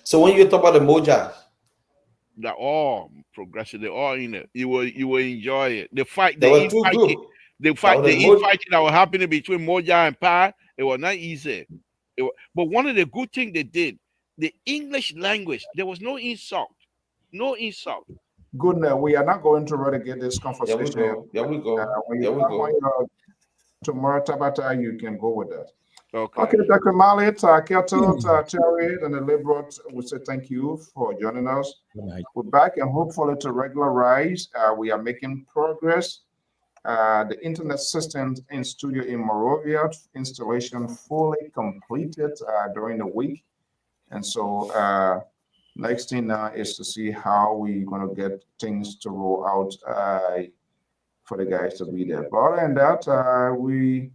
So when you talk about the Moja, they're all progressive. They're all in it. You will enjoy it. The fight. They were too good. The infighting that was happening between Moja and Pa, it was not easy. But one of the good things they did, the English language, there was no insult. No insult. Good. We are not going to relegate this conversation. There we go. Tomorrow, Tabata, you can go with that. Okay, Dr. Mallet, Ketel, Terry, and the Liberals, we say thank you for joining us. We're back and hopefully to regularize. We are making progress. The internet systems in studio in Morovia installation fully completed during the week. And so next thing now is to see how we're going to get things to roll out for the guys to be there. But other than that, we're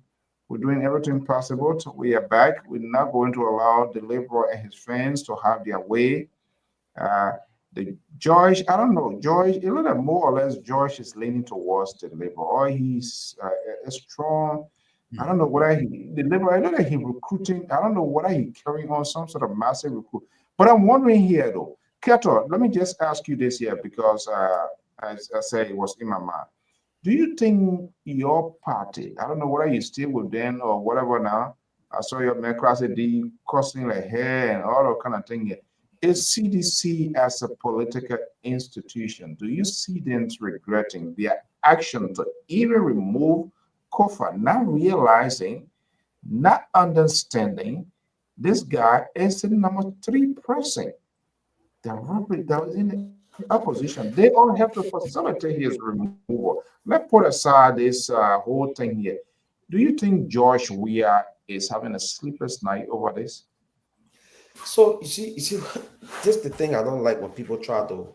doing everything possible. We are back. We're not going to allow the Liberal and his friends to have their way. The George, I don't know, George, a little more or less, George is leaning towards the Liberal, or he's a strong. I don't know whether the Liberal, I know that he's recruiting. I don't know whether he's carrying on some sort of massive recruit. But I'm wondering here, though, Keto, let me just ask you this here because, as I say, it was in my mind. Do you think your party, I don't know whether you still with them or whatever now, I saw your man Class D cussing like hair and all that kind of thing here. is CDC as a political institution, do you see them regretting their action to even remove Kofa, not realizing, not understanding this guy is the #3 person? The Republic that was in the opposition, they all have to facilitate his removal. Let's put aside this whole thing here. Do you think George Weah is having a sleepless night over this? So you see, just the thing I don't like when people try to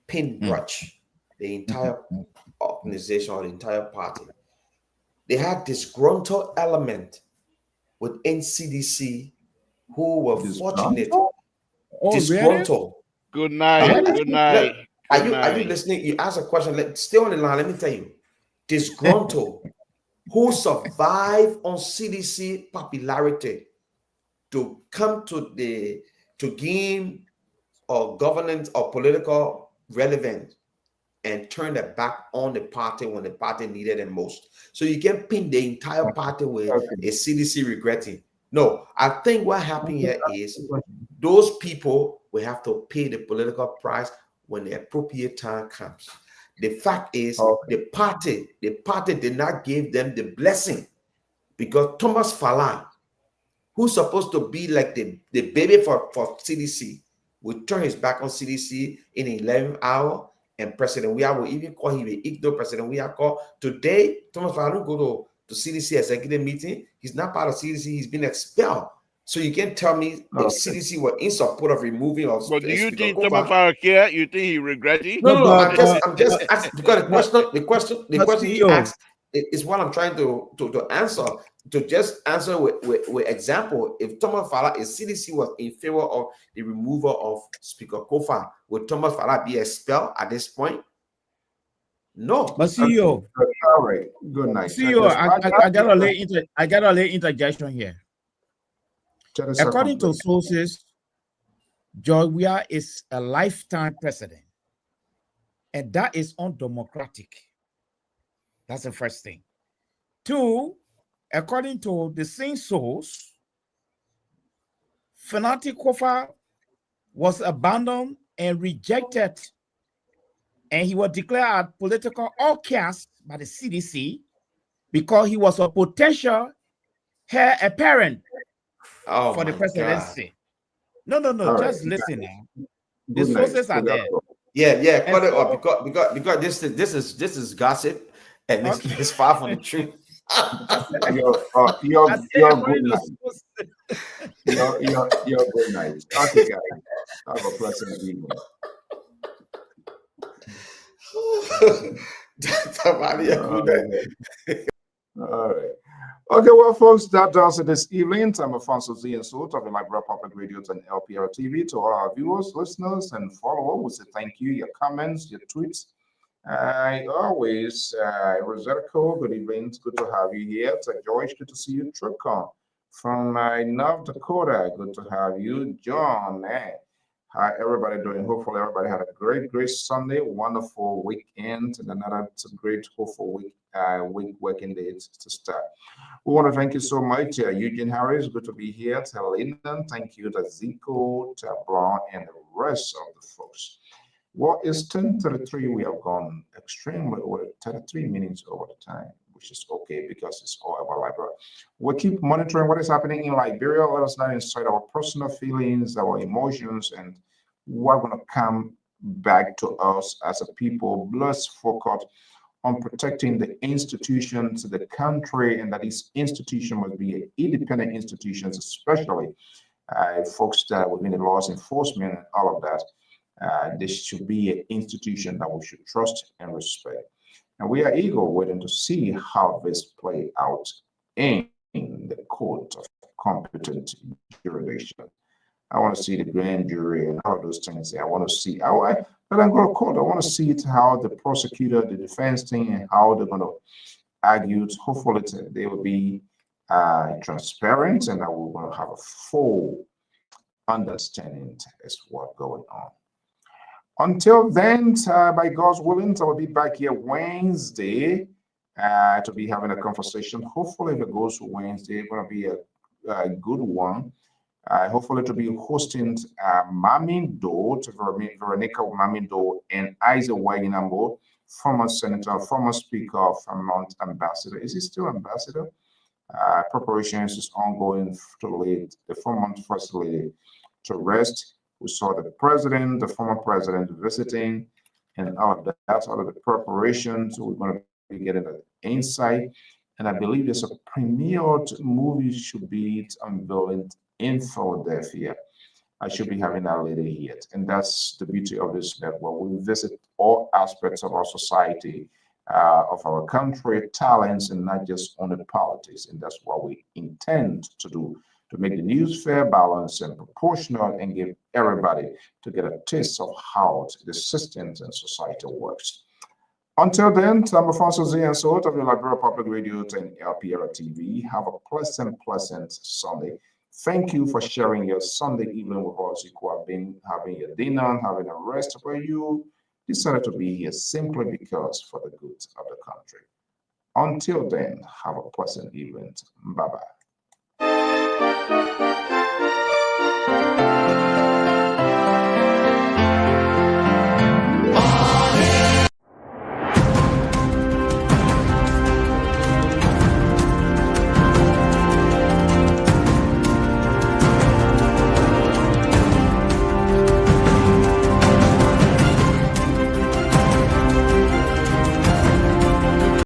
paintbrush the entire organization or the entire party. They had disgruntled element within CDC who were fortunate. Disgruntled. Good night. Good night. Are you listening? You ask a question. Stay on the line. Let me tell you. Disgruntled who survived on CDC popularity to come to gain or governance or political relevance and turn their back on the party when the party needed it most. So you can pin the entire party with a CDC regretting. No, I think what happened here is those people will have to pay the political price when the appropriate time comes. The fact is, the party did not give them the blessing because Thomas Fala, who's supposed to be like the baby for CDC, will turn his back on CDC in the 11th hour, and President Weah will even call him an ignore President Weah call. Today, Thomas Fala don't go to CDC executive meeting. He's not part of CDC. He's been expelled. So you can't tell me if CDC were in support of removing or. But do you think Thomas Fala care? You think he regret it? No. I'm just asking because the question you asked is what I'm trying to answer. To just answer with example, if Thomas Fala, if CDC was in favor of the removal of Speaker Kofa, would Thomas Fala be expelled at this point? No. But CEO, all right, good night. CEO, I got a late interjection here. According to sources, George Weah is a lifetime president, and that is undemocratic. That's the first thing. Two, according to the same source, Fanatic Kofa was abandoned and rejected, and he was declared a political outcast by the CDC because he was a potential heir apparent for the presidency. God. No. Just listen now. The sources are there. Yeah. Cut it off because this is gossip and it's far from the truth. You're good night. You're good night. Okay, guys. Have a pleasant evening. All right. Okay, well, folks, that does it this evening. I'm Alfonso Z and Sult of the Liberia Public Radio and LPR TV. To all our viewers, listeners, and followers, we say thank you. Your comments, your tweets. Always, Rosetta, good evening. It's good to have you here. George, good to see you. Tricon from North Dakota, good to have you. John, how everybody doing? Hopefully, everybody had a great Sunday, wonderful weekend, and another great, hopeful week working day to start. We want to thank you so much, Eugene Harris. Good to be here. To Lyndon, thank you to Zico, to Brown, and the rest of the folks. Well, it's 10:33. We have gone extremely over 33 minutes over the time, which is okay because it's all about Liberia. We'll keep monitoring what is happening in Liberia. Let us know inside our personal feelings, our emotions, and what's going to come back to us as a people. Let's focus on protecting the institutions, the country, and that this institution must be independent institutions, especially folks that within the laws enforcement and all of that. This should be an institution that we should trust and respect. And we are eager waiting to see how this play out in the court of competent jurisdiction. I want to see the grand jury and all those things. I want to see how but I'm going to court. I want to see it how the prosecutor, the defense team, and how they're going to argue. Hopefully, they will be transparent, and that we're going to have a full understanding as what's going on. Until then, by God's willing, I will be back here Wednesday to be having a conversation. Hopefully, if it goes to Wednesday, it's going to be a good one. hopefully to be hosting Mamindo, to Veronica Mamindo and Isaac Waginambo, former senator, former speaker, Vermont ambassador. Is he still ambassador? Preparations is ongoing to lead the former first lady to rest. We saw the president, the former president visiting, and all of that. That's all of the preparations. We're going to be getting an insight. And I believe there's a premiered movie should be unveiling in Philadelphia. I should be having that later here. And that's the beauty of this network. We visit all aspects of our society, of our country, talents, and not just only politics. And that's what we intend to do, to make the news fair, balanced, and proportional, and give everybody to get a taste of how the systems and society works. Until then, I'm Alfonso Z and so of the Liberia Public Radio and LPR TV. Have a pleasant Sunday. Thank you for sharing your Sunday evening with us. You could have been having your dinner, having a rest, where you decided to be here simply because for the good of the country. Until then, have a pleasant evening. Bye-bye.